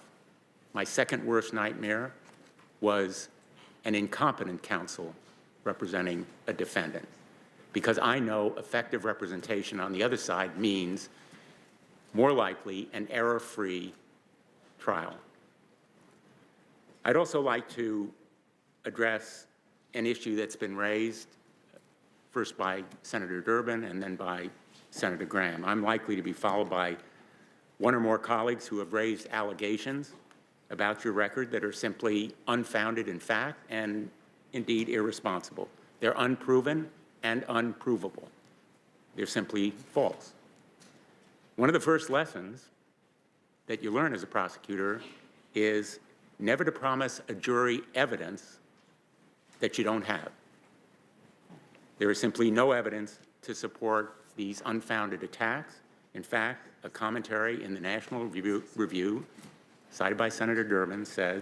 My second worst nightmare was an incompetent counsel representing a defendant, because I know effective representation on the other side means more likely an error-free trial. I'd also like to address an issue that's been raised first by Senator Durbin and then by Senator Graham. I'm likely to be followed by one or more colleagues who have raised allegations about your record that are simply unfounded in fact and indeed irresponsible. They're unproven and unprovable. They're simply false. One of the first lessons that you learn as a prosecutor is never to promise a jury evidence that you don't have. There is simply no evidence to support these unfounded attacks. In fact, a commentary in the National Review cited by Senator Durbin said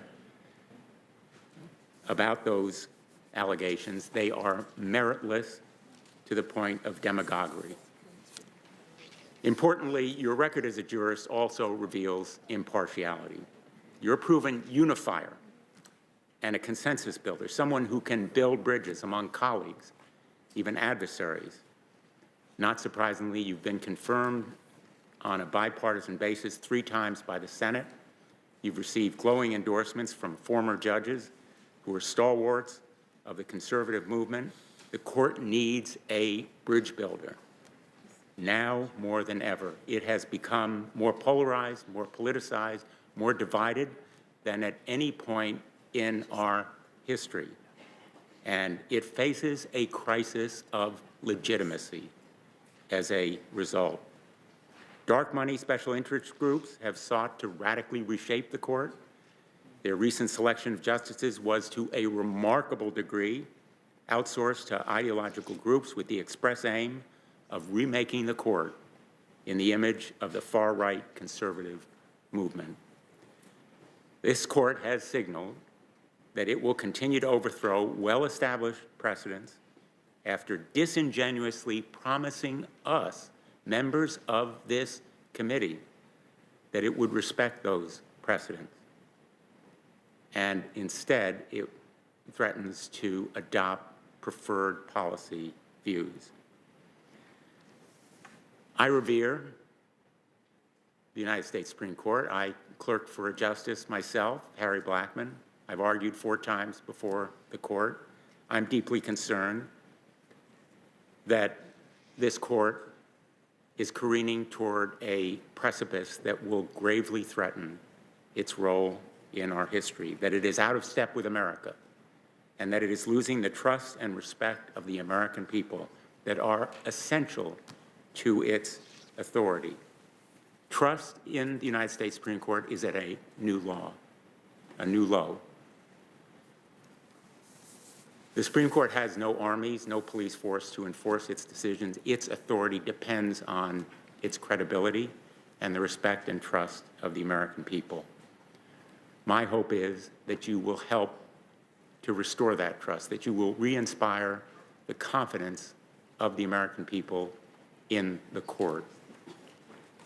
about those allegations, they are meritless to the point of demagoguery. Importantly, your record as a jurist also reveals impartiality. You're a proven unifier and a consensus builder, someone who can build bridges among colleagues, even adversaries. Not surprisingly, you've been confirmed on a bipartisan basis 3 times by the Senate. You've received glowing endorsements from former judges who are stalwarts of the conservative movement. The court needs a bridge builder. Now more than ever, it has become more polarized, more politicized, more divided than at any point in our history. And it faces a crisis of legitimacy as a result. Dark money special interest groups have sought to radically reshape the court. Their recent selection of justices was to a remarkable degree outsourced to ideological groups with the express aim of remaking the court in the image of the far-right conservative movement. This court has signaled that it will continue to overthrow well-established precedents after disingenuously promising us, members of this committee, that it would respect those precedents. And instead, it threatens to adopt preferred policy views. I revere the United States Supreme Court. I clerked for a justice myself, Harry Blackmun. I've argued 4 times before the court. I'm deeply concerned that this court is careening toward a precipice that will gravely threaten its role in our history, that it is out of step with America, and that it is losing the trust and respect of the American people that are essential to its authority. Trust in the United States Supreme Court is at a new low. The Supreme Court has no armies, no police force to enforce its decisions. Its authority depends on its credibility and the respect and trust of the American people. My hope is that you will help to restore that trust, that you will re-inspire the confidence of the American people in the court.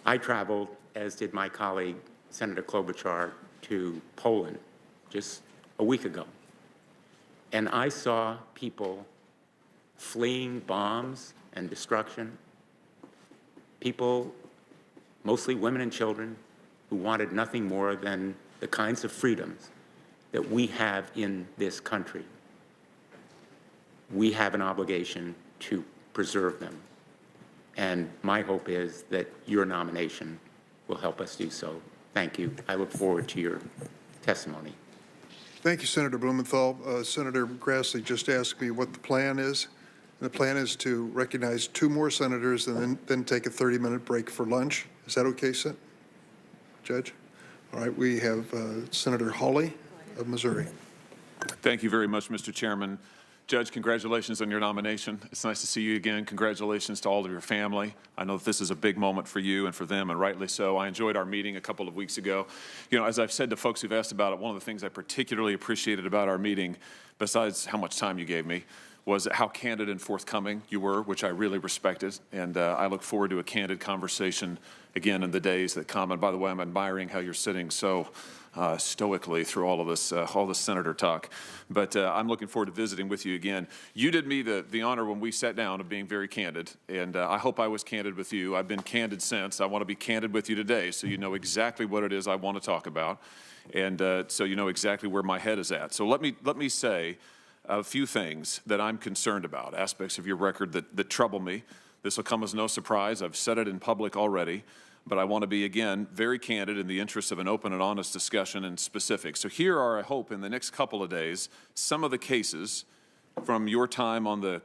I traveled, as did my colleague, Senator Klobuchar, to Poland just a week ago. And I saw people fleeing bombs and destruction, people, mostly women and children, who wanted nothing more than the kinds of freedoms that we have in this country. We have an obligation to preserve them. And my hope is that your nomination will help us do so. Thank you. I look forward to your testimony. Thank you, Senator Blumenthal. Senator Grassley just asked me what the plan is. And the plan is to recognize 2 more senators and then take a 30-minute break for lunch. Is that okay, Judge? All right, we have Senator Hawley of Missouri. Thank you very much, Mr. Chairman. Judge, congratulations on your nomination. It's nice to see you again. Congratulations to all of your family. I know that this is a big moment for you and for them, and rightly so. I enjoyed our meeting a couple of weeks ago. You know, as I've said to folks who've asked about it, one of the things I particularly appreciated about our meeting, besides how much time you gave me, was how candid and forthcoming you were, which I really respected. And I look forward to a candid conversation again in the days that come. And by the way, I'm admiring how you're sitting so stoically through all of this senator talk. But I'm looking forward to visiting with you again. You did me the honor when we sat down of being very candid, and I hope I was candid with you. I've been candid since. I want to be candid with you today so you know exactly what it is I want to talk about, and so you know exactly where my head is at. So let me say a few things that I'm concerned about, aspects of your record that trouble me. This will come as no surprise. I've said it in public already. But I want to be, again, very candid in the interest of an open and honest discussion and specifics. So here are, I hope, in the next couple of days, some of the cases from your time on the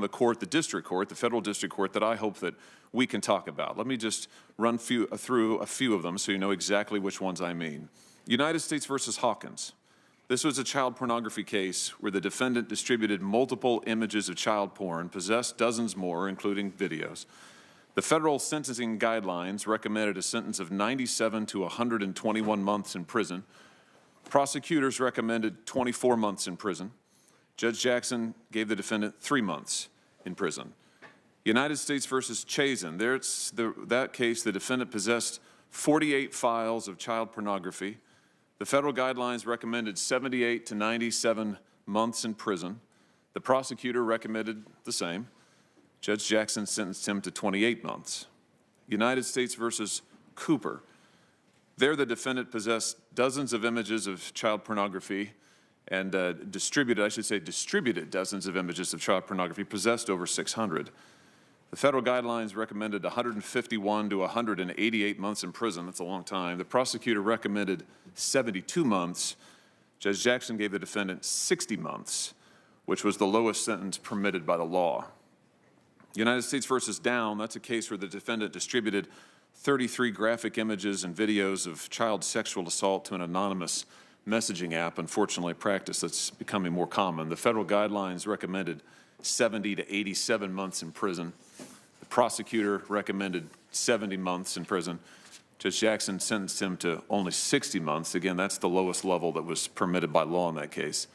court, the district court, the federal district court, that I hope that we can talk about. Let me just run through a few of them so you know exactly which ones I mean. United States versus Hawkins. This was a child pornography case where the defendant distributed multiple images of child porn, possessed dozens more, including videos. The federal sentencing guidelines recommended a sentence of 97 to 121 months in prison. Prosecutors recommended 24 months in prison. Judge Jackson gave the defendant 3 months in prison. United States versus Chazen. That case, the defendant possessed 48 files of child pornography. The federal guidelines recommended 78 to 97 months in prison. The prosecutor recommended the same. Judge Jackson sentenced him to 28 months. United States versus Cooper. There, the defendant possessed dozens of images of child pornography and distributed dozens of images of child pornography, possessed over 600. The federal guidelines recommended 151 to 188 months in prison. That's a long time. The prosecutor recommended 72 months. Judge Jackson gave the defendant 60 months, which was the lowest sentence permitted by the law. United States versus Down, that's a case where the defendant distributed 33 graphic images and videos of child sexual assault to an anonymous messaging app, unfortunately a practice that's becoming more common. The federal guidelines recommended 70 to 87 months in prison. The prosecutor recommended 70 months in prison. Judge Jackson sentenced him to only 60 months. Again, that's the lowest level that was permitted by law in that case.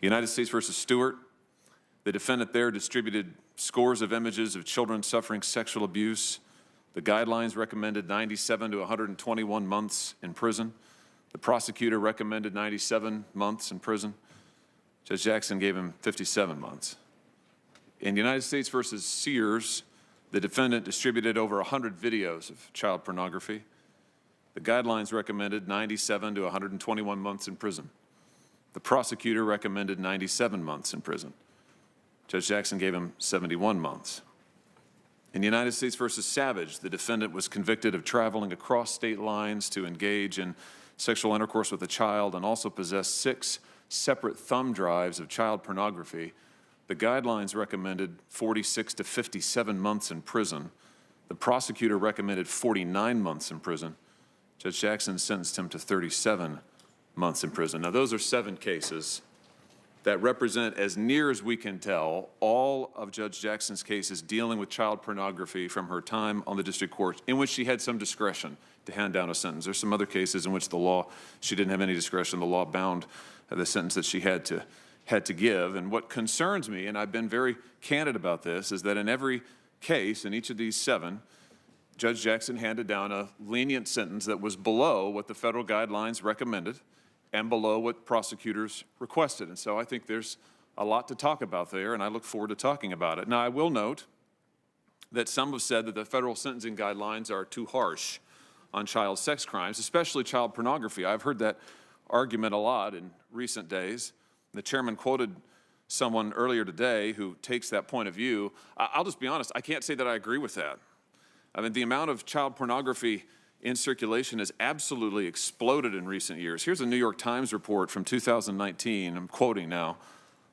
United States versus Stewart, the defendant there distributed scores of images of children suffering sexual abuse. The guidelines recommended 97 to 121 months in prison. The prosecutor recommended 97 months in prison. Judge Jackson gave him 57 months. In United States versus Sears, the defendant distributed over 100 videos of child pornography. The guidelines recommended 97 to 121 months in prison. The prosecutor recommended 97 months in prison. Judge Jackson gave him 71 months. In United States versus Savage, the defendant was convicted of traveling across state lines to engage in sexual intercourse with a child and also possessed 6 separate thumb drives of child pornography. The guidelines recommended 46 to 57 months in prison. The prosecutor recommended 49 months in prison. Judge Jackson sentenced him to 37 months in prison. Now, those are 7 cases that represent, as near as we can tell, all of Judge Jackson's cases dealing with child pornography from her time on the district court, in which she had some discretion to hand down a sentence. There's some other cases in which the law, she didn't have any discretion. The law bound the sentence that she had to give. And what concerns me, and I've been very candid about this, is that in every case, in each of these 7, Judge Jackson handed down a lenient sentence that was below what the federal guidelines recommended and below what prosecutors requested. And so I think there's a lot to talk about there, and I look forward to talking about it. Now, I will note that some have said that the federal sentencing guidelines are too harsh on child sex crimes, especially child pornography. I've heard that argument a lot in recent days. The chairman quoted someone earlier today who takes that point of view. I'll just be honest, I can't say that I agree with that. I mean, the amount of child pornography in circulation has absolutely exploded in recent years. Here's a New York Times report from 2019. I'm quoting now.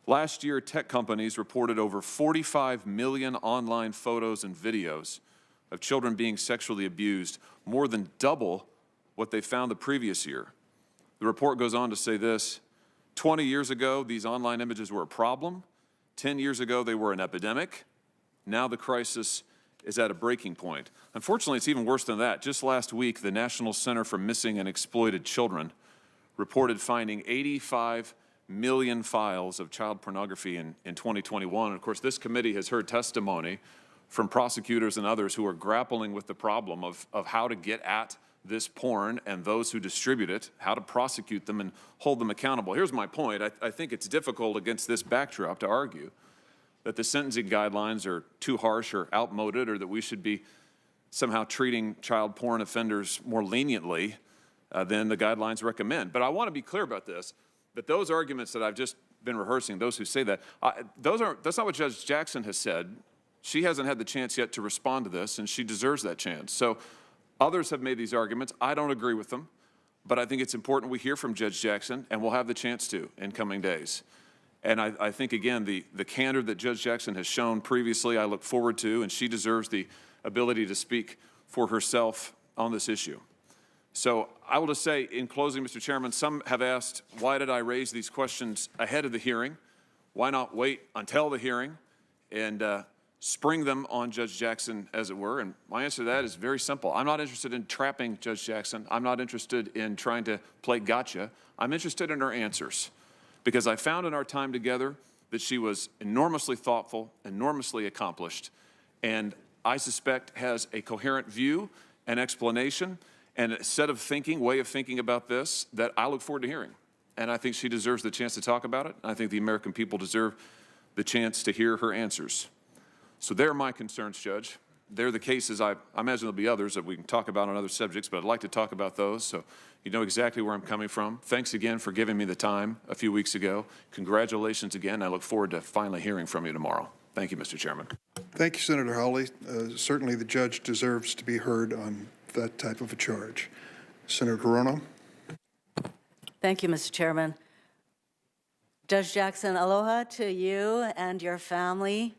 Last year, tech companies reported over 45 million online photos and videos of children being sexually abused, more than double what they found the previous year. The report goes on to say this: 20 years ago, these online images were a problem. 10 years ago, they were an epidemic. Now the crisis is at a breaking point. Unfortunately, it's even worse than that. Just last week, the National Center for Missing and Exploited Children reported finding 85 million files of child pornography in 2021. And of course, this committee has heard testimony from prosecutors and others who are grappling with the problem of how to get at this porn and those who distribute it, how to prosecute them and hold them accountable. Here's my point. I think it's difficult against this backdrop to argue that the sentencing guidelines are too harsh or outmoded, or that we should be somehow treating child porn offenders more leniently than the guidelines recommend. But I want to be clear about this, that those arguments that I've just been rehearsing, those who say that, that's not what Judge Jackson has said. She hasn't had the chance yet to respond to this, and she deserves that chance. So others have made these arguments. I don't agree with them, but I think it's important we hear from Judge Jackson, and we'll have the chance to in coming days. And I think, again, the candor that Judge Jackson has shown previously, I look forward to, and she deserves the ability to speak for herself on this issue. So I will just say, in closing, Mr. Chairman, some have asked, why did I raise these questions ahead of the hearing? Why not wait until the hearing and spring them on Judge Jackson, as it were? And my answer to that is very simple. I'm not interested in trapping Judge Jackson. I'm not interested in trying to play gotcha. I'm interested in her answers, because I found in our time together that she was enormously thoughtful, enormously accomplished, and I suspect has a coherent view and explanation and a set of thinking, way of thinking about this that I look forward to hearing. And I think she deserves the chance to talk about it. I think the American people deserve the chance to hear her answers. So they're my concerns, Judge. They're the cases. I imagine there'll be others that we can talk about on other subjects, but I'd like to talk about those so you know exactly where I'm coming from. Thanks again for giving me the time a few weeks ago. Congratulations again. I look forward to finally hearing from you tomorrow. Thank you, Mr. Chairman. Thank you, Senator Hawley. Certainly the judge deserves to be heard on that type of a charge. Senator Hirono. Thank you, Mr. Chairman. Judge Jackson, aloha to you and your family.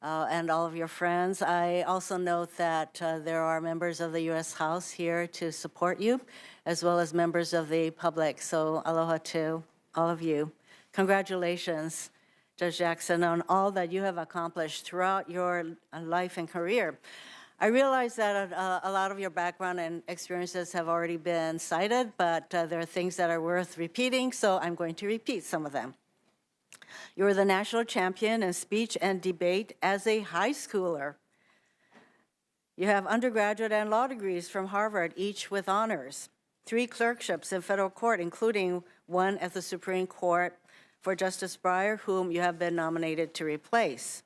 And all of your friends. I also note that there are members of the U.S. House here to support you, as well as members of the public. So aloha to all of you. Congratulations, Judge Jackson, on all that you have accomplished throughout your life and career. I realize that a lot of your background and experiences have already been cited, but there are things that are worth repeating, so I'm going to repeat some of them. You were the national champion in speech and debate as a high schooler. You have undergraduate and law degrees from Harvard, each with honors. 3 clerkships in federal court, including one at the Supreme Court for Justice Breyer, whom you have been nominated to replace.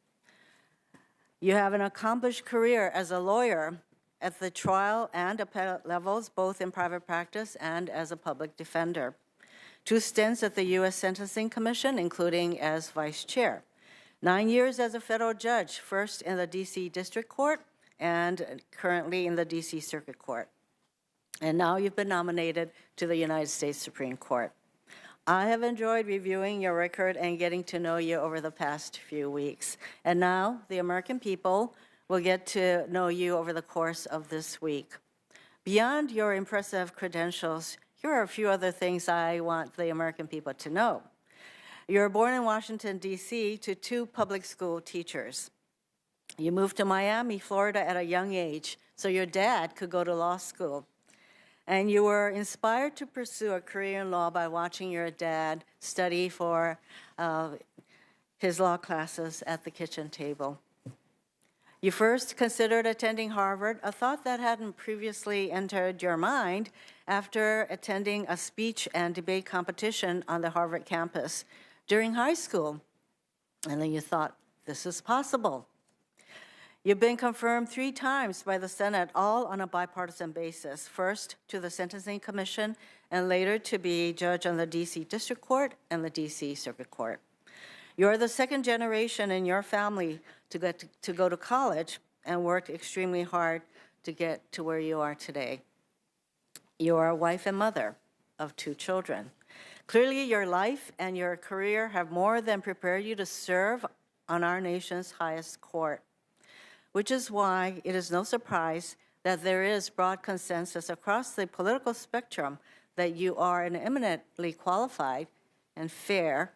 You have an accomplished career as a lawyer at the trial and appellate levels, both in private practice and as a public defender. 2 stints at the U.S. Sentencing Commission, including as vice chair. 9 years as a federal judge, first in the D.C. District Court and currently in the D.C. Circuit Court. And now you've been nominated to the United States Supreme Court. I have enjoyed reviewing your record and getting to know you over the past few weeks. And now the American people will get to know you over the course of this week. Beyond your impressive credentials, here are a few other things I want the American people to know. You were born in Washington, D.C. to 2 public school teachers. You moved to Miami, Florida at a young age, so your dad could go to law school. And you were inspired to pursue a career in law by watching your dad study for his law classes at the kitchen table. You first considered attending Harvard, a thought that hadn't previously entered your mind after attending a speech and debate competition on the Harvard campus during high school. And then you thought, this is possible. You've been confirmed 3 times by the Senate, all on a bipartisan basis, first to the Sentencing Commission and later to be judge on the D.C. District Court and the D.C. Circuit Court. You're the 2nd generation in your family to go to college and worked extremely hard to get to where you are today. You are a wife and mother of 2 children. Clearly, your life and your career have more than prepared you to serve on our nation's highest court. which is why it is no surprise that there is broad consensus across the political spectrum that you are an eminently qualified and fair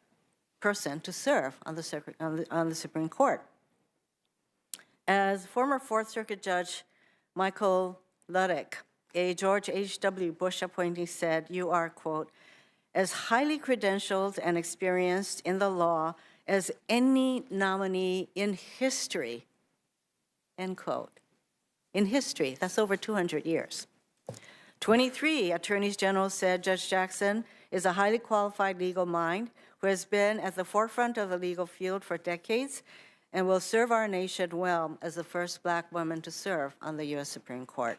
person to serve on the Supreme Court. As former Fourth Circuit Judge Michael Luddick, a George H.W. Bush appointee, said, you are, quote, as highly credentialed and experienced in the law as any nominee in history, end quote. In history, that's over 200 years. 23 attorneys general said Judge Jackson is a highly qualified legal mind who has been at the forefront of the legal field for decades and will serve our nation well as the first Black woman to serve on the U.S. Supreme Court.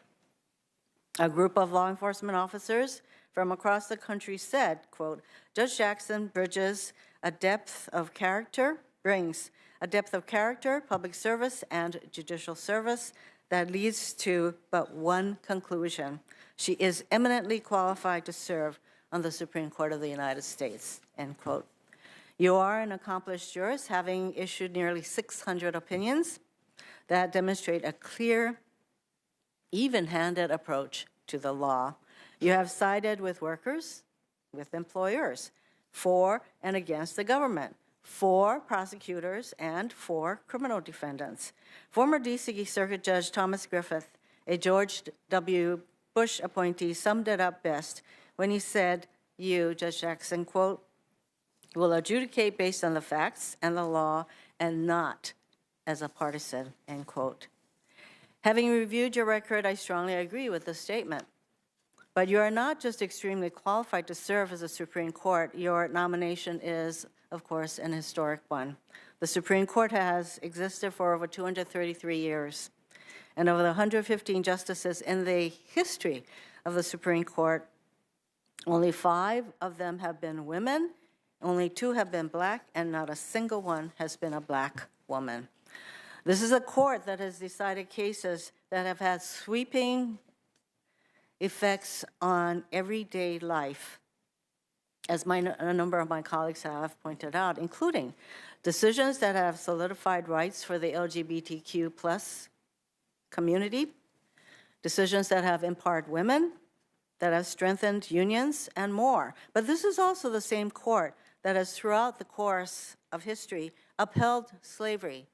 A group of law enforcement officers from across the country said, quote, Judge Jackson brings a depth of character, public service, and judicial service that leads to but one conclusion. She is eminently qualified to serve on the Supreme Court of the United States, end quote. You are an accomplished jurist, having issued nearly 600 opinions that demonstrate a clear, even-handed approach to the law. You have sided with workers, with employers, for and against the government, for prosecutors, and for criminal defendants. Former D.C. Circuit Judge Thomas Griffith, a George W. Bush appointee, summed it up best when he said, you, Judge Jackson, quote, will adjudicate based on the facts and the law and not as a partisan, end quote. Having reviewed your record, I strongly agree with this statement. But you are not just extremely qualified to serve as a Supreme Court. Your nomination is, of course, an historic one. The Supreme Court has existed for over 233 years. And of the 115 justices in the history of the Supreme Court, only 5 of them have been women, only 2 have been Black, and not a single one has been a Black woman. This is a court that has decided cases that have had sweeping effects on everyday life, as a number of my colleagues have pointed out, including decisions that have solidified rights for the LGBTQ plus community, decisions that have empowered women, that have strengthened unions, and more. But this is also the same court that has, throughout the course of history, upheld slavery,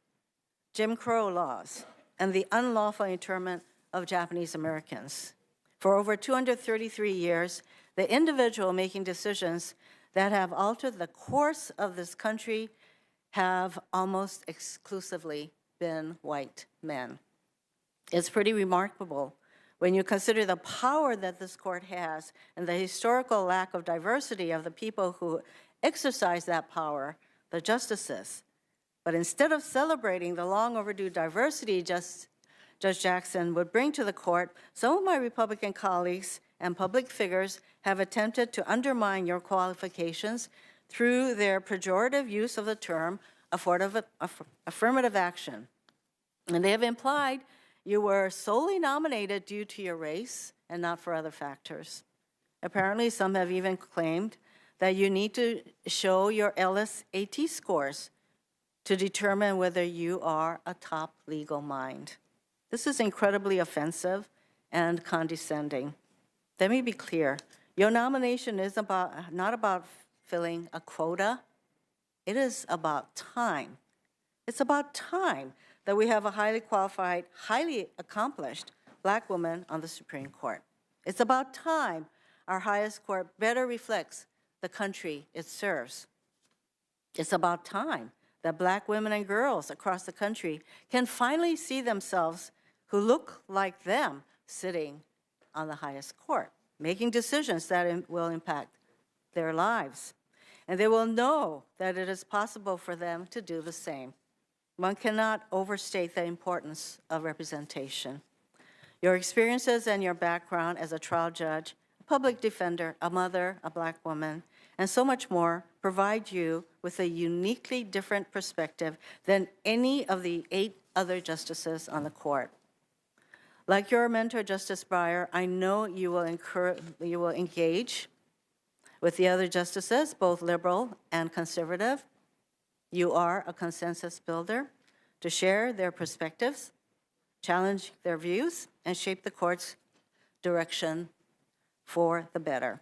Jim Crow laws, and the unlawful internment of Japanese Americans. For over 233 years, the individual making decisions that have altered the course of this country have almost exclusively been white men. It's pretty remarkable when you consider the power that this court has and the historical lack of diversity of the people who exercise that power, the justices. But instead of celebrating the long overdue diversity Judge Jackson would bring to the court, some of my Republican colleagues and public figures have attempted to undermine your qualifications through their pejorative use of the term affirmative action. And they have implied you were solely nominated due to your race and not for other factors. Apparently, some have even claimed that you need to show your LSAT scores to determine whether you are a top legal mind. This is incredibly offensive and condescending. Let me be clear. Your nomination is not about filling a quota. It is about time. It's about time that we have a highly qualified, highly accomplished Black woman on the Supreme Court. It's about time our highest court better reflects the country it serves. It's about time that Black women and girls across the country can finally see themselves who look like them sitting on the highest court, making decisions that will impact their lives. And they will know that it is possible for them to do the same. One cannot overstate the importance of representation. Your experiences and your background as a trial judge, a public defender, a mother, a Black woman, and so much more provide you with a uniquely different perspective than any of the 8 other justices on the court. Like your mentor, Justice Breyer, I know you will engage with the other justices, both liberal and conservative. You are a consensus builder to share their perspectives challenge their views, and shape the court's direction for the better.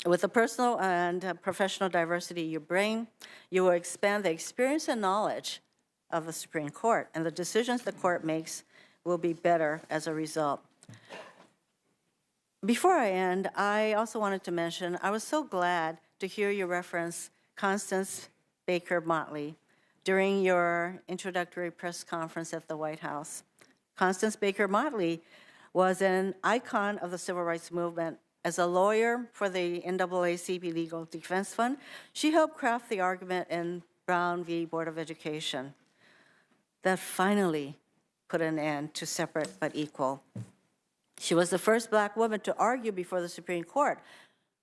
With the personal and professional diversity you bring, you will expand the experience and knowledge of the Supreme Court, and the decisions the court makes will be better as a result. Before I end, I also wanted to mention I was so glad to hear you reference Constance Baker Motley during your introductory press conference at the White House. Constance Baker Motley was an icon of the civil rights movement. As a lawyer for the NAACP Legal Defense Fund, she helped craft the argument in Brown v. Board of Education that finally put an end to separate but equal. She was the first Black woman to argue before the Supreme Court,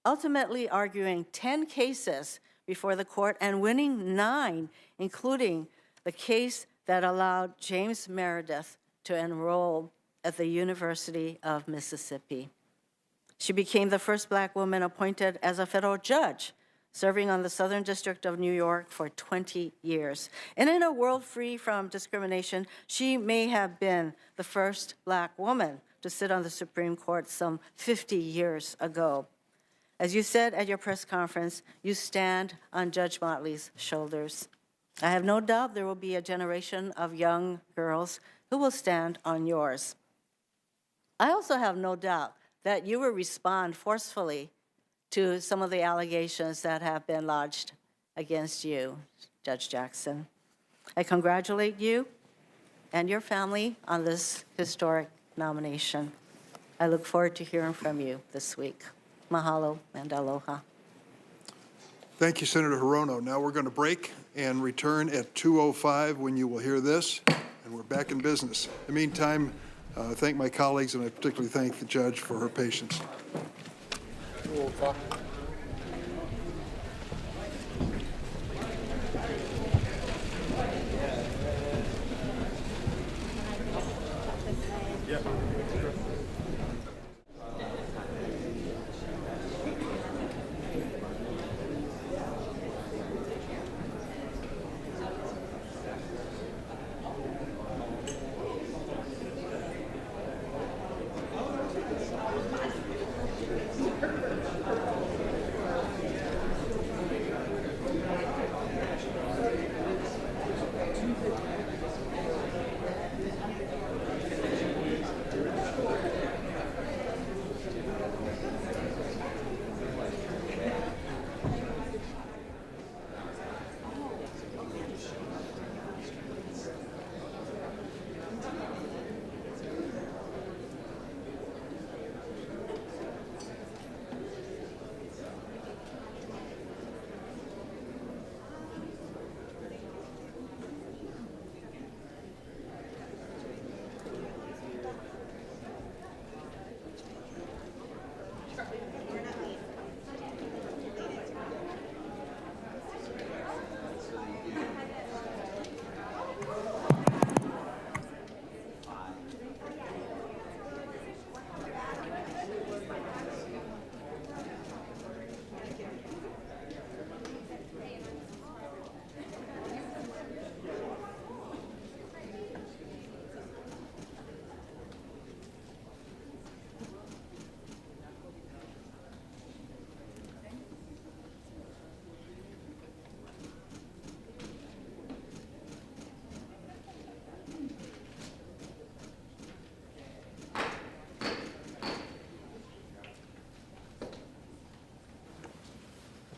ultimately arguing 10 cases before the court and winning 9, including the case that allowed James Meredith to enroll at the University of Mississippi. She became the first Black woman appointed as a federal judge, serving on the Southern District of New York for 20 years. And in a world free from discrimination, she may have been the first Black woman to sit on the Supreme Court some 50 years ago. As you said at your press conference, you stand on Judge Motley's shoulders. I have no doubt there will be a generation of young girls who will stand on yours. I also have no doubt that you will respond forcefully to some of the allegations that have been lodged against you, Judge Jackson. I congratulate you and your family on this historic nomination. I look forward to hearing from you this week. Mahalo and aloha. Thank you, Senator Hirono. Now we're going to break and return at 2:05 when you will hear this, and we're back in business. In the meantime, thank my colleagues, and I particularly thank the judge for her patience.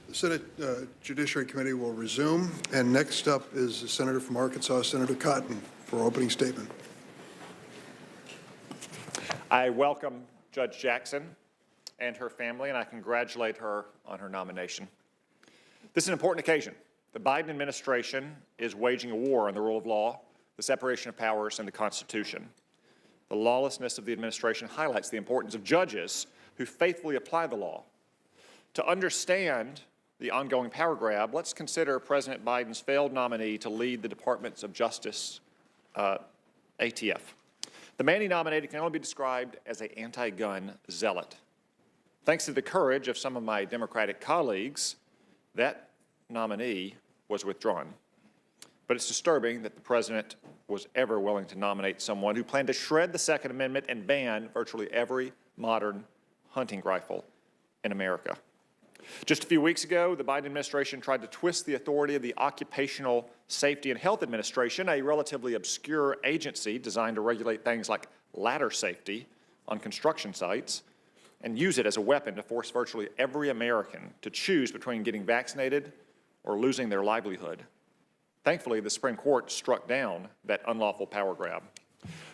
The Senate Judiciary Committee will resume, and next up is the Senator from Arkansas, Senator Cotton, for opening statement. I welcome Judge Jackson and her family, and I congratulate her on her nomination. This is an important occasion. The Biden administration is waging a war on the rule of law, the separation of powers, and the Constitution. The lawlessness of the administration highlights the importance of judges who faithfully apply the law. To understand the ongoing power grab, let's consider President Biden's failed nominee to lead the Department of Justice, ATF. The man he nominated can only be described as an anti-gun zealot. Thanks to the courage of some of my Democratic colleagues, that nominee was withdrawn. but it's disturbing that the president was ever willing to nominate someone who planned to shred the Second Amendment and ban virtually every modern hunting rifle in America. Just a few weeks ago, the Biden administration tried to twist the authority of the Occupational Safety and Health Administration, a relatively obscure agency designed to regulate things like ladder safety on construction sites, and use it as a weapon to force virtually every American to choose between getting vaccinated or losing their livelihood. Thankfully, the Supreme Court struck down that unlawful power grab.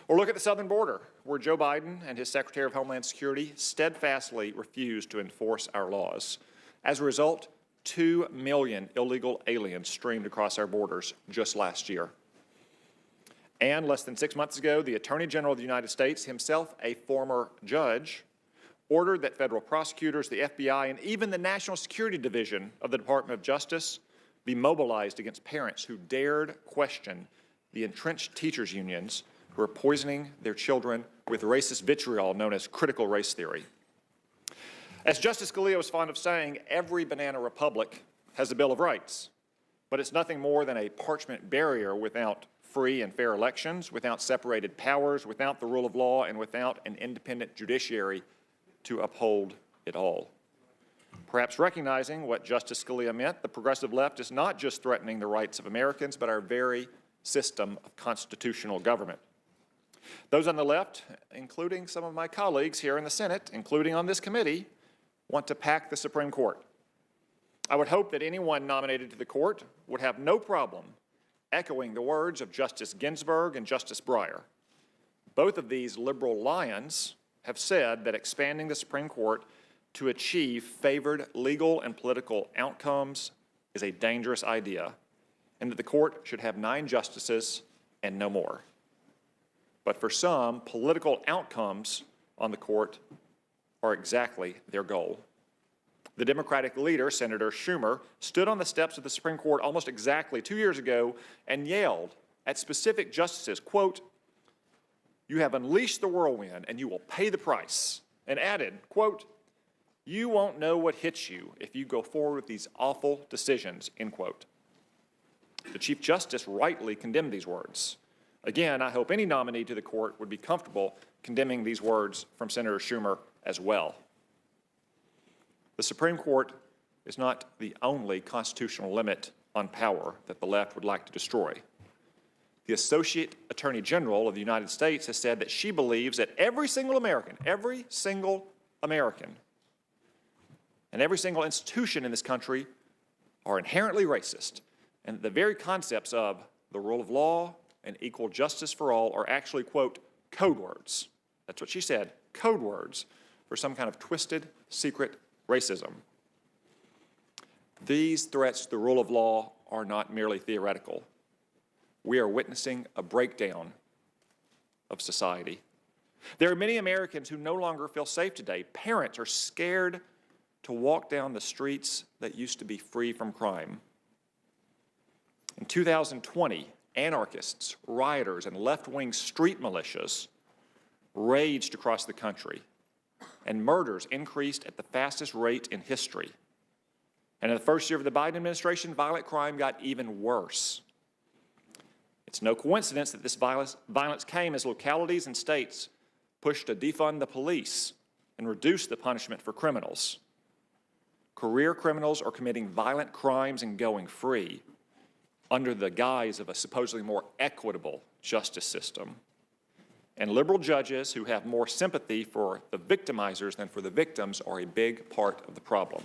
Or look at the southern border, where Joe Biden and his Secretary of Homeland Security steadfastly refused to enforce our laws. As a result, 2 million illegal aliens streamed across our borders just last year. And less than 6 months ago, the Attorney General of the United States, himself a former judge, ordered that federal prosecutors, the FBI, and even the National Security Division of the Department of Justice be mobilized against parents who dared question the entrenched teachers' unions who are poisoning their children with racist vitriol known as critical race theory. As Justice Scalia was fond of saying, every banana republic has a Bill of Rights, but it's nothing more than a parchment barrier without free and fair elections, without separated powers, without the rule of law, and without an independent judiciary to uphold it all. Perhaps recognizing what Justice Scalia meant, the progressive left is not just threatening the rights of Americans, but our very system of constitutional government. Those on the left, including some of my colleagues here in the Senate, including on this committee, want to pack the Supreme Court. I would hope that anyone nominated to the court would have no problem echoing the words of Justice Ginsburg and Justice Breyer. Both of these liberal lions have said that expanding the Supreme Court to achieve favored legal and political outcomes is a dangerous idea, and that the court should have 9 justices and no more. But for some, political outcomes on the court are exactly their goal. The Democratic leader, Senator Schumer, stood on the steps of the Supreme Court almost exactly 2 years ago and yelled at specific justices, quote, "You have unleashed the whirlwind and you will pay the price," and added, quote, "You won't know what hits you if you go forward with these awful decisions," end quote. The Chief Justice rightly condemned these words. Again, I hope any nominee to the court would be comfortable condemning these words from Senator Schumer as well. The Supreme Court is not the only constitutional limit on power that the left would like to destroy. The Associate Attorney General of the United States has said that she believes that every single American, and every single institution in this country are inherently racist, and the very concepts of the rule of law and equal justice for all are actually, quote, code words. That's what she said, code words for some kind of twisted, secret racism. These threats to the rule of law are not merely theoretical. We are witnessing a breakdown of society. There are many Americans who no longer feel safe today. Parents are scared to walk down the streets that used to be free from crime. In 2020, anarchists, rioters, and left-wing street militias raged across the country, and murders increased at the fastest rate in history. And in the first year of the Biden administration, violent crime got even worse. It's no coincidence that this violence came as localities and states pushed to defund the police and reduce the punishment for criminals. Career criminals are committing violent crimes and going free under the guise of a supposedly more equitable justice system. And liberal judges who have more sympathy for the victimizers than for the victims are a big part of the problem.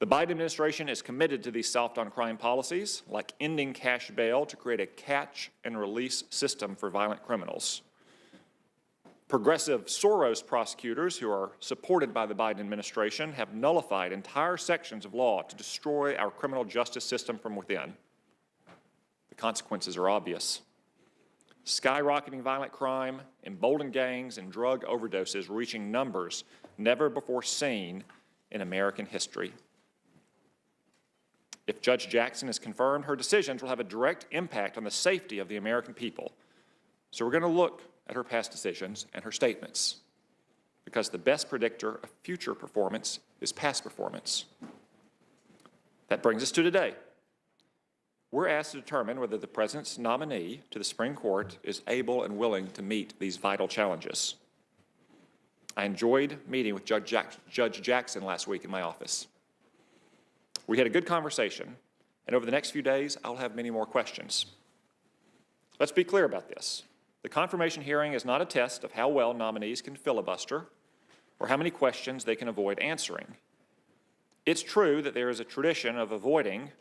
The Biden administration is committed to these soft-on-crime policies, like ending cash bail to create a catch-and-release system for violent criminals. Progressive Soros prosecutors who are supported by the Biden administration have nullified entire sections of law to destroy our criminal justice system from within. The consequences are obvious. Skyrocketing violent crime, emboldened gangs, and drug overdoses reaching numbers never before seen in American history. If Judge Jackson is confirmed, her decisions will have a direct impact on the safety of the American people. So we're going to look at her past decisions and her statements, because the best predictor of future performance is past performance. That brings us to today. we're asked to determine whether the President's nominee to the Supreme Court is able and willing to meet these vital challenges. I enjoyed meeting with Judge Jackson last week in my office. We had a good conversation, and over the next few days, I'll have many more questions. Let's be clear about this. The confirmation hearing is not a test of how well nominees can filibuster or how many questions they can avoid answering. It's true that there is a tradition of avoiding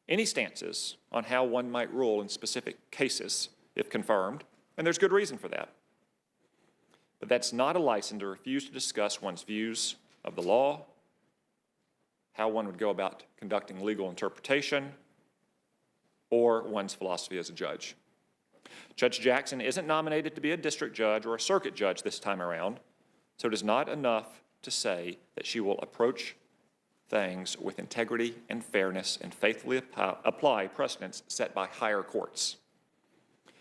any stances on how one might rule in specific cases, if confirmed, and there's good reason for that. But that's not a license to refuse to discuss one's views of the law, how one would go about conducting legal interpretation, or one's philosophy as a judge. Judge Jackson isn't nominated to be a district judge or a circuit judge this time around, so it is not enough to say that she will approach things with integrity and fairness and faithfully apply precedents set by higher courts.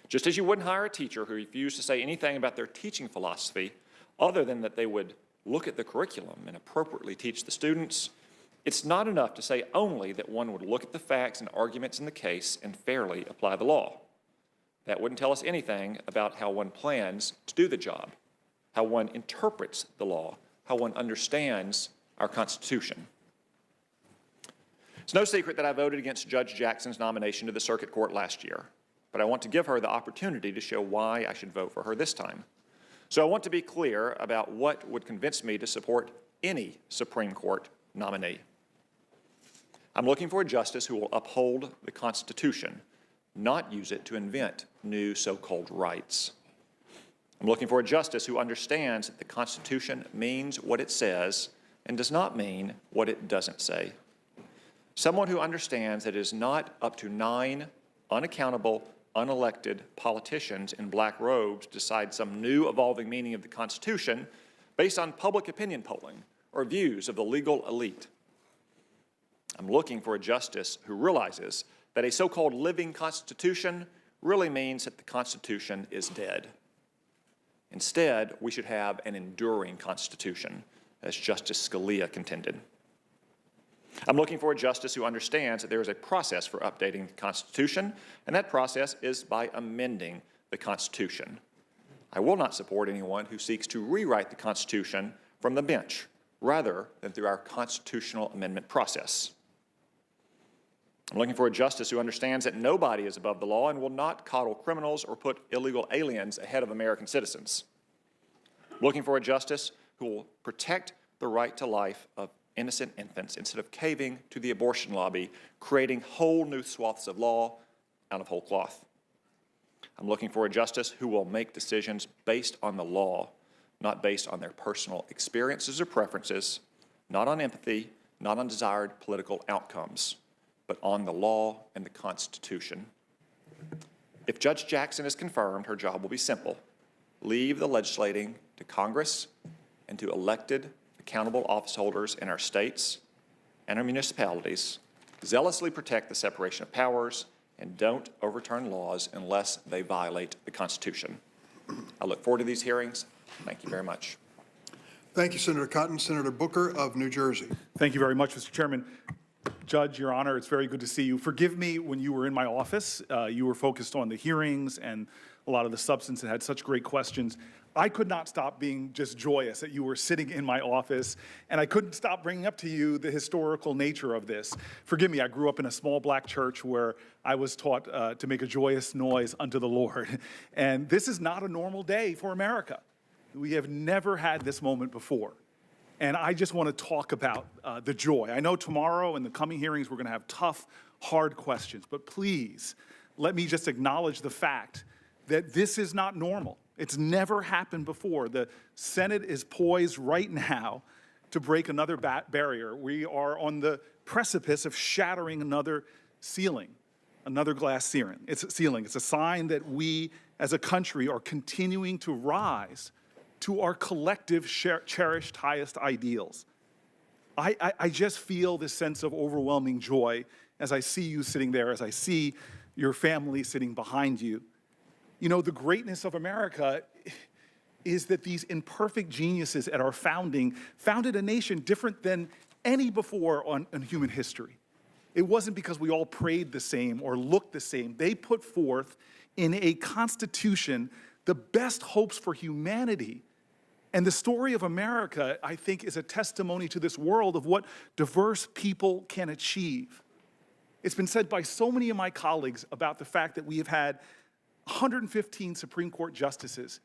Just as you wouldn't hire a teacher who refused to say anything about their teaching philosophy other than that they would look at the curriculum and appropriately teach the students, it's not enough to say only that one would look at the facts and arguments in the case and fairly apply the law. That wouldn't tell us anything about how one plans to do the job, how one interprets the law, how one understands our Constitution. It's no secret that I voted against Judge Jackson's nomination to the Circuit Court last year, but I want to give her the opportunity to show why I should vote for her this time. So I want to be clear about what would convince me to support any Supreme Court nominee. I'm looking for a justice who will uphold the Constitution, not use it to invent new so-called rights. I'm looking for a justice who understands that the Constitution means what it says and does not mean what it doesn't say. Someone who understands that it is not up to 9 unaccountable, unelected politicians in black robes to decide some new evolving meaning of the Constitution based on public opinion polling or views of the legal elite. I'm looking for a justice who realizes that a so-called living Constitution really means that the Constitution is dead. Instead, we should have an enduring Constitution, as Justice Scalia contended. I'm looking for a justice who understands that there is a process for updating the Constitution, and that process is by amending the Constitution. I will not support anyone who seeks to rewrite the Constitution from the bench, rather than through our constitutional amendment process. I'm looking for a justice who understands that nobody is above the law and will not coddle criminals or put illegal aliens ahead of American citizens. I'm looking for a justice who will protect the right to life of innocent infants instead of caving to the abortion lobby, creating whole new swaths of law out of whole cloth. I'm looking for a justice who will make decisions based on the law, not based on their personal experiences or preferences, not on empathy, not on desired political outcomes, but on the law and the Constitution. If Judge Jackson is confirmed, her job will be simple: leave the legislating to Congress and to elected, accountable office holders in our states and our municipalities, zealously protect the separation of powers, and don't overturn laws unless they violate the Constitution. I look forward to these hearings. Thank you very much. Thank you, Senator Cotton. Senator Booker of New Jersey. Thank you very much, Mr. Chairman. Judge, Your Honor, it's very good to see you. Forgive me, when you were in my office, you were focused on the hearings and a lot of the substance and had such great questions. I could not stop being just joyous that you were sitting in my office, and I couldn't stop bringing up to you the historical nature of this. Forgive me, I grew up in a small black church where I was taught to make a joyous noise unto the Lord. And this is not a normal day for America. We have never had this moment before. And I just want to talk about the joy. I know tomorrow in the coming hearings we're going to have tough, hard questions, but please let me just acknowledge the fact that this is not normal. It's never happened before. The Senate is poised right now to break another barrier. We are on the precipice of shattering another ceiling, another glass ceiling. It's a sign that we as a country are continuing to rise to our collective cherished highest ideals. I just feel this sense of overwhelming joy as I see you sitting there, as I see your family sitting behind you. You know, the greatness of America is that these imperfect geniuses at our founding founded a nation different than any before in human history. It wasn't because we all prayed the same or looked the same. They put forth in a constitution the best hopes for humanity. And the story of America, I think, is a testimony to this world of what diverse people can achieve. It's been said by so many of my colleagues about the fact that we have had 115 Supreme Court justices.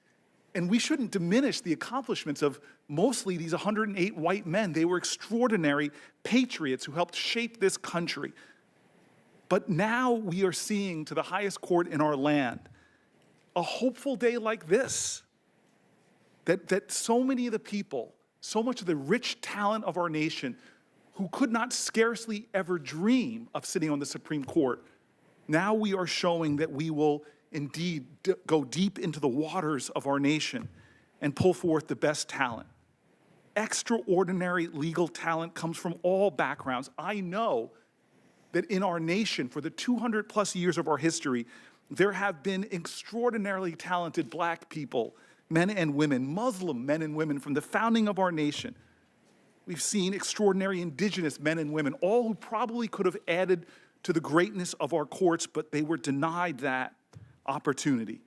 And we shouldn't diminish the accomplishments of mostly these 108 white men. They were extraordinary patriots who helped shape this country. But now we are seeing, to the highest court in our land, a hopeful day like this, that so many of the people, so much of the rich talent of our nation who could not scarcely ever dream of sitting on the Supreme Court, now we are showing that we will indeed go deep into the waters of our nation and pull forth the best talent. Extraordinary legal talent comes from all backgrounds. I know that in our nation, for the 200+ years of our history, there have been extraordinarily talented black people, men and women, Muslim men and women from the founding of our nation. We've seen extraordinary indigenous men and women, all who probably could have added to the greatness of our courts, but they were denied that opportunity.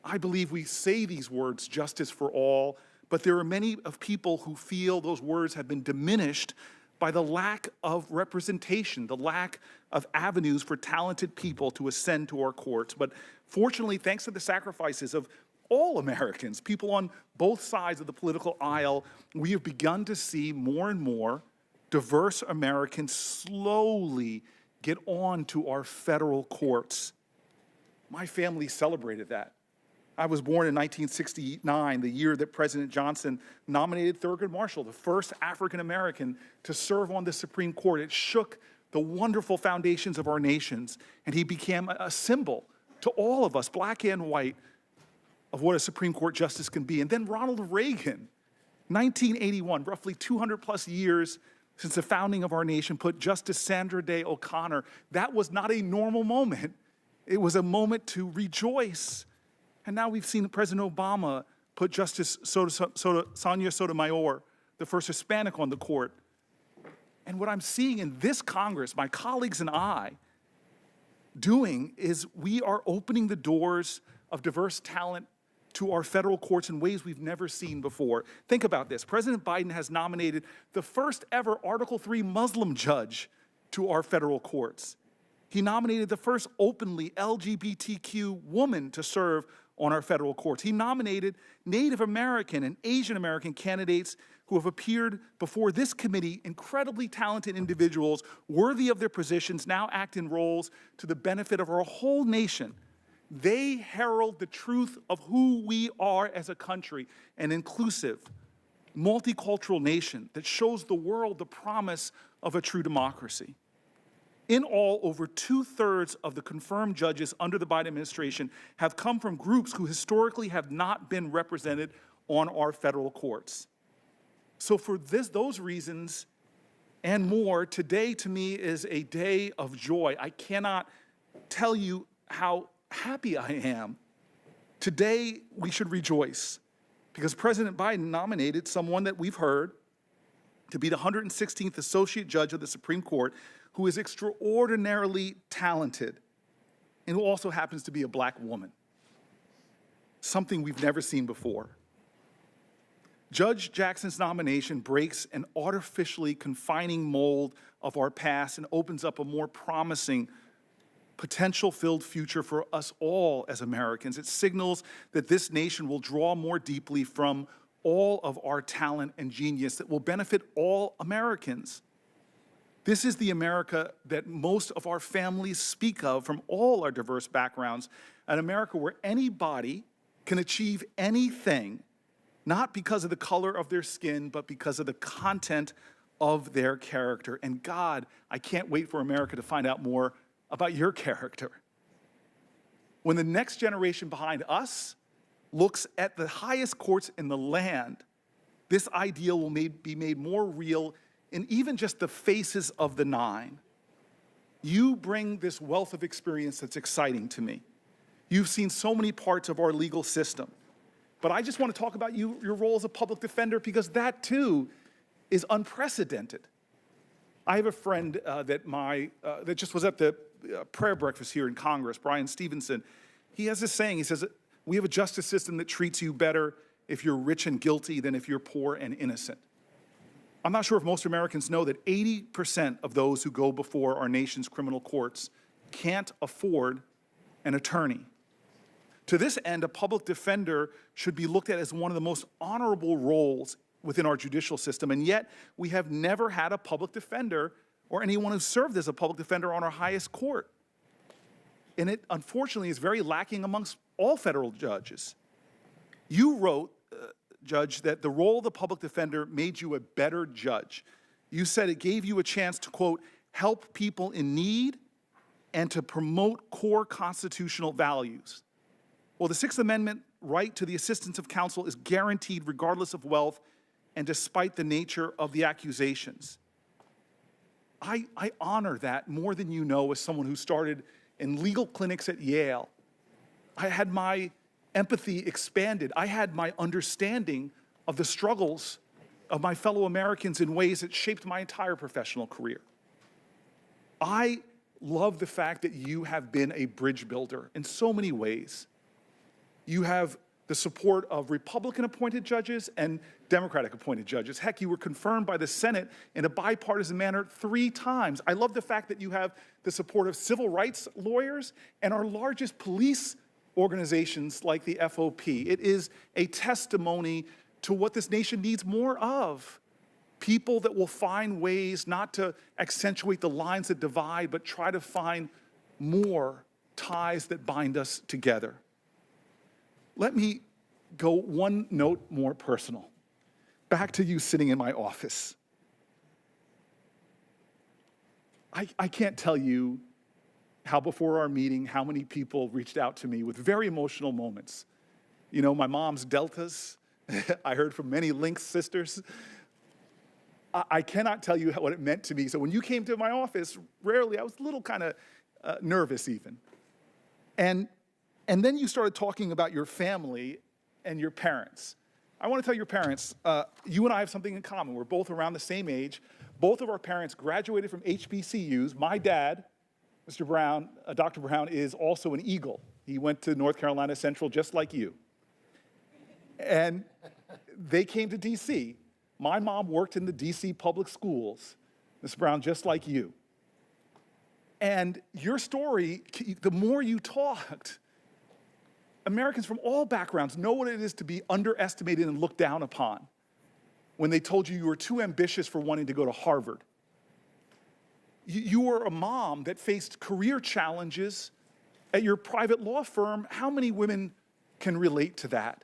I believe we say these words, justice for all, but there are many of people who feel those words have been diminished by the lack of representation, the lack of avenues for talented people to ascend to our courts. But fortunately, thanks to the sacrifices of all Americans, people on both sides of the political aisle, we have begun to see more and more diverse Americans slowly get on to our federal courts. My family celebrated that. I was born in 1969, the year that President Johnson nominated Thurgood Marshall, the first African American to serve on the Supreme Court. It shook the wonderful foundations of our nations, and he became a symbol to all of us, black and white, of what a Supreme Court justice can be. And then Ronald Reagan, 1981, roughly 200+ years since the founding of our nation, put Justice Sandra Day O'Connor. That was not a normal moment. It was a moment to rejoice. And now we've seen President Obama put Justice Sonia Sotomayor, the first Hispanic, on the court. And what I'm seeing in this Congress, my colleagues and I, doing is we are opening the doors of diverse talent to our federal courts in ways we've never seen before. Think about this. President Biden has nominated the first ever Article III Muslim judge to our federal courts. He nominated the first openly LGBTQ woman to serve on our federal courts. He nominated Native American and Asian American candidates who have appeared before this committee, incredibly talented individuals worthy of their positions, now act in roles to the benefit of our whole nation. They herald the truth of who we are as a country, an inclusive, multicultural nation that shows the world the promise of a true democracy. In all, over 2/3 of the confirmed judges under the Biden administration have come from groups who historically have not been represented on our federal courts. So for those reasons and more, today to me is a day of joy. I cannot tell you how happy I am. Today we should rejoice because President Biden nominated someone that we've heard to be the 116th Associate Judge of the Supreme Court, who is extraordinarily talented and who also happens to be a black woman, something we've never seen before. Judge Jackson's nomination breaks an artificially confining mold of our past and opens up a more promising, potential-filled future for us all as Americans. It signals that this nation will draw more deeply from all of our talent and genius that will benefit all Americans. This is the America that most of our families speak of from all our diverse backgrounds, an America where anybody can achieve anything, not because of the color of their skin, but because of the content of their character. And God, I can't wait for America to find out more about your character. When the next generation behind us looks at the highest courts in the land, this ideal will be made more real in even just the faces of the nine. You bring this wealth of experience that's exciting to me. You've seen so many parts of our legal system. But I just want to talk about your role as a public defender because that too is unprecedented. I have a friend that just was at the prayer breakfast here in Congress, Brian Stevenson. He has this saying, he says, we have a justice system that treats you better if you're rich and guilty than if you're poor and innocent. I'm not sure if most Americans know that 80% of those who go before our nation's criminal courts can't afford an attorney. To this end, a public defender should be looked at as one of the most honorable roles within our judicial system, and yet we have never had a public defender or anyone who served as a public defender on our highest court. And it, unfortunately, is very lacking amongst all federal judges. You wrote, Judge, that the role of the public defender made you a better judge. You said it gave you a chance to, quote, help people in need and to promote core constitutional values. Well, the Sixth Amendment right to the assistance of counsel is guaranteed regardless of wealth and despite the nature of the accusations. I honor that more than you know as someone who started in legal clinics at Yale. I had my empathy expanded. I had my understanding of the struggles of my fellow Americans in ways that shaped my entire professional career. I love the fact that you have been a bridge builder in so many ways. You have the support of Republican-appointed judges and Democratic-appointed judges. Heck, you were confirmed by the Senate in a bipartisan manner 3 times. I love the fact that you have the support of civil rights lawyers and our largest police organizations like the FOP. It is a testimony to what this nation needs more of. People that will find ways not to accentuate the lines that divide, but try to find more ties that bind us together. Let me go one note more personal. Back to you sitting in my office. I can't tell you how before our meeting, how many people reached out to me with very emotional moments. You know, my mom's deltas. I heard from many Lynx sisters. I cannot tell you what it meant to me. So when you came to my office, rarely, I was a little kind of nervous even. And then you started talking about your family and your parents. I want to tell your parents, you and I have something in common. We're both around the same age. Both of our parents graduated from HBCUs. My dad, Mr. Brown, Dr. Brown, is also an Eagle. He went to North Carolina Central just like you. And they came to D.C. My mom worked in the D.C. public schools, Ms. Brown, just like you. And your story, the more you talked, Americans from all backgrounds know what it is to be underestimated and looked down upon when they told you were too ambitious for wanting to go to Harvard. You were a mom that faced career challenges at your private law firm. How many women can relate to that?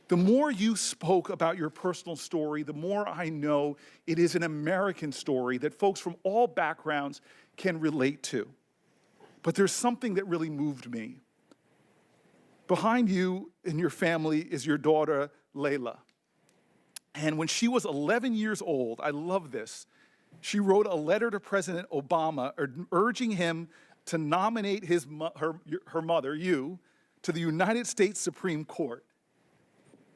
The more you spoke about your personal story, the more I know it is an American story that folks from all backgrounds can relate to. But there's something that really moved me. Behind you and your family is your daughter, Layla. And when she was 11 years old, I love this, she wrote a letter to President Obama urging him to nominate her mother, you, to the United States Supreme Court.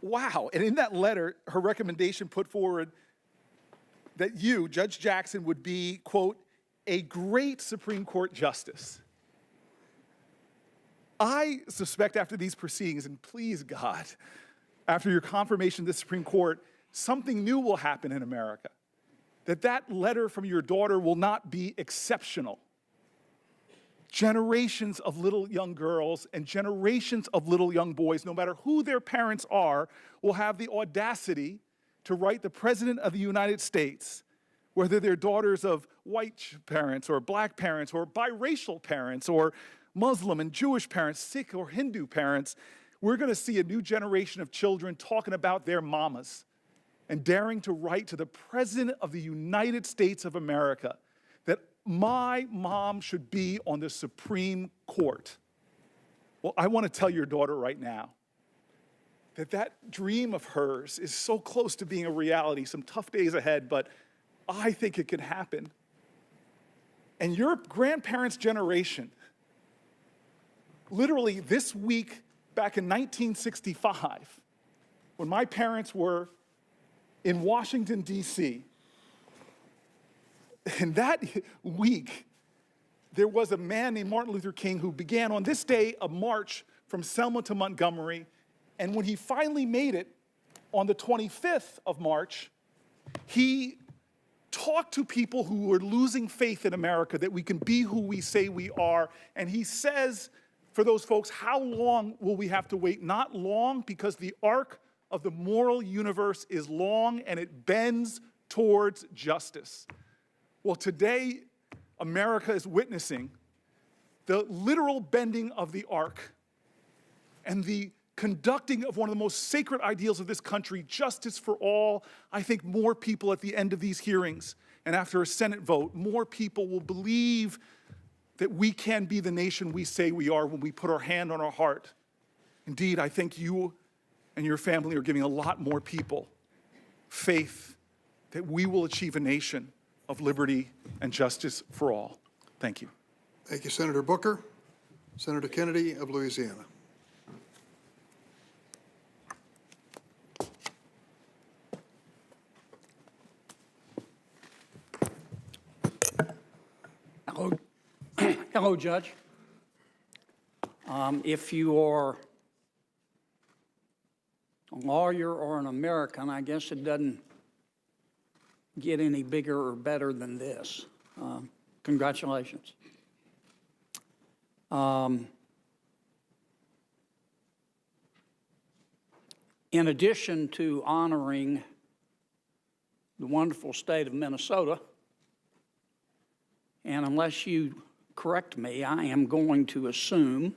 Wow. And in that letter, her recommendation put forward that you, Judge Jackson, would be, quote, a great Supreme Court justice. I suspect after these proceedings, and please God, after your confirmation of the Supreme Court, something new will happen in America. That letter from your daughter will not be exceptional. Generations of little young girls and generations of little young boys, no matter who their parents are, will have the audacity to write the President of the United States, whether they're daughters of white parents or black parents or biracial parents or Muslim and Jewish parents, Sikh or Hindu parents. We're going to see a new generation of children talking about their mamas and daring to write to the President of the United States of America that my mom should be on the Supreme Court. Well, I want to tell your daughter right now that dream of hers is so close to being a reality, some tough days ahead, but I think it can happen. And your grandparents' generation, literally this week back in 1965, when my parents were in Washington, D.C., And that week, there was a man named Martin Luther King who began on this day a march from Selma to Montgomery. And when he finally made it on the 25th of March, he talked to people who were losing faith in America, that we can be who we say we are. And he says, for those folks, how long will we have to wait? Not long, because the arc of the moral universe is long and it bends towards justice. Well, today, America is witnessing the literal bending of the arc and the conducting of one of the most sacred ideals of this country, justice for all. I think more people at the end of these hearings and after a Senate vote, more people will believe that we can be the nation we say we are when we put our hand on our heart. Indeed, I think you and your family are giving a lot more people faith that we will achieve a nation of liberty and justice for all. Thank you. Thank you, Senator Booker. Senator Kennedy of Louisiana. Hello, hello, Judge. If you are a lawyer or an American, I guess it doesn't get any bigger or better than this. Congratulations. In addition to honoring the wonderful state of Minnesota, and unless you correct me, I am going to assume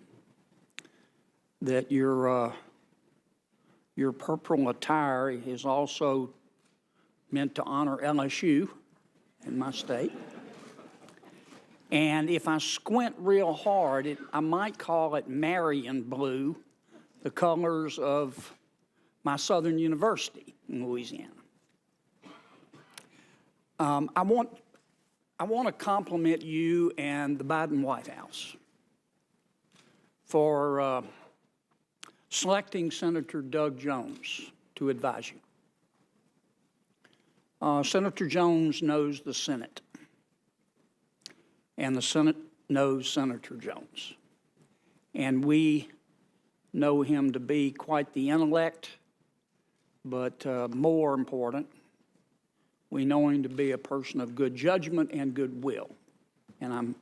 that your purple attire is also meant to honor LSU in my state. And if I squint real hard, I might call it Marion blue, the colors of my Southern University in Louisiana. I want to compliment you and the Biden White House for selecting Senator Doug Jones to advise you. Senator Jones knows the Senate, and the Senate knows Senator Jones. And we know him to be quite the intellect, but more important, we know him to be a person of good judgment and goodwill. And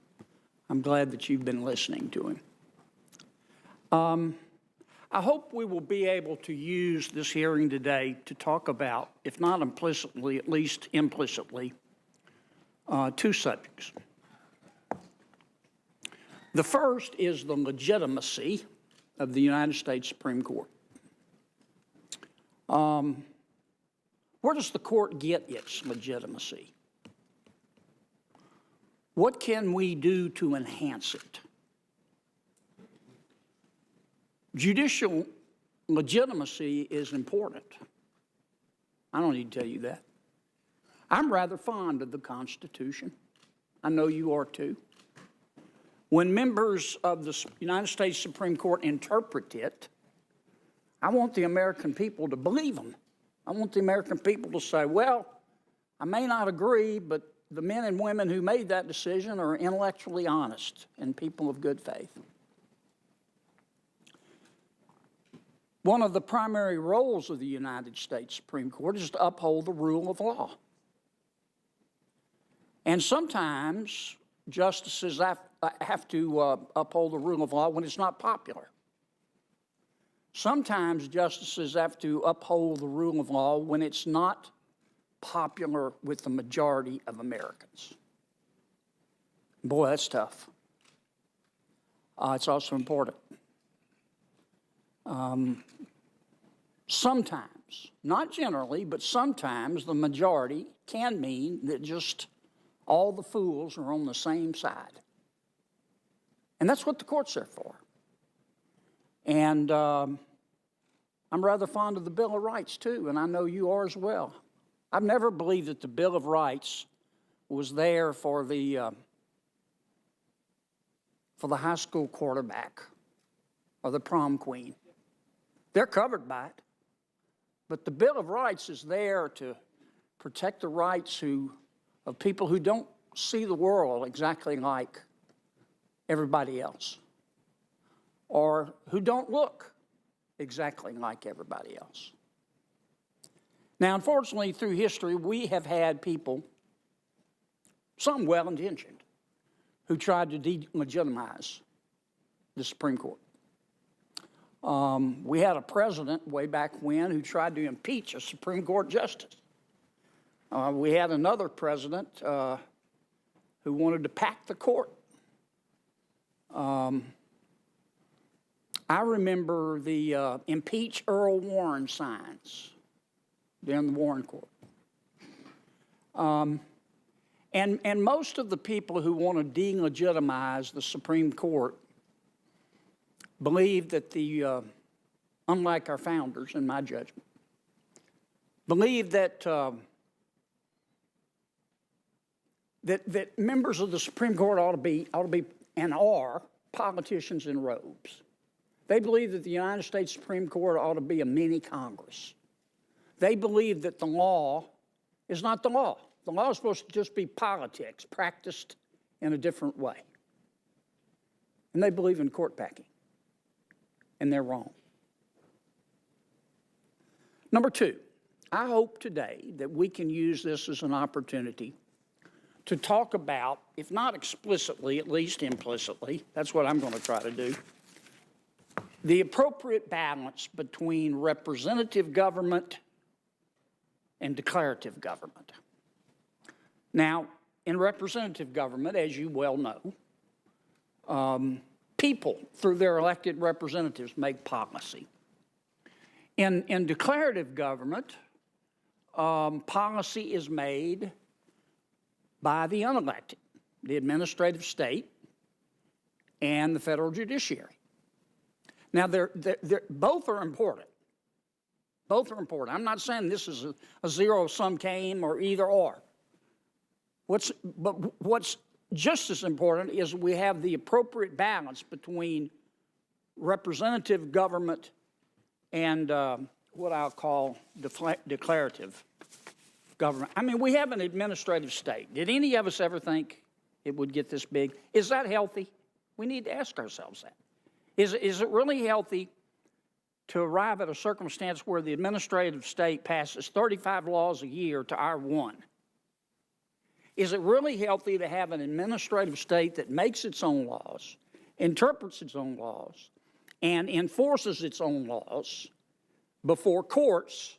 I'm glad that you've been listening to him. I hope we will be able to use this hearing today to talk about, if not implicitly, at least implicitly, two subjects. The first is the legitimacy of the United States Supreme Court. Where does the court get its legitimacy? What can we do to enhance it? Judicial legitimacy is important. I don't need to tell you that. I'm rather fond of the Constitution. I know you are too. When members of the United States Supreme Court interpret it, I want the American people to believe them. I want the American people to say, well, I may not agree, but the men and women who made that decision are intellectually honest and people of good faith. One of the primary roles of the United States Supreme Court is to uphold the rule of law. And sometimes justices have to uphold the rule of law when it's not popular. Sometimes justices have to uphold the rule of law when it's not popular with the majority of Americans. Boy, that's tough. It's also important. Sometimes, not generally, but sometimes the majority can mean that just all the fools are on the same side. And that's what the court's there for. And I'm rather fond of the Bill of Rights, too, and I know you are as well. I've never believed that the Bill of Rights was there for the high school quarterback or the prom queen. They're covered by it. But the Bill of Rights is there to protect the rights of people who don't see the world exactly like everybody else, or who don't look exactly like everybody else. Now, unfortunately, through history, we have had people, some well-intentioned, who tried to delegitimize the Supreme Court. We had a president way back when who tried to impeach a Supreme Court justice. We had another president who wanted to pack the court. I remember the impeach Earl Warren signs during the Warren Court. And most of the people who want to delegitimize the Supreme Court believe that unlike our founders, in my judgment, believe that that members of the Supreme Court ought to be and are politicians in robes. They believe that the United States Supreme Court ought to be a mini Congress. They believe that the law is not the law. The law is supposed to just be politics practiced in a different way. And they believe in court packing. And they're wrong. Number two, I hope today that we can use this as an opportunity to talk about, if not explicitly, at least implicitly, that's what I'm going to try to do, the appropriate balance between representative government and declarative government. Now, in representative government, as you well know, people, through their elected representatives, make policy. In declarative government, policy is made by the unelected, the administrative state, and the federal judiciary. Now, both are important. Both are important. I'm not saying this is a zero-sum game or either or. But what's just as important is we have the appropriate balance between representative government and what I'll call declarative government. I mean, we have an administrative state. Did any of us ever think it would get this big? Is that healthy? We need to ask ourselves that. Is it really healthy to arrive at a circumstance where the administrative state passes 35 laws a year to our one? Is it really healthy to have an administrative state that makes its own laws, interprets its own laws, and enforces its own laws before courts,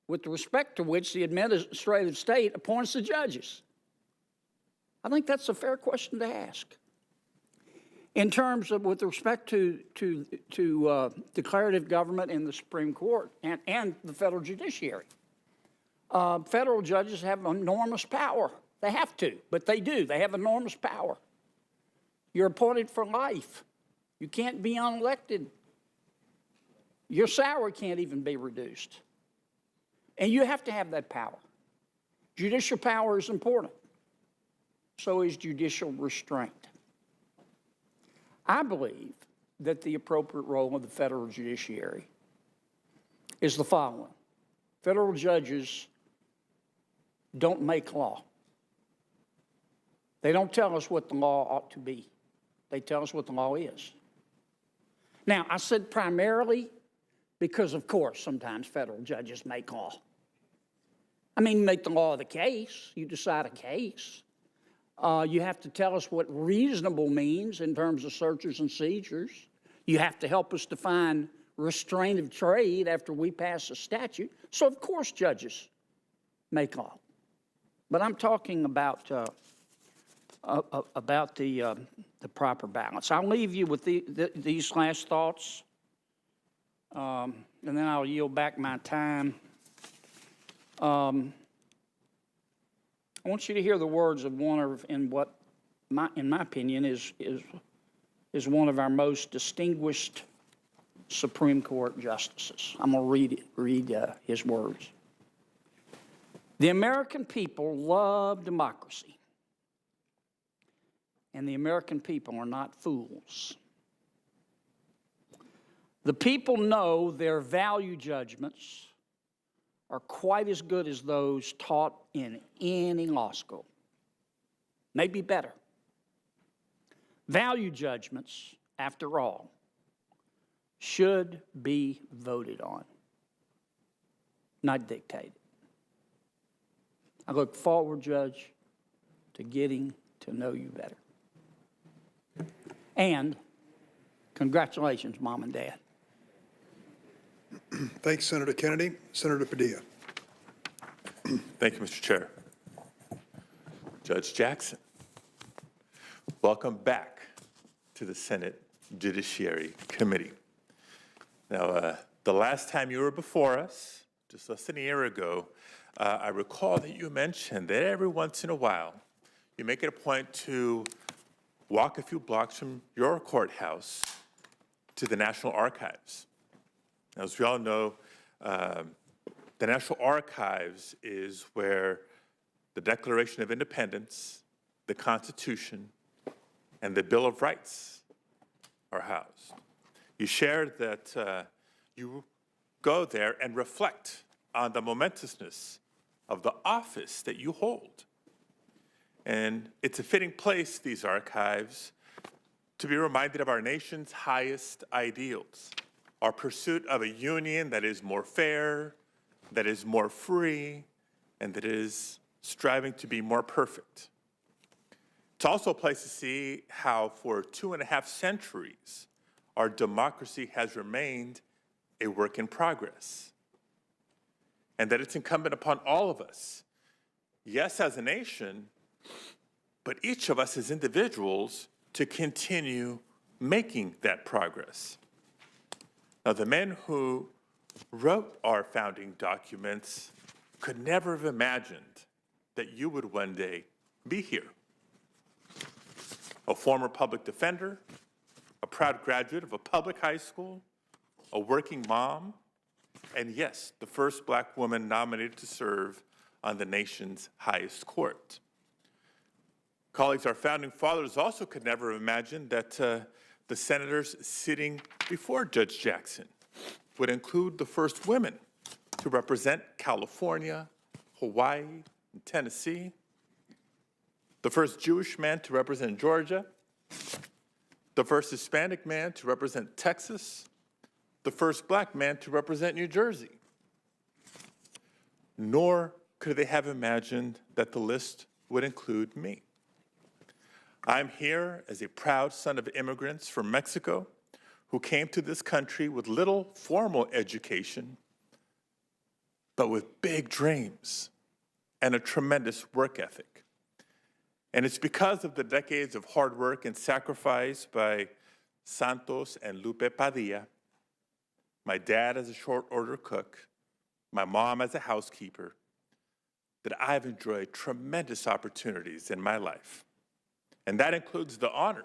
with respect to which the administrative state appoints the judges? I think that's a fair question to ask. In terms of, with respect to declarative government in the Supreme Court and the federal judiciary, federal judges have enormous power. They have to, but they do. They have enormous power. You're appointed for life. You can't be unelected. Your salary can't even be reduced. And you have to have that power. Judicial power is important. So is judicial restraint. I believe that the appropriate role of the federal judiciary is the following. Federal judges don't make law. They don't tell us what the law ought to be. They tell us what the law is. Now, I said primarily because, of course, sometimes federal judges make law. I mean, you make the law of the case. You decide a case. You have to tell us what reasonable means in terms of searches and seizures. You have to help us define restraint of trade after we pass a statute. So, of course, judges make law. But I'm talking about the proper balance. I'll leave you with these last thoughts, and then I'll yield back my time. I want you to hear the words of one of, in my opinion, is one of our most distinguished Supreme Court justices. I'm going to read his words. The American people love democracy, and the American people are not fools. The people know their value judgments are quite as good as those taught in any law school. maybe better. Value judgments, after all, should be voted on, not dictated. I look forward, Judge, to getting to know you better. And congratulations, Mom and Dad. Thanks, Senator Kennedy. Senator Padilla. Thank you, Mr. Chair. Judge Jackson, welcome back to the Senate Judiciary Committee. Now, the last time you were before us, just less than a year ago, I recall that you mentioned that every once in a while, you make it a point to walk a few blocks from your courthouse to the National Archives. Now, as we all know, the National Archives is where the Declaration of Independence, the Constitution, and the Bill of Rights are housed. You shared that you go there and reflect on the momentousness of the office that you hold. And it's a fitting place, these archives, to be reminded of our nation's highest ideals, our pursuit of a union that is more fair, that is more free, and that is striving to be more perfect. It's also a place to see how for 2.5 centuries, our democracy has remained a work in progress. And that it's incumbent upon all of us, yes, as a nation, but each of us as individuals to continue making that progress. Now, the men who wrote our founding documents could never have imagined that you would one day be here. A former public defender, a proud graduate of a public high school, a working mom, and yes, the first Black woman nominated to serve on the nation's highest court. Colleagues, our founding fathers also could never have imagined that the senators sitting before Judge Jackson would include the first women to represent California, Hawaii, and Tennessee, the first Jewish man to represent Georgia, the first Hispanic man to represent Texas, the first Black man to represent New Jersey. Nor could they have imagined that the list would include me. I'm here as a proud son of immigrants from Mexico who came to this country with little formal education, but with big dreams and a tremendous work ethic. And it's because of the decades of hard work and sacrifice by Santos and Lupe Padilla, my dad as a short order cook, my mom as a housekeeper, that I've enjoyed tremendous opportunities in my life. And that includes the honor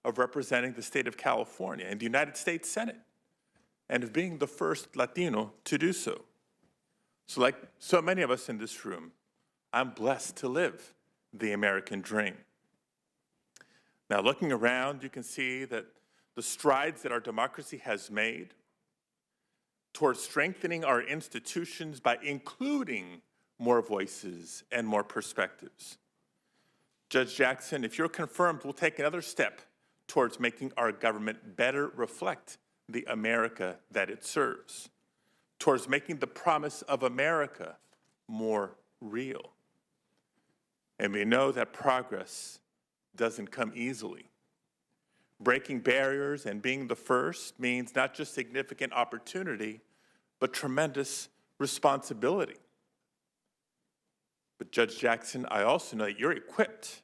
of representing the state of California in the United States Senate and of being the first Latino to do so. So like so many of us in this room, I'm blessed to live the American dream. Now, looking around, you can see that the strides that our democracy has made towards strengthening our institutions by including more voices and more perspectives. Judge Jackson, if you're confirmed, we'll take another step towards making our government better reflect the America that it serves, towards making the promise of America more real. And we know that progress doesn't come easily. Breaking barriers and being the first means not just significant opportunity, but tremendous responsibility. But Judge Jackson, I also know that you're equipped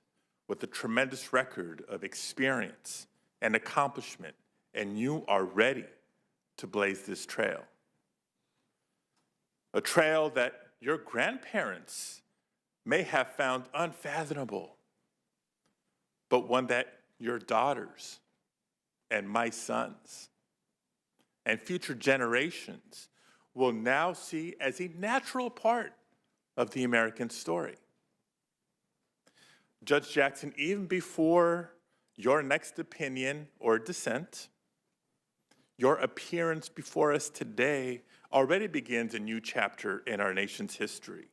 with a tremendous record of experience and accomplishment, and you are ready to blaze this trail. A trail that your grandparents may have found unfathomable, but one that your daughters and my sons and future generations will now see as a natural part of the American story. Judge Jackson, even before your next opinion or dissent, your appearance before us today already begins a new chapter in our nation's history.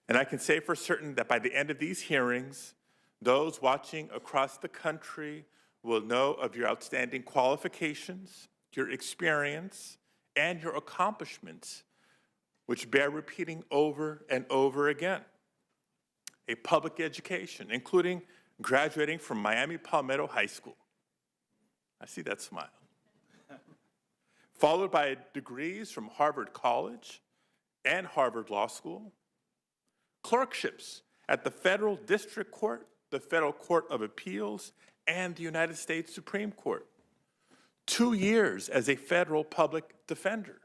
And I can say for certain that by the end of these hearings, Those watching across the country will know of your outstanding qualifications, your experience, and your accomplishments, which bear repeating over and over again. A public education, including graduating from Miami Palmetto High School. I see that smile. Followed by degrees from Harvard College and Harvard Law School, clerkships at the Federal District Court, the Federal Court of Appeals, and the United States Supreme Court. 2 years as a federal public defender.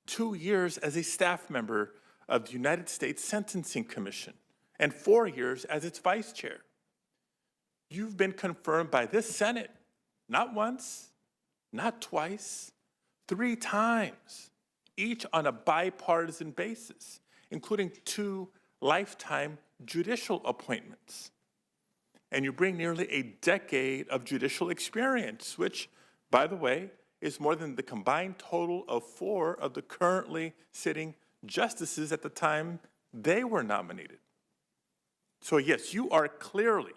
2 years as a staff member of the United States Sentencing Commission, and 4 years as its vice chair. You've been confirmed by this Senate, not once, not twice, 3 times, each on a bipartisan basis, including 2 lifetime judicial appointments. And you bring nearly a decade of judicial experience, which, by the way, is more than the combined total of 4 of the currently sitting justices at the time they were nominated. So yes, you are clearly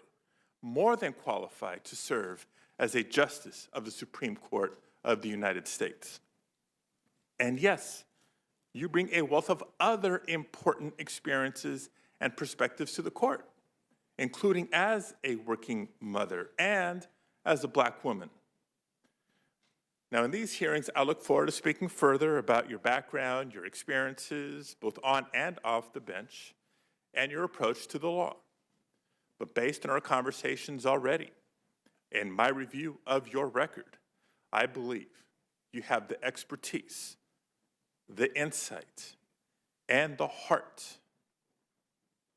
more than qualified to serve as a justice of the Supreme Court of the United States. And yes, you bring a wealth of other important experiences and perspectives to the court, including as a working mother and as a Black woman. Now, in these hearings, I look forward to speaking further about your background, your experiences, both on and off the bench, and your approach to the law. But based on our conversations already and my review of your record, I believe you have the expertise, the insight, and the heart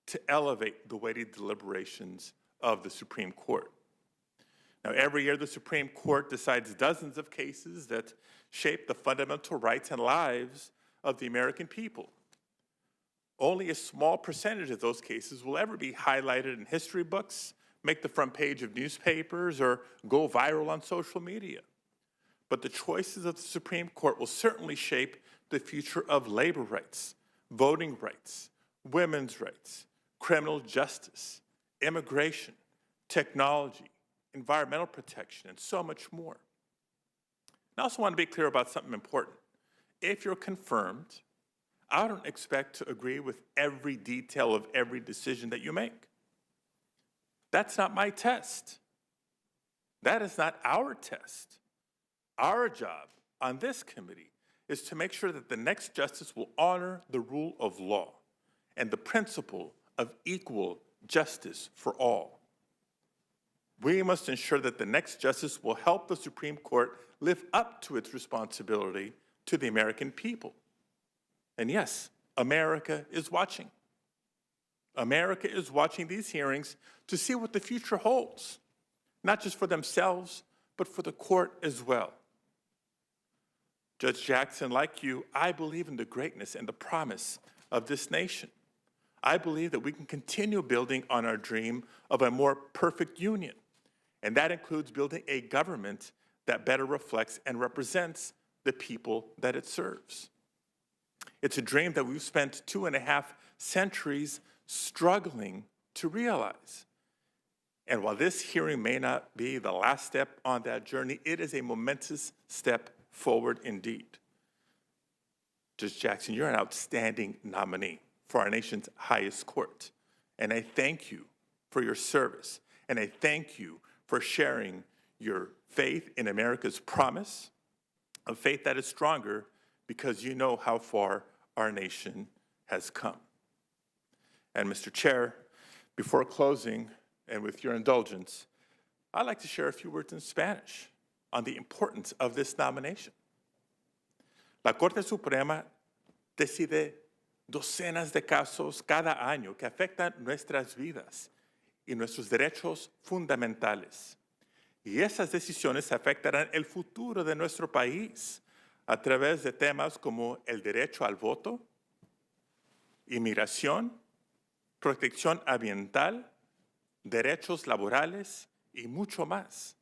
to elevate the weighty deliberations of the Supreme Court. Now, every year the Supreme Court decides dozens of cases that shape the fundamental rights and lives of the American people. Only a small percentage of those cases will ever be highlighted in history books, make the front page of newspapers, or go viral on social media. But the choices of the Supreme Court will certainly shape the future of labor rights, voting rights, women's rights, criminal justice, immigration, technology, environmental protection, and so much more. I also want to be clear about something important. If you're confirmed, I don't expect to agree with every detail of every decision that you make. That's not my test. That is not our test. Our job on this committee is to make sure that the next justice will honor the rule of law and the principle of equal justice for all. We must ensure that the next justice will help the Supreme Court live up to its responsibility to the American people. And yes, America is watching. America is watching these hearings to see what the future holds, not just for themselves, but for the court as well. Judge Jackson, like you, I believe in the greatness and the promise of this nation. I believe that we can continue building on our dream of a more perfect union. And that includes building a government that better reflects and represents the people that it serves. It's a dream that we've spent 2.5 centuries struggling to realize. And while this hearing may not be the last step on that journey, it is a momentous step forward indeed. Judge Jackson, you're an outstanding nominee for our nation's highest court. And I thank you for your service. And I thank you for sharing your faith in America's promise, a faith that is stronger because you know how far our nation has come. And Mr. Chair, before closing, and with your indulgence, I'd like to share a few words in Spanish on the importance of this nomination. La Corte Suprema decide docenas de casos cada año que afectan nuestras vidas y nuestros derechos fundamentales. Y esas decisiones afectarán el futuro de nuestro país a través de temas como el derecho al voto, inmigración, protección ambiental, derechos laborales y mucho más.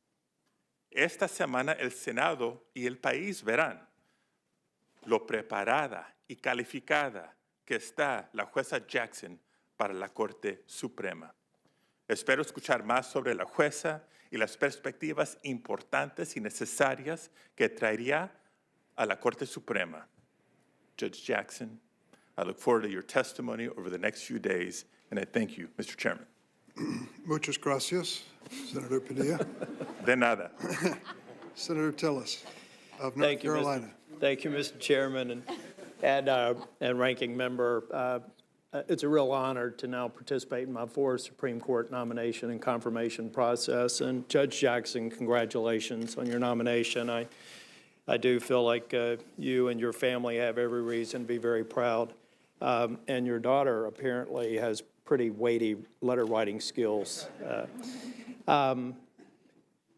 Esta semana el Senado y el país verán lo preparada y calificada que está la jueza Jackson para la Corte Suprema. Espero escuchar más sobre la jueza y las perspectivas importantes y necesarias que traería a la Corte Suprema. Judge Jackson, I look forward to your testimony over the next few days, and I thank you, Mr. Chairman. Muchas gracias, Senator Padilla. De nada. Senator Tillis of North Carolina. Thank you, Mr. Chairman, and Ranking Member. It's a real honor to now participate in my fourth Supreme Court nomination and confirmation process. And Judge Jackson, congratulations on your nomination. I do feel like you and your family have every reason to be very proud. And your daughter apparently has pretty weighty letter writing skills.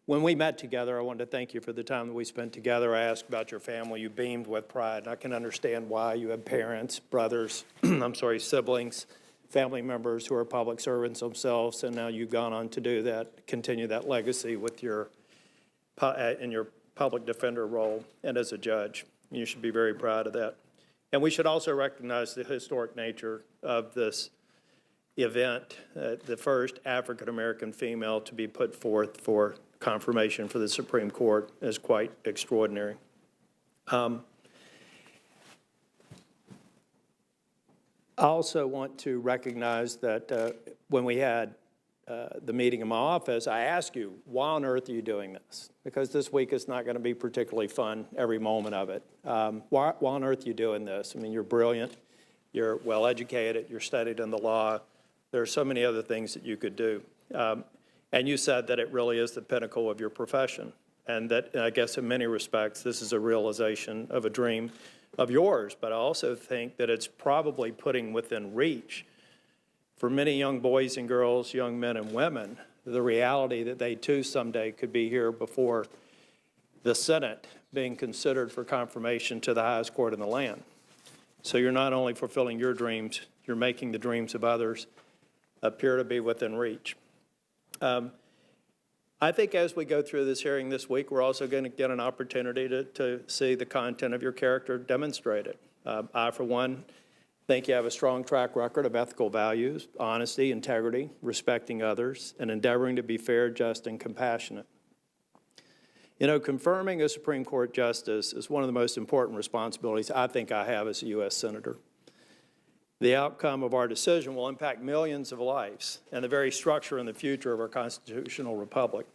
When we met together, I wanted to thank you for the time that we spent together. I asked about your family. You beamed with pride. And I can understand why. You have parents, brothers, siblings, family members who are public servants themselves, and now you've gone on to do that, continue that legacy with in your public defender role and as a judge. You should be very proud of that. And we should also recognize the historic nature of this event, the first African-American female to be put forth for confirmation for the Supreme Court is quite extraordinary. I also want to recognize that when we had the meeting in my office, I asked you, why on earth are you doing this? Because this week is not going to be particularly fun, every moment of it. Why on earth are you doing this? I mean, you're brilliant, you're well-educated, you're studied in the law. There are so many other things that you could do. And you said that it really is the pinnacle of your profession, and that, I guess, in many respects, this is a realization of a dream of yours. But I also think that it's probably putting within reach for many young boys and girls, young men and women, the reality that they too someday could be here before the Senate being considered for confirmation to the highest court in the land. So you're not only fulfilling your dreams, you're making the dreams of others appear to be within reach. I think as we go through this hearing this week, we're also going to get an opportunity to see the content of your character demonstrated. I, for one, think you have a strong track record of ethical values, honesty, integrity, respecting others, and endeavoring to be fair, just, and compassionate. You know, confirming a Supreme Court justice is one of the most important responsibilities I think I have as a U.S. Senator. The outcome of our decision will impact millions of lives and the very structure and the future of our constitutional republic.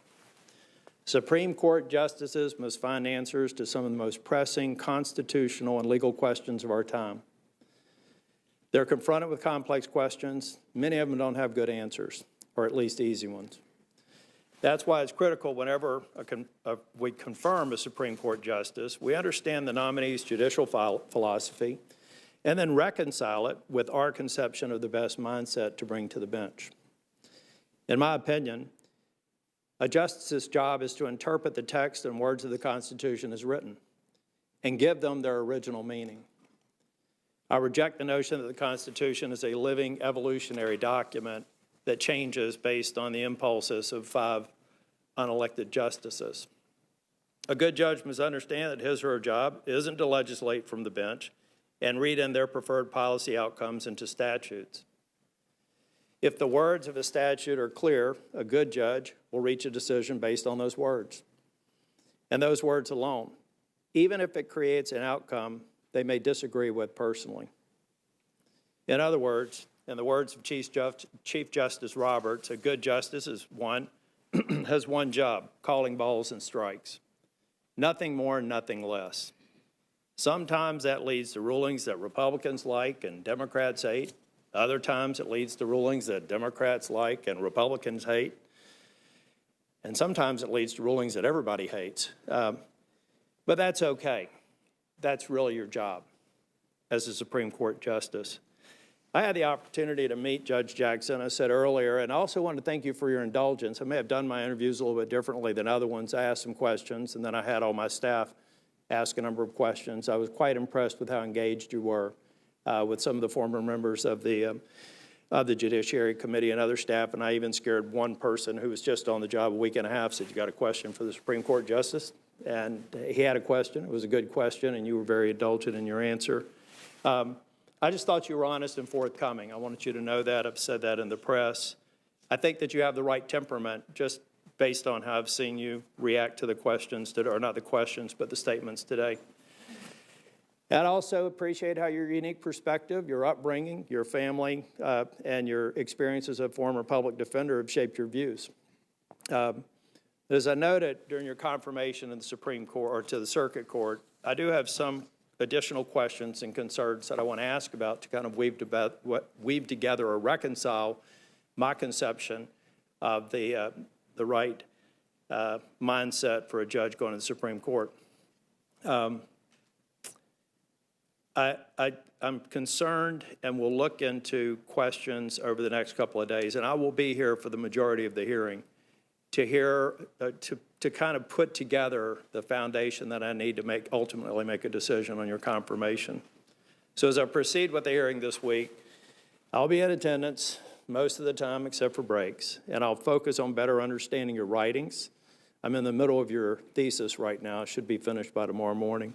Supreme Court justices must find answers to some of the most pressing constitutional and legal questions of our time. They're confronted with complex questions. Many of them don't have good answers, or at least easy ones. That's why it's critical whenever we confirm a Supreme Court justice, we understand the nominee's judicial philosophy and then reconcile it with our conception of the best mindset to bring to the bench. In my opinion, a justice's job is to interpret the text and words of the Constitution as written and give them their original meaning. I reject the notion that the Constitution is a living evolutionary document that changes based on the impulses of 5 unelected justices. A good judge must understand that his or her job isn't to legislate from the bench and read in their preferred policy outcomes into statutes. If the words of a statute are clear, a good judge will reach a decision based on those words, and those words alone, even if it creates an outcome they may disagree with personally. In other words, in the words of Chief Justice Roberts, a good justice is has one job, calling balls and strikes. Nothing more, nothing less. Sometimes that leads to rulings that Republicans like and Democrats hate. Other times it leads to rulings that Democrats like and Republicans hate. And sometimes it leads to rulings that everybody hates. But that's okay. That's really your job as a Supreme Court justice. I had the opportunity to meet Judge Jackson, I said earlier, and I also want to thank you for your indulgence. I may have done my interviews a little bit differently than other ones. I asked some questions, and then I had all my staff ask a number of questions. I was quite impressed with how engaged you were with some of the former members of the Judiciary Committee and other staff, and I even scared one person who was just on the job a week and a half, said, "You got a question for the Supreme Court Justice?" And he had a question. It was a good question, and you were very indulgent in your answer. I just thought you were honest and forthcoming. I wanted you to know that. I've said that in the press. I think that you have the right temperament just based on how I've seen you react to the questions, or not the questions, but the statements today. And I also appreciate how your unique perspective, your upbringing, your family, and your experiences as a former public defender have shaped your views. As I noted during your confirmation in the Supreme Court, or to the Circuit Court, I do have some additional questions and concerns that I want to ask about to kind of weave together or reconcile my conception of the right mindset for a judge going to the Supreme Court. I'm concerned and will look into questions over the next couple of days, and I will be here for the majority of the hearing to hear, to kind of put together the foundation that I need to ultimately make a decision on your confirmation. So as I proceed with the hearing this week, I'll be in attendance most of the time except for breaks, and I'll focus on better understanding your writings. I'm in the middle of your thesis right now. It should be finished by tomorrow morning.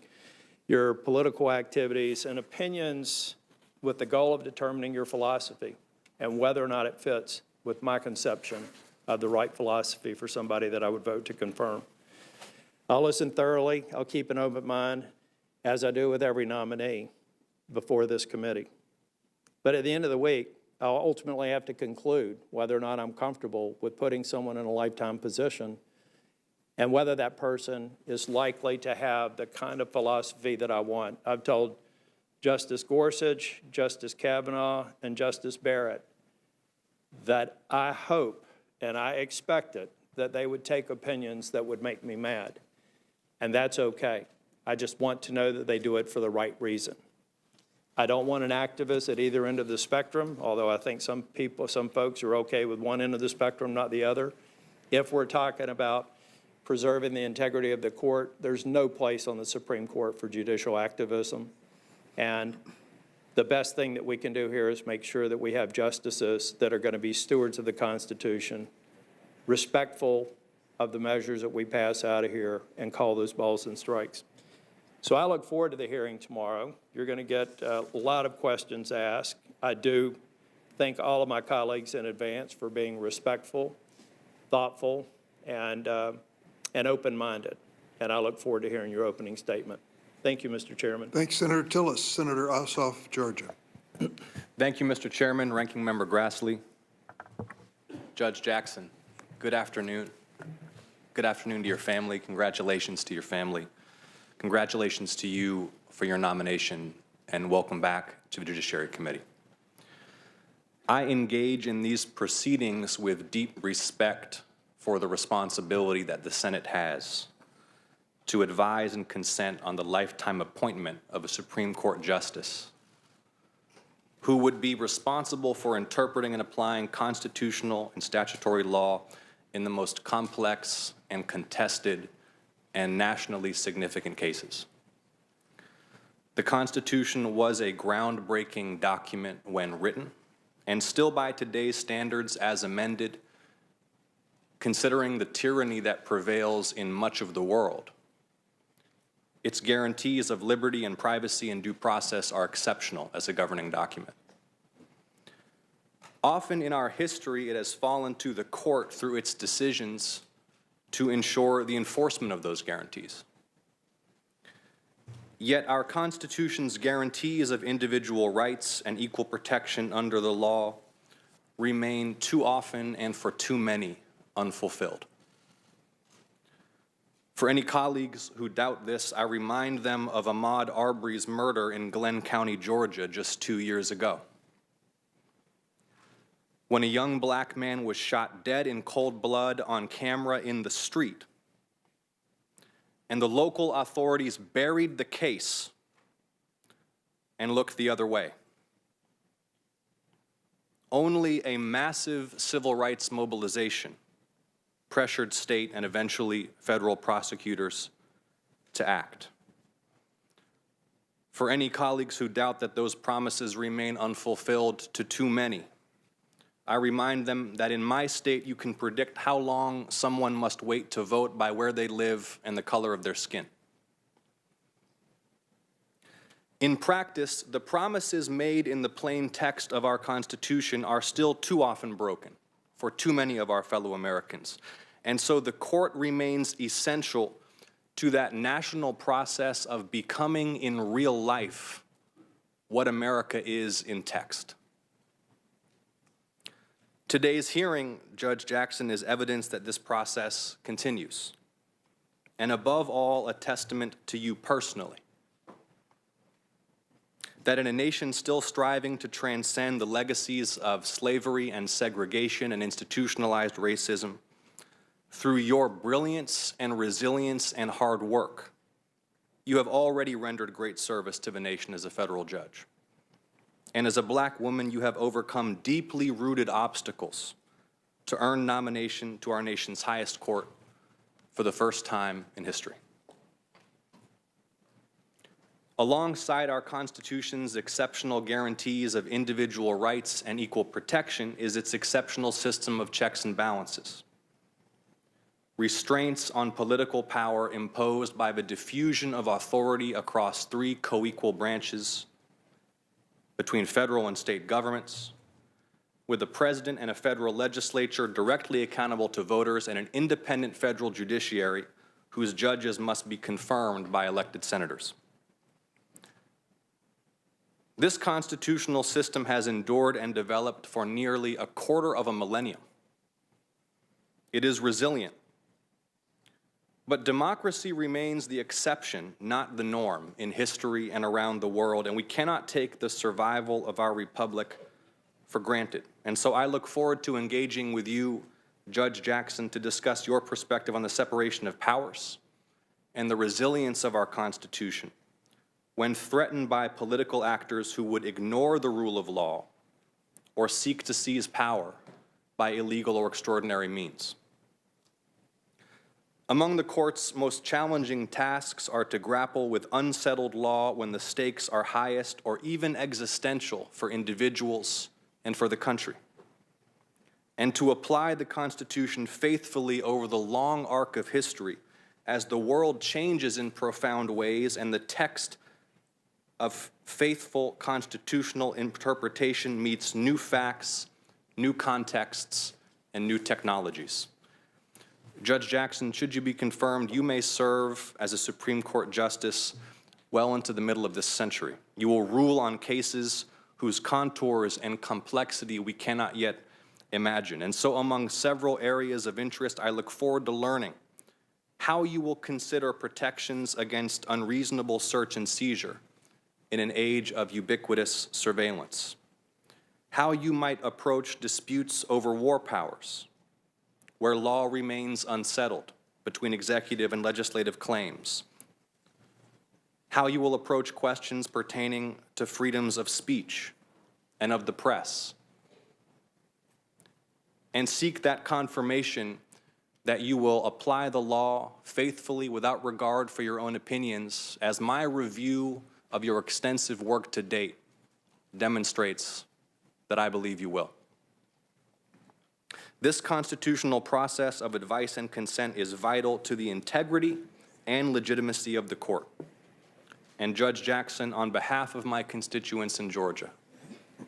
Your political activities and opinions with the goal of determining your philosophy and whether or not it fits with my conception of the right philosophy for somebody that I would vote to confirm. I'll listen thoroughly. I'll keep an open mind, as I do with every nominee before this committee. But at the end of the week, I'll ultimately have to conclude whether or not I'm comfortable with putting someone in a lifetime position and whether that person is likely to have the kind of philosophy that I want. I've told Justice Gorsuch, Justice Kavanaugh, and Justice Barrett that I hope and I expected that they would take opinions that would make me mad. And that's okay. I just want to know that they do it for the right reason. I don't want an activist at either end of the spectrum, although I think some folks are okay with one end of the spectrum, not the other. If we're talking about preserving the integrity of the court, there's no place on the Supreme Court for judicial activism. And the best thing that we can do here is make sure that we have justices that are going to be stewards of the Constitution, respectful of the measures that we pass out of here, and call those balls and strikes. So I look forward to the hearing tomorrow. You're going to get a lot of questions asked. I do thank all of my colleagues in advance for being respectful, thoughtful, and open-minded. And I look forward to hearing your opening statement. Thank you, Mr. Chairman. Thanks, Senator Tillis. Senator Ossoff, Georgia. Thank you, Mr. Chairman. Ranking Member Grassley. Judge Jackson, good afternoon. Good afternoon to your family. Congratulations to your family. Congratulations to you for your nomination, and welcome back to the Judiciary Committee. I engage in these proceedings with deep respect for the responsibility that the Senate has to advise and consent on the lifetime appointment of a Supreme Court justice who would be responsible for interpreting and applying constitutional and statutory law in the most complex and contested and nationally significant cases. The Constitution was a groundbreaking document when written, and still by today's standards as amended, considering the tyranny that prevails in much of the world. Its guarantees of liberty and privacy and due process are exceptional as a governing document. Often in our history, it has fallen to the court through its decisions to ensure the enforcement of those guarantees. Yet our Constitution's guarantees of individual rights and equal protection under the law remain too often and for too many unfulfilled. For any colleagues who doubt this, I remind them of Ahmaud Arbery's murder in Glenn County, Georgia, just 2 years ago, when a young black man was shot dead in cold blood on camera in the street, and the local authorities buried the case and looked the other way. Only a massive civil rights mobilization pressured state and eventually federal prosecutors to act. For any colleagues who doubt that those promises remain unfulfilled to too many, I remind them that in my state you can predict how long someone must wait to vote by where they live and the color of their skin. In practice, the promises made in the plain text of our Constitution are still too often broken for too many of our fellow Americans. And so the court remains essential to that national process of becoming in real life what America is in text. Today's hearing, Judge Jackson, is evidence that this process continues, and above all, a testament to you personally, that in a nation still striving to transcend the legacies of slavery and segregation and institutionalized racism, through your brilliance and resilience and hard work, you have already rendered great service to the nation as a federal judge. And as a black woman, you have overcome deeply rooted obstacles to earn nomination to our nation's highest court for the first time in history. Alongside our Constitution's exceptional guarantees of individual rights and equal protection is its exceptional system of checks and balances. Restraints on political power imposed by the diffusion of authority across three co-equal branches between federal and state governments, with the president and a federal legislature directly accountable to voters and an independent federal judiciary whose judges must be confirmed by elected senators. This constitutional system has endured and developed for nearly a quarter of a millennium. It is resilient. But democracy remains the exception, not the norm, in history and around the world, and we cannot take the survival of our republic for granted. And so I look forward to engaging with you, Judge Jackson, to discuss your perspective on the separation of powers and the resilience of our Constitution when threatened by political actors who would ignore the rule of law or seek to seize power by illegal or extraordinary means. Among the court's most challenging tasks are to grapple with unsettled law when the stakes are highest or even existential for individuals and for the country, and to apply the Constitution faithfully over the long arc of history as the world changes in profound ways and the text of faithful constitutional interpretation meets new facts, new contexts, and new technologies. Judge Jackson, should you be confirmed, you may serve as a Supreme Court justice well into the middle of this century. You will rule on cases whose contours and complexity we cannot yet imagine. And so among several areas of interest, I look forward to learning how you will consider protections against unreasonable search and seizure in an age of ubiquitous surveillance, how you might approach disputes over war powers, where law remains unsettled between executive and legislative claims, how you will approach questions pertaining to freedoms of speech and of the press, and seek that confirmation that you will apply the law faithfully without regard for your own opinions, as my review of your extensive work to date demonstrates that I believe you will. This constitutional process of advice and consent is vital to the integrity and legitimacy of the court. And Judge Jackson, on behalf of my constituents in Georgia,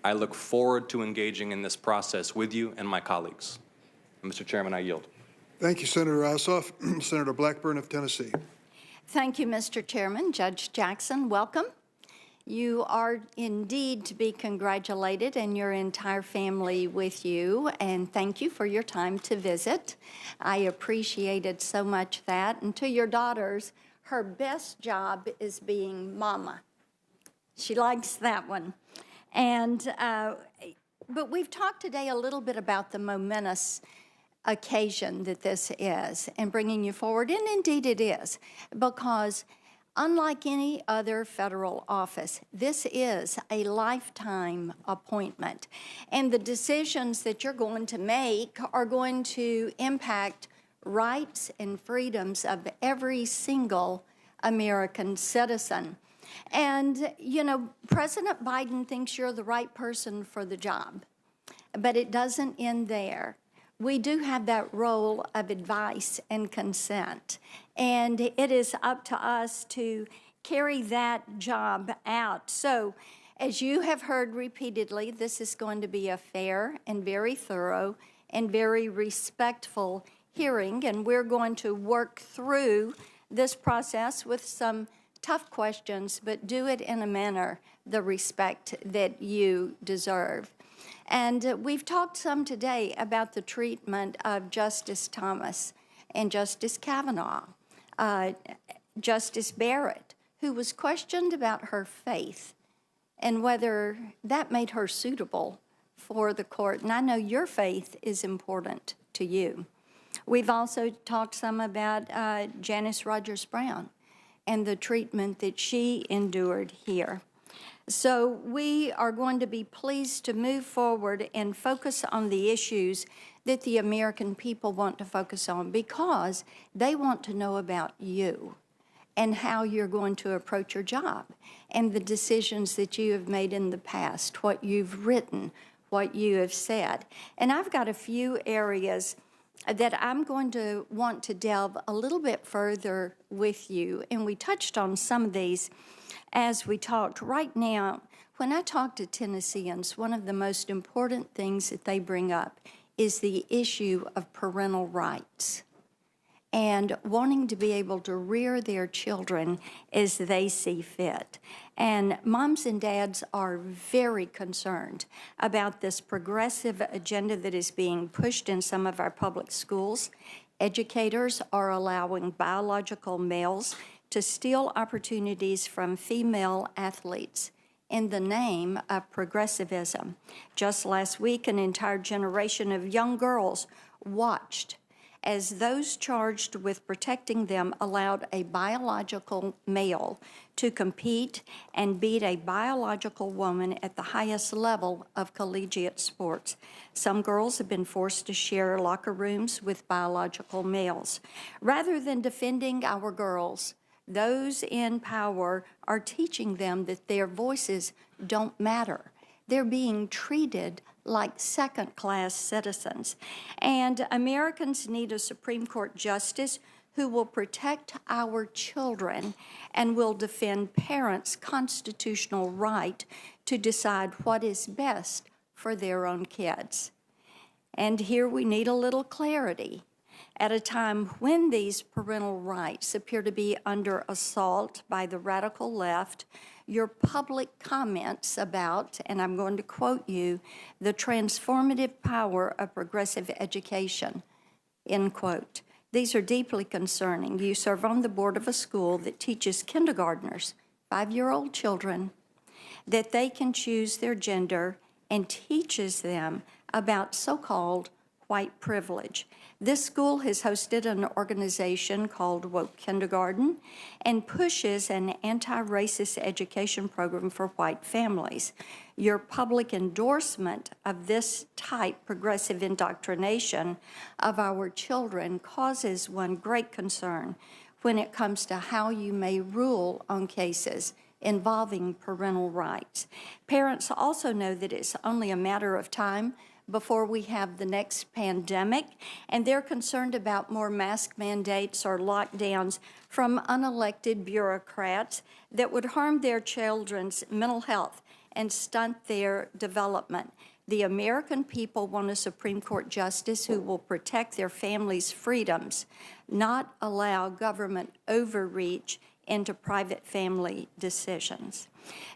I look forward to engaging in this process with you and my colleagues. Mr. Chairman, I yield. Thank you, Senator Ossoff. Senator Blackburn of Tennessee. Thank you, Mr. Chairman. Judge Jackson, welcome. You are indeed to be congratulated and your entire family with you, and thank you for your time to visit. I appreciated so much that. And to your daughters, her best job is being mama. She likes that one. And, but we've talked today a little bit about the momentous occasion that this is and bringing you forward, and indeed it is, because unlike any other federal office, this is a lifetime appointment. And the decisions that you're going to make are going to impact rights and freedoms of every single American citizen. And, you know, President Biden thinks you're the right person for the job, but it doesn't end there. We do have that role of advice and consent, and it is up to us to carry that job out. So, as you have heard repeatedly, this is going to be a fair and very thorough and very respectful hearing, and we're going to work through this process with some tough questions, but do it in a manner, the respect that you deserve. And we've talked some today about the treatment of Justice Thomas and Justice Kavanaugh, Justice Barrett, who was questioned about her faith and whether that made her suitable for the court. And I know your faith is important to you. We've also talked some about Janice Rogers Brown and the treatment that she endured here. So we are going to be pleased to move forward and focus on the issues that the American people want to focus on, because they want to know about you and how you're going to approach your job and the decisions that you have made in the past, what you've written, what you have said. And I've got a few areas that I'm going to want to delve a little bit further with you, and we touched on some of these as we talked. Right now, when I talk to Tennesseans, one of the most important things that they bring up is the issue of parental rights and wanting to be able to rear their children as they see fit. And moms and dads are very concerned about this progressive agenda that is being pushed in some of our public schools. Educators are allowing biological males to steal opportunities from female athletes in the name of progressivism. Just last week, an entire generation of young girls watched as those charged with protecting them allowed a biological male to compete and beat a biological woman at the highest level of collegiate sports. Some girls have been forced to share locker rooms with biological males. Rather than defending our girls, those in power are teaching them that their voices don't matter. They're being treated like second-class citizens. And Americans need a Supreme Court justice who will protect our children and will defend parents' constitutional right to decide what is best for their own kids. And here we need a little clarity. At a time when these parental rights appear to be under assault by the radical left, your public comments about, and I'm going to quote you, the transformative power of progressive education, end quote. These are deeply concerning. You serve on the board of a school that teaches kindergartners, 5-year-old children, that they can choose their gender and teaches them about so-called white privilege. This school has hosted an organization called Woke Kindergarten and pushes an anti-racist education program for white families. Your public endorsement of this type progressive indoctrination of our children causes one great concern when it comes to how you may rule on cases involving parental rights. Parents also know that it's only a matter of time before we have the next pandemic, and they're concerned about more mask mandates or lockdowns from unelected bureaucrats that would harm their children's mental health and stunt their development. The American people want a Supreme Court justice who will protect their families' freedoms, not allow government overreach into private family decisions.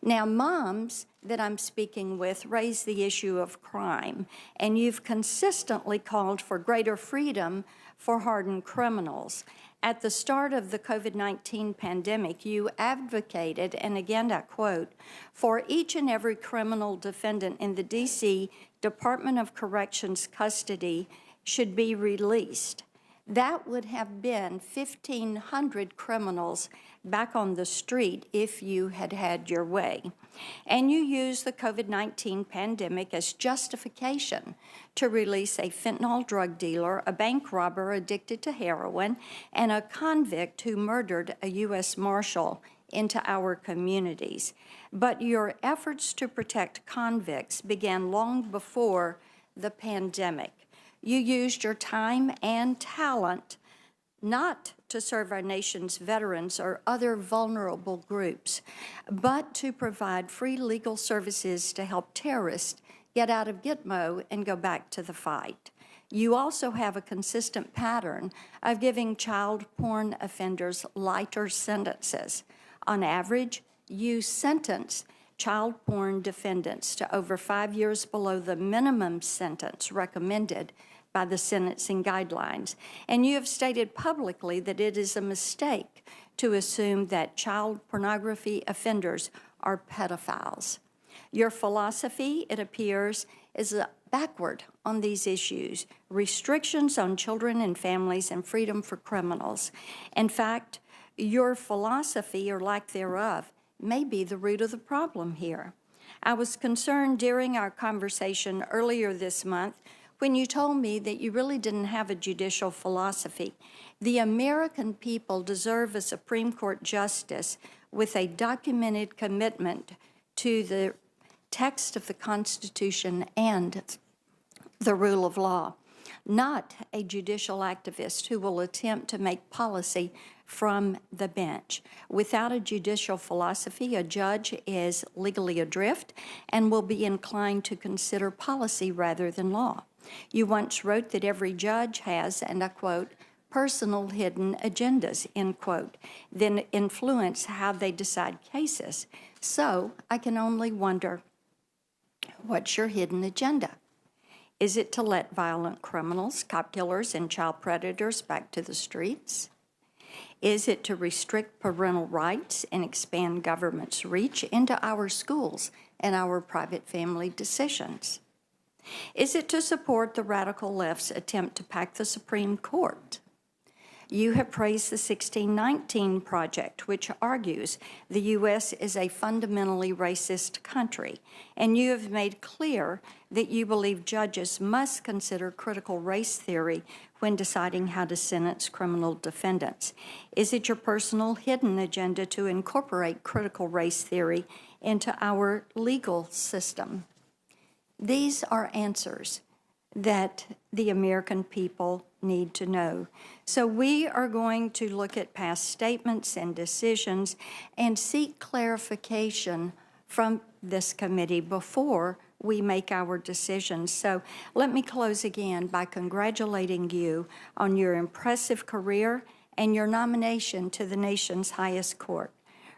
Now, moms that I'm speaking with raise the issue of crime, and you've consistently called for greater freedom for hardened criminals. At the start of the COVID-19 pandemic, you advocated, and again I quote, for each and every criminal defendant in the D.C. Department of Corrections custody should be released. That would have been 1,500 criminals back on the street if you had had your way. And you used the COVID-19 pandemic as justification to release a fentanyl drug dealer, a bank robber addicted to heroin, and a convict who murdered a U.S. Marshal into our communities. But your efforts to protect convicts began long before the pandemic. You used your time and talent not to serve our nation's veterans or other vulnerable groups, but to provide free legal services to help terrorists get out of Gitmo and go back to the fight. You also have a consistent pattern of giving child porn offenders lighter sentences. On average, you sentence child porn defendants to over 5 years below the minimum sentence recommended by the sentencing guidelines. And you have stated publicly that it is a mistake to assume that child pornography offenders are pedophiles. Your philosophy, it appears, is backward on these issues, restrictions on children and families and freedom for criminals. In fact, your philosophy, or lack thereof, may be the root of the problem here. I was concerned during our conversation earlier this month when you told me that you really didn't have a judicial philosophy. The American people deserve a Supreme Court justice with a documented commitment to the text of the Constitution and the rule of law, not a judicial activist who will attempt to make policy from the bench. Without a judicial philosophy, a judge is legally adrift and will be inclined to consider policy rather than law. You once wrote that every judge has, and I quote, personal hidden agendas, end quote, then influence how they decide cases. So I can only wonder, what's your hidden agenda? Is it to let violent criminals, cop killers, and child predators back to the streets? Is it to restrict parental rights and expand government's reach into our schools and our private family decisions? Is it to support the radical left's attempt to pack the Supreme Court? You have praised the 1619 Project, which argues the U.S. is a fundamentally racist country, and you have made clear that you believe judges must consider critical race theory when deciding how to sentence criminal defendants. Is it your personal hidden agenda to incorporate critical race theory into our legal system? These are answers that the American people need to know. So we are going to look at past statements and decisions and seek clarification from this committee before we make our decisions. So let me close again by congratulating you on your impressive career and your nomination to the nation's highest court.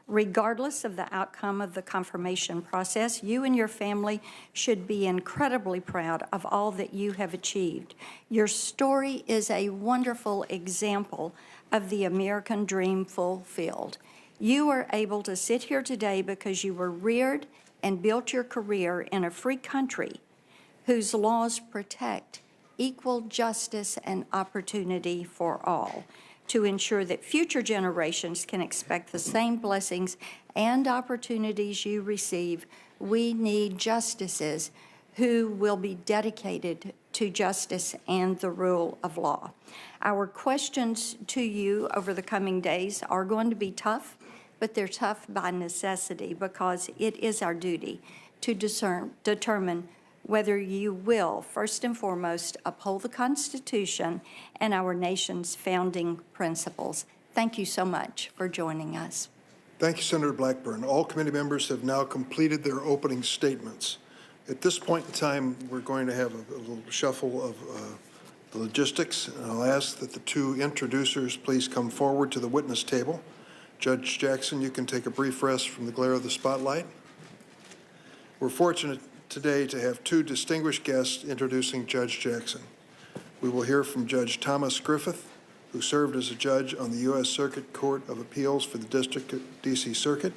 Regardless of the outcome of the confirmation process, you and your family should be incredibly proud of all that you have achieved. Your story is a wonderful example of the American dream fulfilled. You are able to sit here today because you were reared and built your career in a free country whose laws protect equal justice and opportunity for all, to ensure that future generations can expect the same blessings and opportunities you receive. We need justices who will be dedicated to justice and the rule of law. Our questions to you over the coming days are going to be tough, but they're tough by necessity because it is our duty to determine whether you will, first and foremost, uphold the Constitution and our nation's founding principles. Thank you so much for joining us. Thank you, Senator Blackburn. All committee members have now completed their opening statements. At this point in time, we're going to have a little shuffle of the logistics, and I'll ask that the two introducers please come forward to the witness table. Judge Jackson, you can take a brief rest from the glare of the spotlight. We're fortunate today to have two distinguished guests introducing Judge Jackson. We will hear from Judge Thomas Griffith, who served as a judge on the U.S. Circuit Court of Appeals for the District D.C. Circuit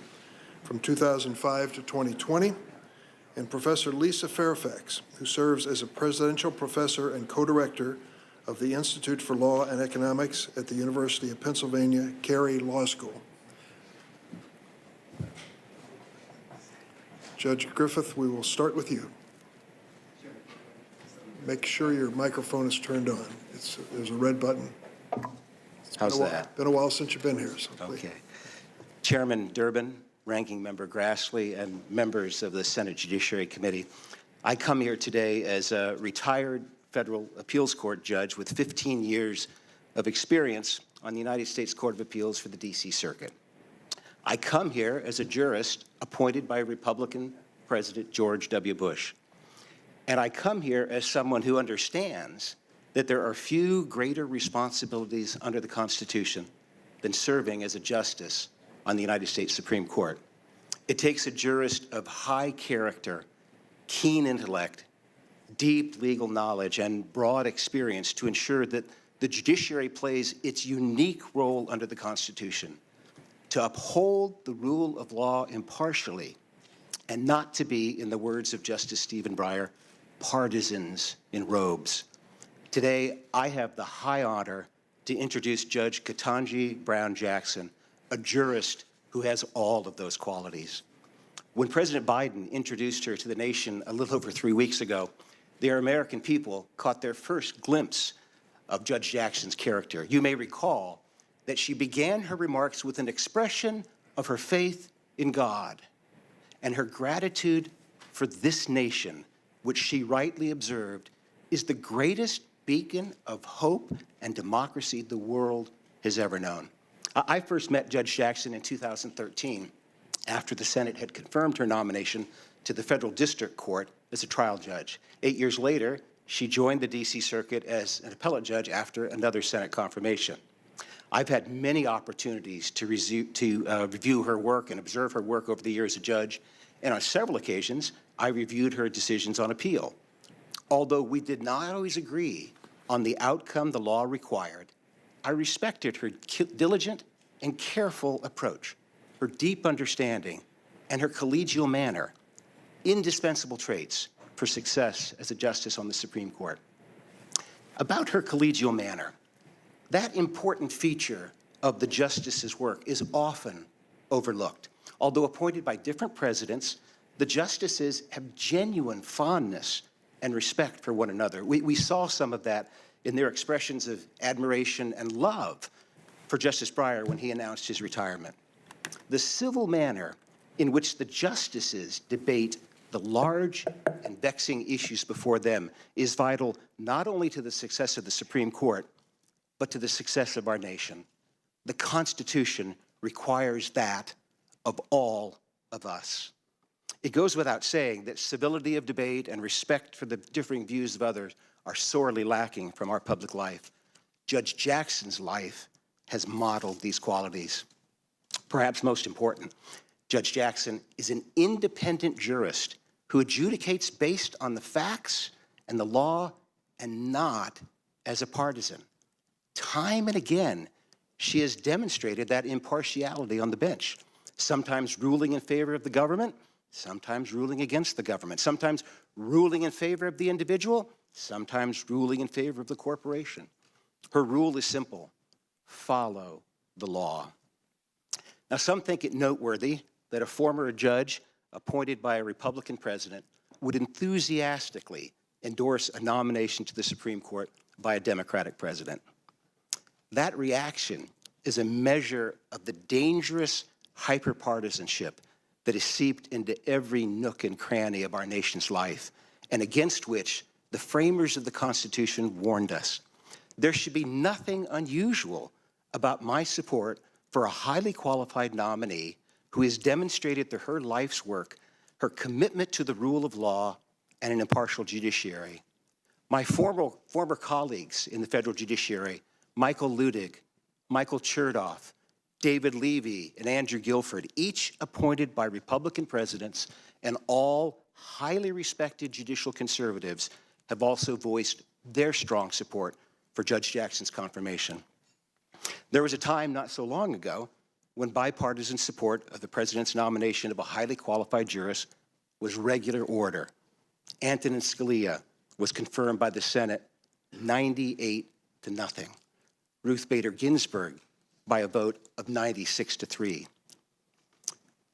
from 2005 to 2020, and Professor Lisa Fairfax, who serves as a presidential professor and co-director of the Institute for Law and Economics at the University of Pennsylvania Carey Law School. Judge Griffith, we will start with you. Make sure your microphone is turned on. There's a red button. How's that? It's been a while since you've been here. So okay. Chairman Durbin, Ranking Member Grassley, and members of the Senate Judiciary Committee, I come here today as a retired federal appeals court judge with 15 years of experience on the United States Court of Appeals for the D.C. Circuit. I come here as a jurist appointed by Republican President George W. Bush. And I come here as someone who understands that there are few greater responsibilities under the Constitution than serving as a justice on the United States Supreme Court. It takes a jurist of high character, keen intellect, deep legal knowledge, and broad experience to ensure that the judiciary plays its unique role under the Constitution to uphold the rule of law impartially and not to be, in the words of Justice Stephen Breyer, partisans in robes. Today, I have the high honor to introduce Judge Ketanji Brown Jackson, a jurist who has all of those qualities. When President Biden introduced her to the nation a little over 3 weeks ago, the American people caught their first glimpse of Judge Jackson's character. You may recall that she began her remarks with an expression of her faith in God and her gratitude for this nation, which she rightly observed is the greatest beacon of hope and democracy the world has ever known. I first met Judge Jackson in 2013 after the Senate had confirmed her nomination to the federal district court as a trial judge. 8 years later, she joined the D.C. Circuit as an appellate judge after another Senate confirmation. I've had many opportunities to review her work and observe her work over the years as a judge, and on several occasions, I reviewed her decisions on appeal. Although we did not always agree on the outcome the law required, I respected her diligent and careful approach, her deep understanding, and her collegial manner, indispensable traits for success as a justice on the Supreme Court. About her collegial manner, that important feature of the justice's work is often overlooked. Although appointed by different presidents, the justices have genuine fondness and respect for one another. We saw some of that in their expressions of admiration and love for Justice Breyer when he announced his retirement. The civil manner in which the justices debate the large and vexing issues before them is vital not only to the success of the Supreme Court, but to the success of our nation. The Constitution requires that of all of us. It goes without saying that civility of debate and respect for the differing views of others are sorely lacking from our public life. Judge Jackson's life has modeled these qualities. Perhaps most important, Judge Jackson is an independent jurist who adjudicates based on the facts and the law and not as a partisan. Time and again, she has demonstrated that impartiality on the bench, sometimes ruling in favor of the government, sometimes ruling against the government, sometimes ruling in favor of the individual, sometimes ruling in favor of the corporation. Her rule is simple: follow the law. Now, some think it noteworthy that a former judge appointed by a Republican president would enthusiastically endorse a nomination to the Supreme Court by a Democratic president. That reaction is a measure of the dangerous hyperpartisanship that is seeped into every nook and cranny of our nation's life, and against which the framers of the Constitution warned us. There should be nothing unusual about my support for a highly qualified nominee who has demonstrated through her life's work her commitment to the rule of law and an impartial judiciary. My former colleagues in the federal judiciary, Michael Ludig, Michael Chertoff, David Levy, and Andrew Guilford, each appointed by Republican presidents, and all highly respected judicial conservatives, have also voiced their strong support for Judge Jackson's confirmation. There was a time not so long ago when bipartisan support of the president's nomination of a highly qualified jurist was regular order. Antonin Scalia was confirmed by the Senate 98-0. Ruth Bader Ginsburg by a vote of 96-3.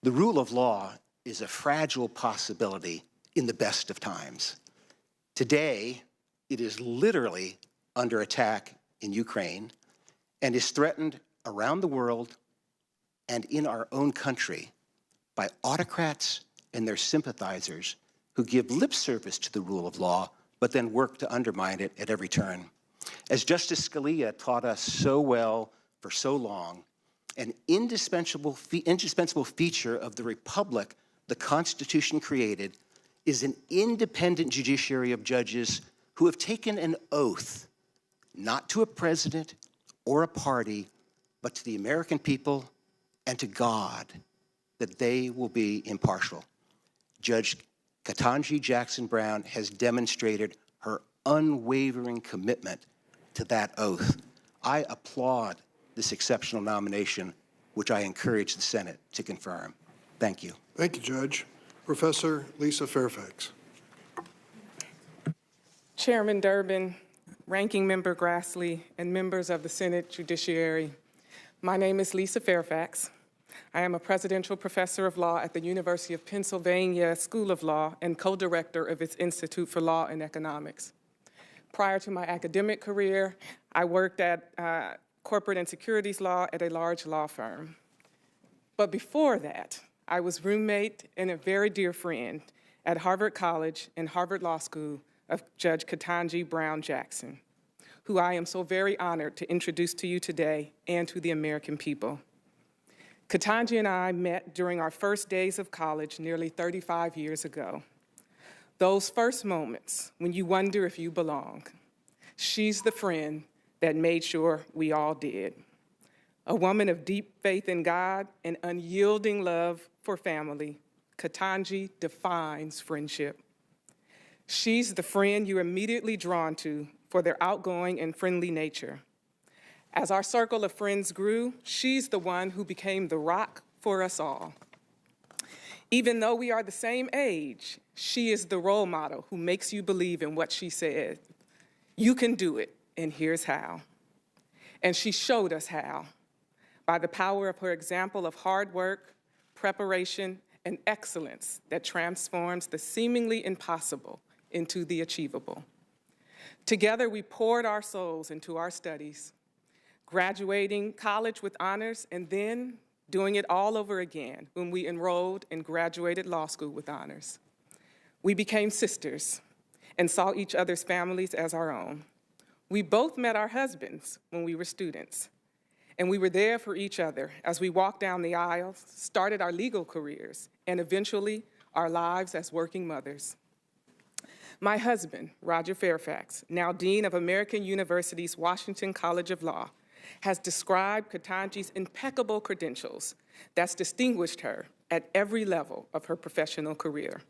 The rule of law is a fragile possibility in the best of times. Today, it is literally under attack in Ukraine and is threatened around the world and in our own country by autocrats and their sympathizers who give lip service to the rule of law, but then work to undermine it at every turn. As Justice Scalia taught us so well for so long, an indispensable feature of the republic the Constitution created is an independent judiciary of judges who have taken an oath not to a president or a party, but to the American people and to God, that they will be impartial. Judge Ketanji Jackson Brown has demonstrated her unwavering commitment to that oath. I applaud this exceptional nomination, which I encourage the Senate to confirm. Thank you. Thank you, Judge. Professor Lisa Fairfax. Chairman Durbin, Ranking Member Grassley, and members of the Senate Judiciary, my name is Lisa Fairfax. I am a presidential professor of law at the University of Pennsylvania School of Law and co-director of its Institute for Law and Economics. Prior to my academic career, I worked at corporate and securities law at a large law firm. But before that, I was roommate and a very dear friend at Harvard College and Harvard Law School of Judge Ketanji Brown Jackson, who I am so very honored to introduce to you today and to the American people. Ketanji and I met during our first days of college nearly 35 years ago. Those first moments when you wonder if you belong. She's the friend that made sure we all did. A woman of deep faith in God and unyielding love for family, Ketanji defines friendship. She's the friend you're immediately drawn to for their outgoing and friendly nature. As our circle of friends grew, she's the one who became the rock for us all. Even though we are the same age, she is the role model who makes you believe in what she said. You can do it, and here's how. And she showed us how, by the power of her example of hard work, preparation, and excellence that transforms the seemingly impossible into the achievable. Together, we poured our souls into our studies, graduating college with honors and then doing it all over again when we enrolled and graduated law school with honors. We became sisters and saw each other's families as our own. We both met our husbands when we were students, and we were there for each other as we walked down the aisles, started our legal careers, and eventually our lives as working mothers. My husband, Roger Fairfax, now Dean of American University's Washington College of Law, has described Ketanji's impeccable credentials that's distinguished her at every level of her professional career.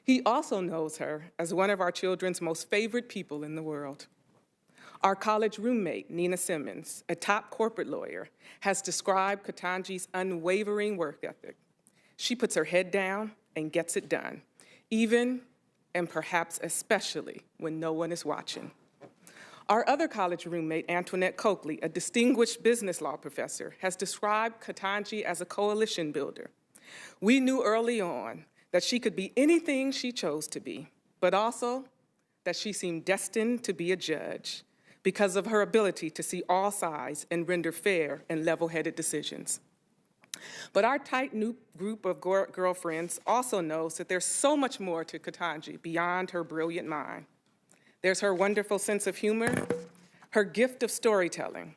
He also knows her as one of our children's most favorite people in the world. Our college roommate, Nina Simmons, a top corporate lawyer, has described Ketanji's unwavering work ethic. She puts her head down and gets it done, even and perhaps especially when no one is watching. Our other college roommate, Antoinette Coakley, a distinguished business law professor, has described Ketanji as a coalition builder. We knew early on that she could be anything she chose to be, but also that she seemed destined to be a judge because of her ability to see all sides and render fair and level-headed decisions. But our tight-knit group of girlfriends also knows that there's so much more to Ketanji beyond her brilliant mind. There's her wonderful sense of humor, her gift of storytelling,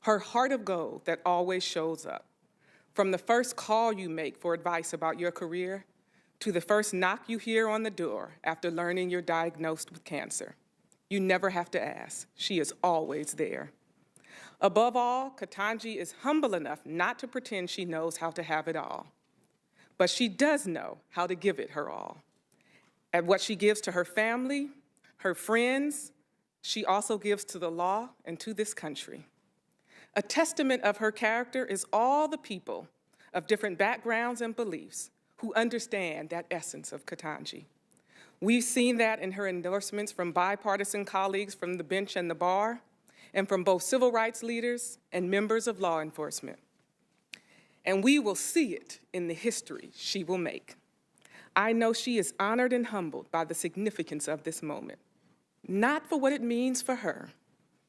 her heart of gold that always shows up. From the first call you make for advice about your career to the first knock you hear on the door after learning you're diagnosed with cancer. You never have to ask. She is always there. Above all, Ketanji is humble enough not to pretend she knows how to have it all. But she does know how to give it her all. And what she gives to her family, her friends, she also gives to the law and to this country. A testament of her character is all the people of different backgrounds and beliefs who understand that essence of Ketanji. We've seen that in her endorsements from bipartisan colleagues from the bench and the bar, and from both civil rights leaders and members of law enforcement. And we will see it in the history she will make. I know she is honored and humbled by the significance of this moment, not for what it means for her,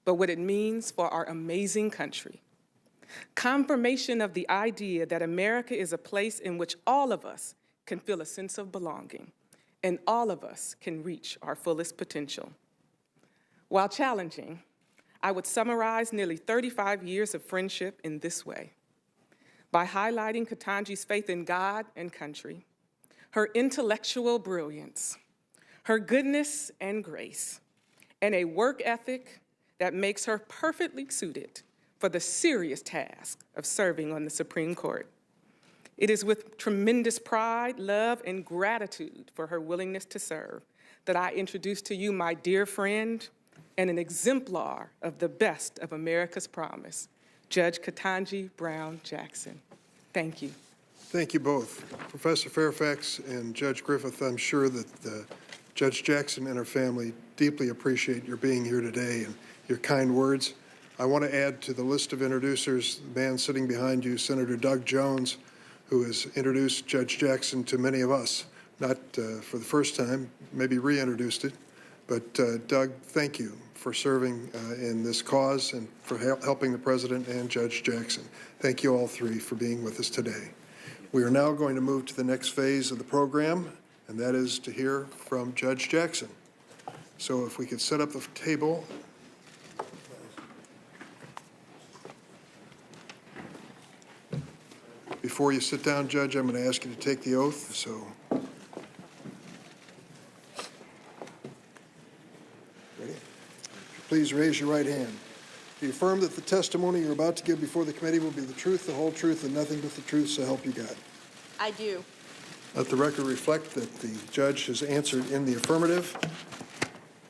but what it means for our amazing country. Confirmation of the idea that America is a place in which all of us can feel a sense of belonging, and all of us can reach our fullest potential. While challenging, I would summarize nearly 35 years of friendship in this way. By highlighting Ketanji's faith in God and country, her intellectual brilliance, her goodness and grace, and a work ethic that makes her perfectly suited for the serious task of serving on the Supreme Court. It is with tremendous pride, love, and gratitude for her willingness to serve that I introduce to you my dear friend and an exemplar of the best of America's promise, Judge Ketanji Brown Jackson. Thank you. Thank you both. Professor Fairfax and Judge Griffith, I'm sure that Judge Jackson and her family deeply appreciate your being here today and your kind words. I want to add to the list of introducers, the man sitting behind you, Senator Doug Jones, who has introduced Judge Jackson to many of us, not for the first time, maybe reintroduced it. But Doug, thank you for serving in this cause and for helping the President and Judge Jackson. Thank you all three for being with us today. We are now going to move to the next phase of the program, and that is to hear from Judge Jackson. So if we could set up the table. Before you sit down, Judge, I'm going to ask you to take the oath. So, ready? Please raise your right hand. Do you affirm that the testimony you're about to give before the committee will be the truth, the whole truth, and nothing but the truth, so help you God? I do. Let the record reflect that the judge has answered in the affirmative,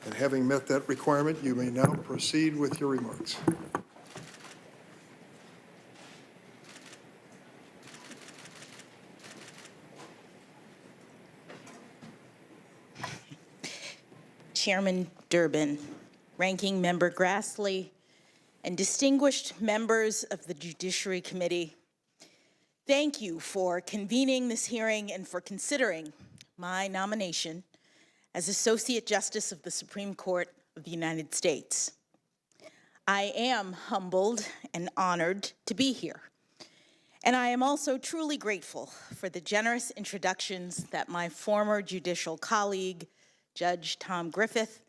and having met that requirement, you may now proceed with your remarks. Chairman Durbin, Ranking Member Grassley, and distinguished members of the Judiciary Committee, thank you for convening this hearing and for considering my nomination as Associate Justice of the Supreme Court of the United States. I am humbled and honored to be here, and I am also truly grateful for the generous introductions that my former judicial colleague, Judge Tom Griffith,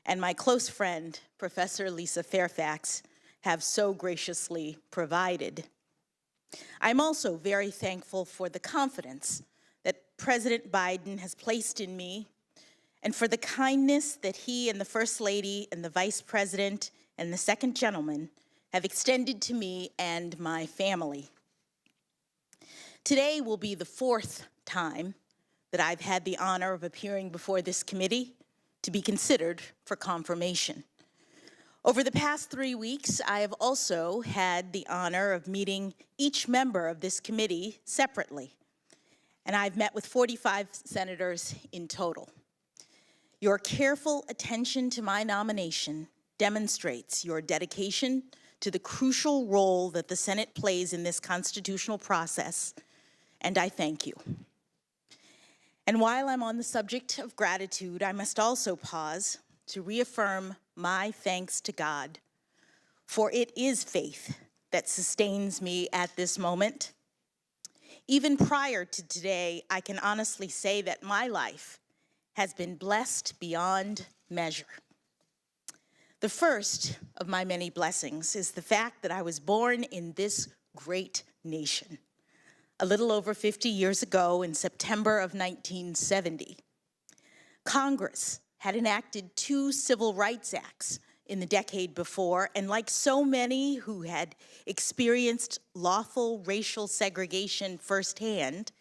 and my close friend, Professor Lisa Fairfax, have so graciously provided. I'm also very thankful for the confidence that President Biden has placed in me and for the kindness that he and the First Lady and the Vice President and the Second Gentleman have extended to me and my family. Today will be the fourth time that I've had the honor of appearing before this committee to be considered for confirmation. Over the past 3 weeks, I have also had the honor of meeting each member of this committee separately, and I've met with 45 senators in total. Your careful attention to my nomination demonstrates your dedication to the crucial role that the Senate plays in this constitutional process, and I thank you. And while I'm on the subject of gratitude, I must also pause to reaffirm my thanks to God, for it is faith that sustains me at this moment. Even prior to today, I can honestly say that my life has been blessed beyond measure. The first of my many blessings is the fact that I was born in this great nation a little over 50 years ago in September of 1970. Congress had enacted 2 Civil Rights Acts in the decade before, and like so many who had experienced lawful racial segregation firsthand,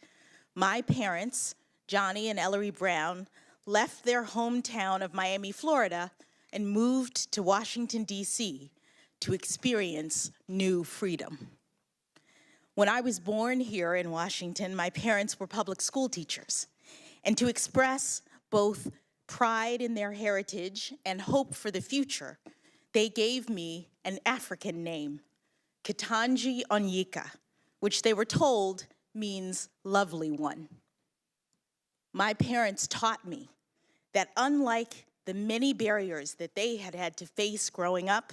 my parents, Johnny and Ellery Brown, left their hometown of Miami, Florida, and moved to Washington, D.C. to experience new freedom. When I was born here in Washington, my parents were public school teachers, and to express both pride in their heritage and hope for the future, they gave me an African name, Ketanji Onyeka, which they were told means lovely one. My parents taught me that unlike the many barriers that they had had to face growing up,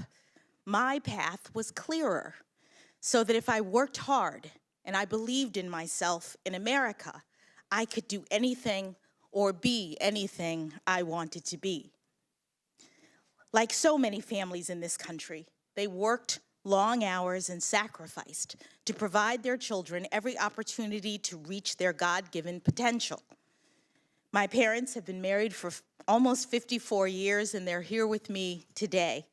my path was clearer, so that if I worked hard and I believed in myself in America, I could do anything or be anything I wanted to be. Like so many families in this country, they worked long hours and sacrificed to provide their children every opportunity to reach their God-given potential. My parents have been married for almost 54 years, and they're here with me today.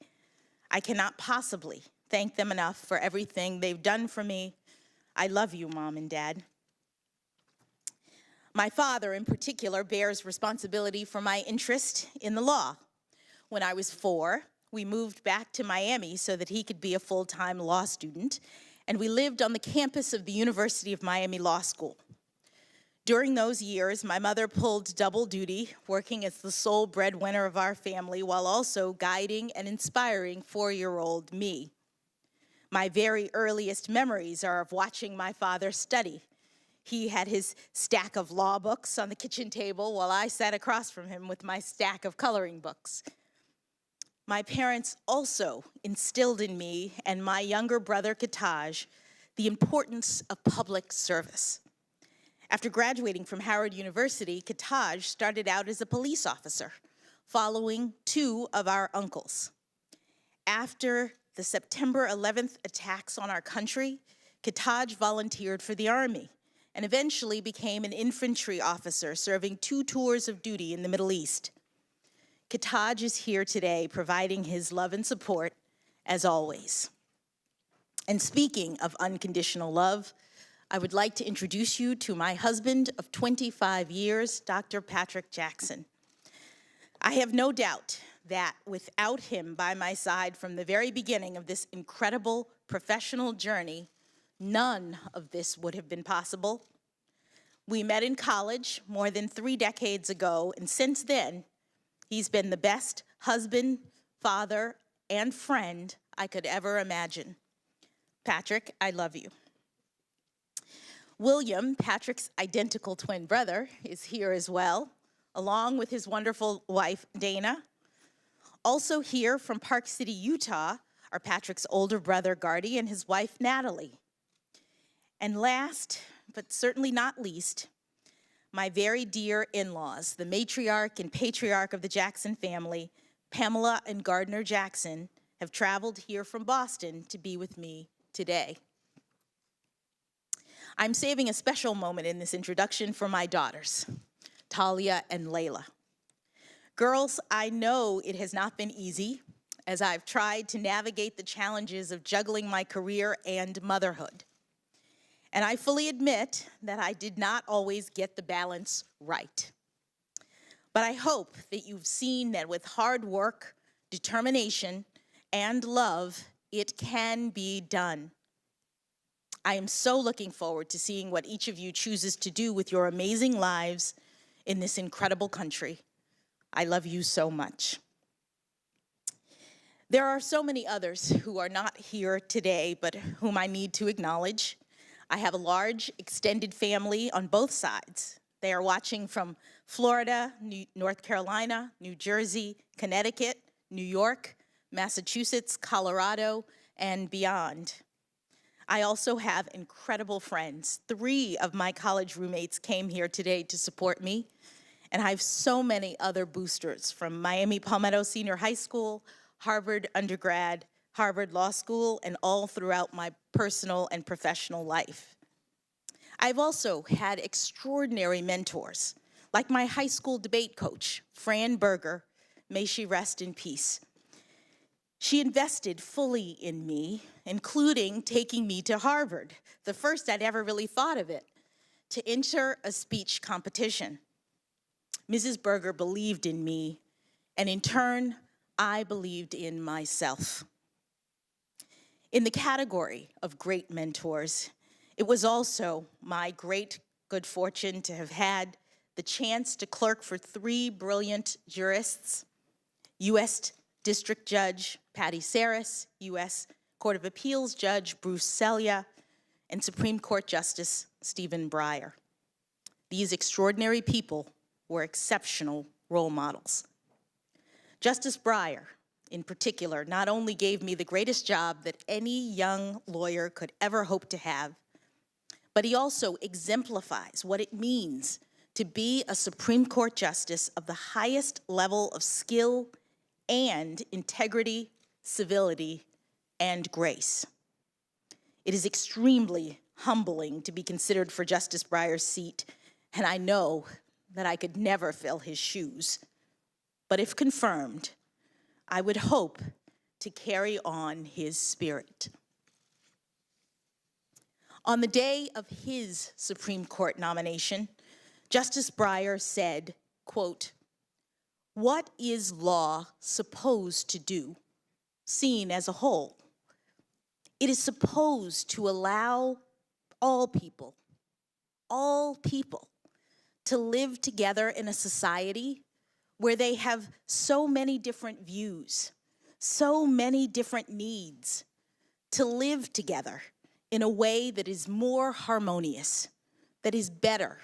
I cannot possibly thank them enough for everything they've done for me. I love you, Mom and Dad. My father, in particular, bears responsibility for my interest in the law. When I was 4, we moved back to Miami so that he could be a full-time law student, and we lived on the campus of the University of Miami Law School. During those years, my mother pulled double duty, working as the sole breadwinner of our family while also guiding and inspiring 4-year-old me. My very earliest memories are of watching my father study. He had his stack of law books on the kitchen table while I sat across from him with my stack of coloring books. My parents also instilled in me and my younger brother, Ketanji, the importance of public service. After graduating from Howard University, Ketanji started out as a police officer, following 2 of our uncles. After the September 11th attacks on our country, Ketanji volunteered for the Army and eventually became an infantry officer serving 2 tours of duty in the Middle East. Ketanji is here today providing his love and support as always. And speaking of unconditional love, I would like to introduce you to my husband of 25 years, Dr. Patrick Jackson. I have no doubt that without him by my side from the very beginning of this incredible professional journey, none of this would have been possible. We met in college more than 3 decades ago, and since then, he's been the best husband, father, and friend I could ever imagine. Patrick, I love you. William, Patrick's identical twin brother, is here as well, along with his wonderful wife, Dana. Also here from Park City, Utah, are Patrick's older brother, Gardy, and his wife, Natalie. And last, but certainly not least, my very dear in-laws, the matriarch and patriarch of the Jackson family, Pamela and Gardner Jackson, have traveled here from Boston to be with me today. I'm saving a special moment in this introduction for my daughters, Talia and Layla. Girls, I know it has not been easy as I've tried to navigate the challenges of juggling my career and motherhood. And I fully admit that I did not always get the balance right. But I hope that you've seen that with hard work, determination, and love, it can be done. I am so looking forward to seeing what each of you chooses to do with your amazing lives in this incredible country. I love you so much. There are so many others who are not here today, but whom I need to acknowledge. I have a large, extended family on both sides. They are watching from Florida, North Carolina, New Jersey, Connecticut, New York, Massachusetts, Colorado, and beyond. I also have incredible friends. 3 of my college roommates came here today to support me, and I have so many other boosters from Miami Palmetto Senior High School, Harvard undergrad, Harvard Law School, and all throughout my personal and professional life. I've also had extraordinary mentors, like my high school debate coach, Fran Berger, may she rest in peace. She invested fully in me, including taking me to Harvard, the first I'd ever really thought of it, to enter a speech competition. Mrs. Berger believed in me, and in turn, I believed in myself. In the category of great mentors, it was also my great good fortune to have had the chance to clerk for 3 brilliant jurists, U.S. District Judge Patty Saris, U.S. Court of Appeals Judge Bruce Selya, and Supreme Court Justice Stephen Breyer. These extraordinary people were exceptional role models. Justice Breyer, in particular, not only gave me the greatest job that any young lawyer could ever hope to have, but he also exemplifies what it means to be a Supreme Court justice of the highest level of skill and integrity, civility, and grace. It is extremely humbling to be considered for Justice Breyer's seat, and I know that I could never fill his shoes. But if confirmed, I would hope to carry on his spirit. On the day of his Supreme Court nomination, Justice Breyer said, quote, "What is law supposed to do, seen as a whole? It is supposed to allow all people, to live together in a society where they have so many different views, so many different needs, to live together in a way that is more harmonious, that is better,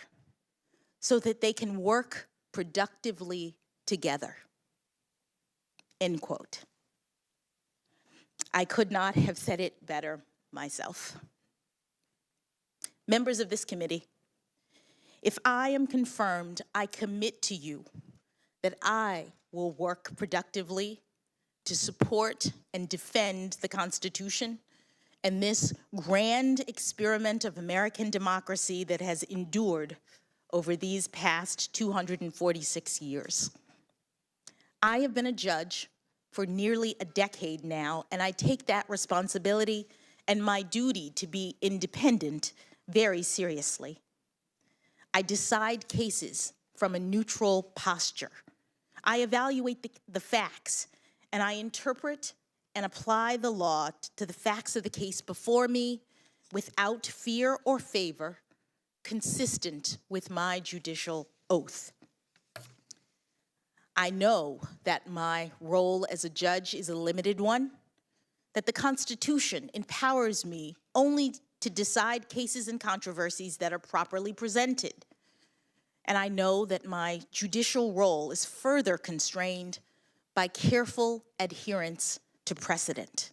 so that they can work productively together." End quote. I could not have said it better myself. Members of this committee, if I am confirmed, I commit to you that I will work productively to support and defend the Constitution and this grand experiment of American democracy that has endured over these past 246 years. I have been a judge for nearly a decade now, and I take that responsibility and my duty to be independent very seriously. I decide cases from a neutral posture. I evaluate the facts, and I interpret and apply the law to the facts of the case before me without fear or favor, consistent with my judicial oath. I know that my role as a judge is a limited one, that the Constitution empowers me only to decide cases and controversies that are properly presented. And I know that my judicial role is further constrained by careful adherence to precedent.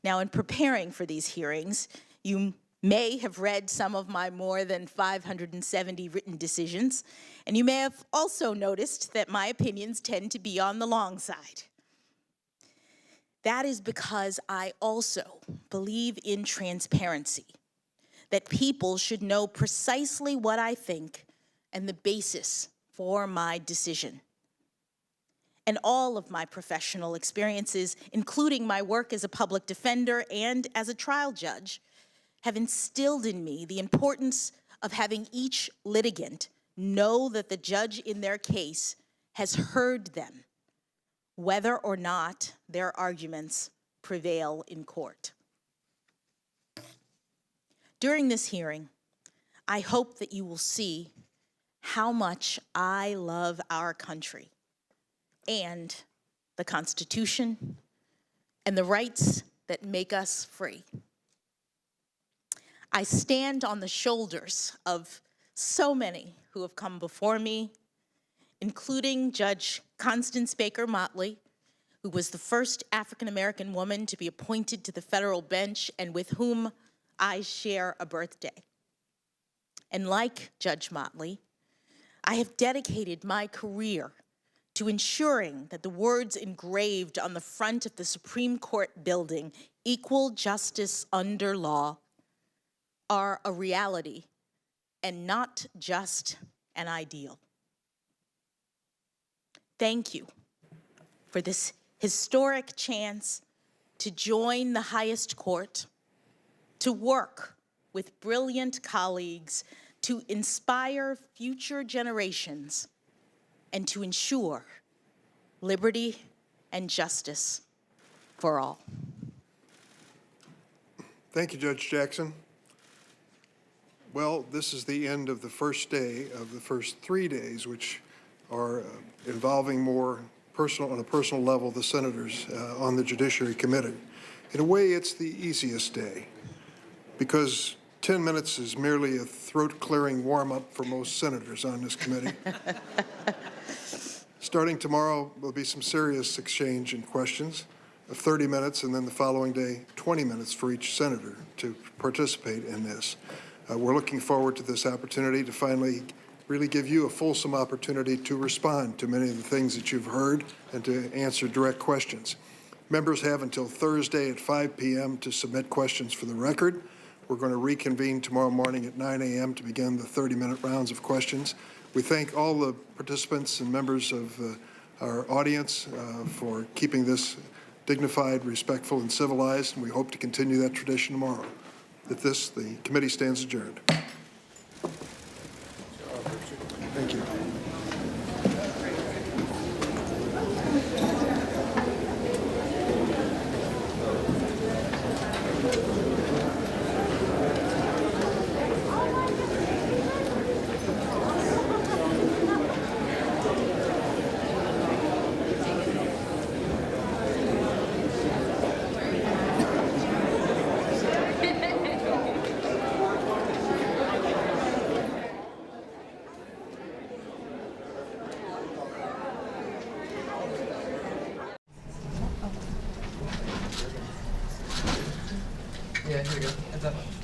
Now, in preparing for these hearings, you may have read some of my more than 570 written decisions, and you may have also noticed that my opinions tend to be on the long side. That is because I also believe in transparency, that people should know precisely what I think and the basis for my decision. And all of my professional experiences, including my work as a public defender and as a trial judge, have instilled in me the importance of having each litigant know that the judge in their case has heard them, whether or not their arguments prevail in court. During this hearing, I hope that you will see how much I love our country and the Constitution and the rights that make us free. I stand on the shoulders of so many who have come before me, including Judge Constance Baker Motley, who was the first African-American woman to be appointed to the federal bench and with whom I share a birthday. And like Judge Motley, I have dedicated my career to ensuring that the words engraved on the front of the Supreme Court building, "Equal justice under law," are a reality and not just an ideal. Thank you for this historic chance to join the highest court, to work with brilliant colleagues, to inspire future generations, and to ensure liberty and justice for all. Thank you, Judge Jackson. Well, this is the end of the first day of the first 3 days, which are involving more personal, on a personal level, the senators on the Judiciary Committee. In a way, it's the easiest day because 10 minutes is merely a throat-clearing warm-up for most senators on this committee. Starting tomorrow, there'll be some serious exchange and questions of 30 minutes, and then the following day, 20 minutes for each senator to participate in this. We're looking forward to this opportunity to finally really give you a fulsome opportunity to respond to many of the things that you've heard and to answer direct questions. Members have until Thursday at 5 p.m. to submit questions for the record. We're going to reconvene tomorrow morning at 9 a.m. to begin the 30-minute rounds of questions. We thank all the participants and members of our audience for keeping this dignified, respectful, and civilized, and we hope to continue that tradition tomorrow. With this, the committee stands adjourned. Thank you. Yeah, here we go. Heads up.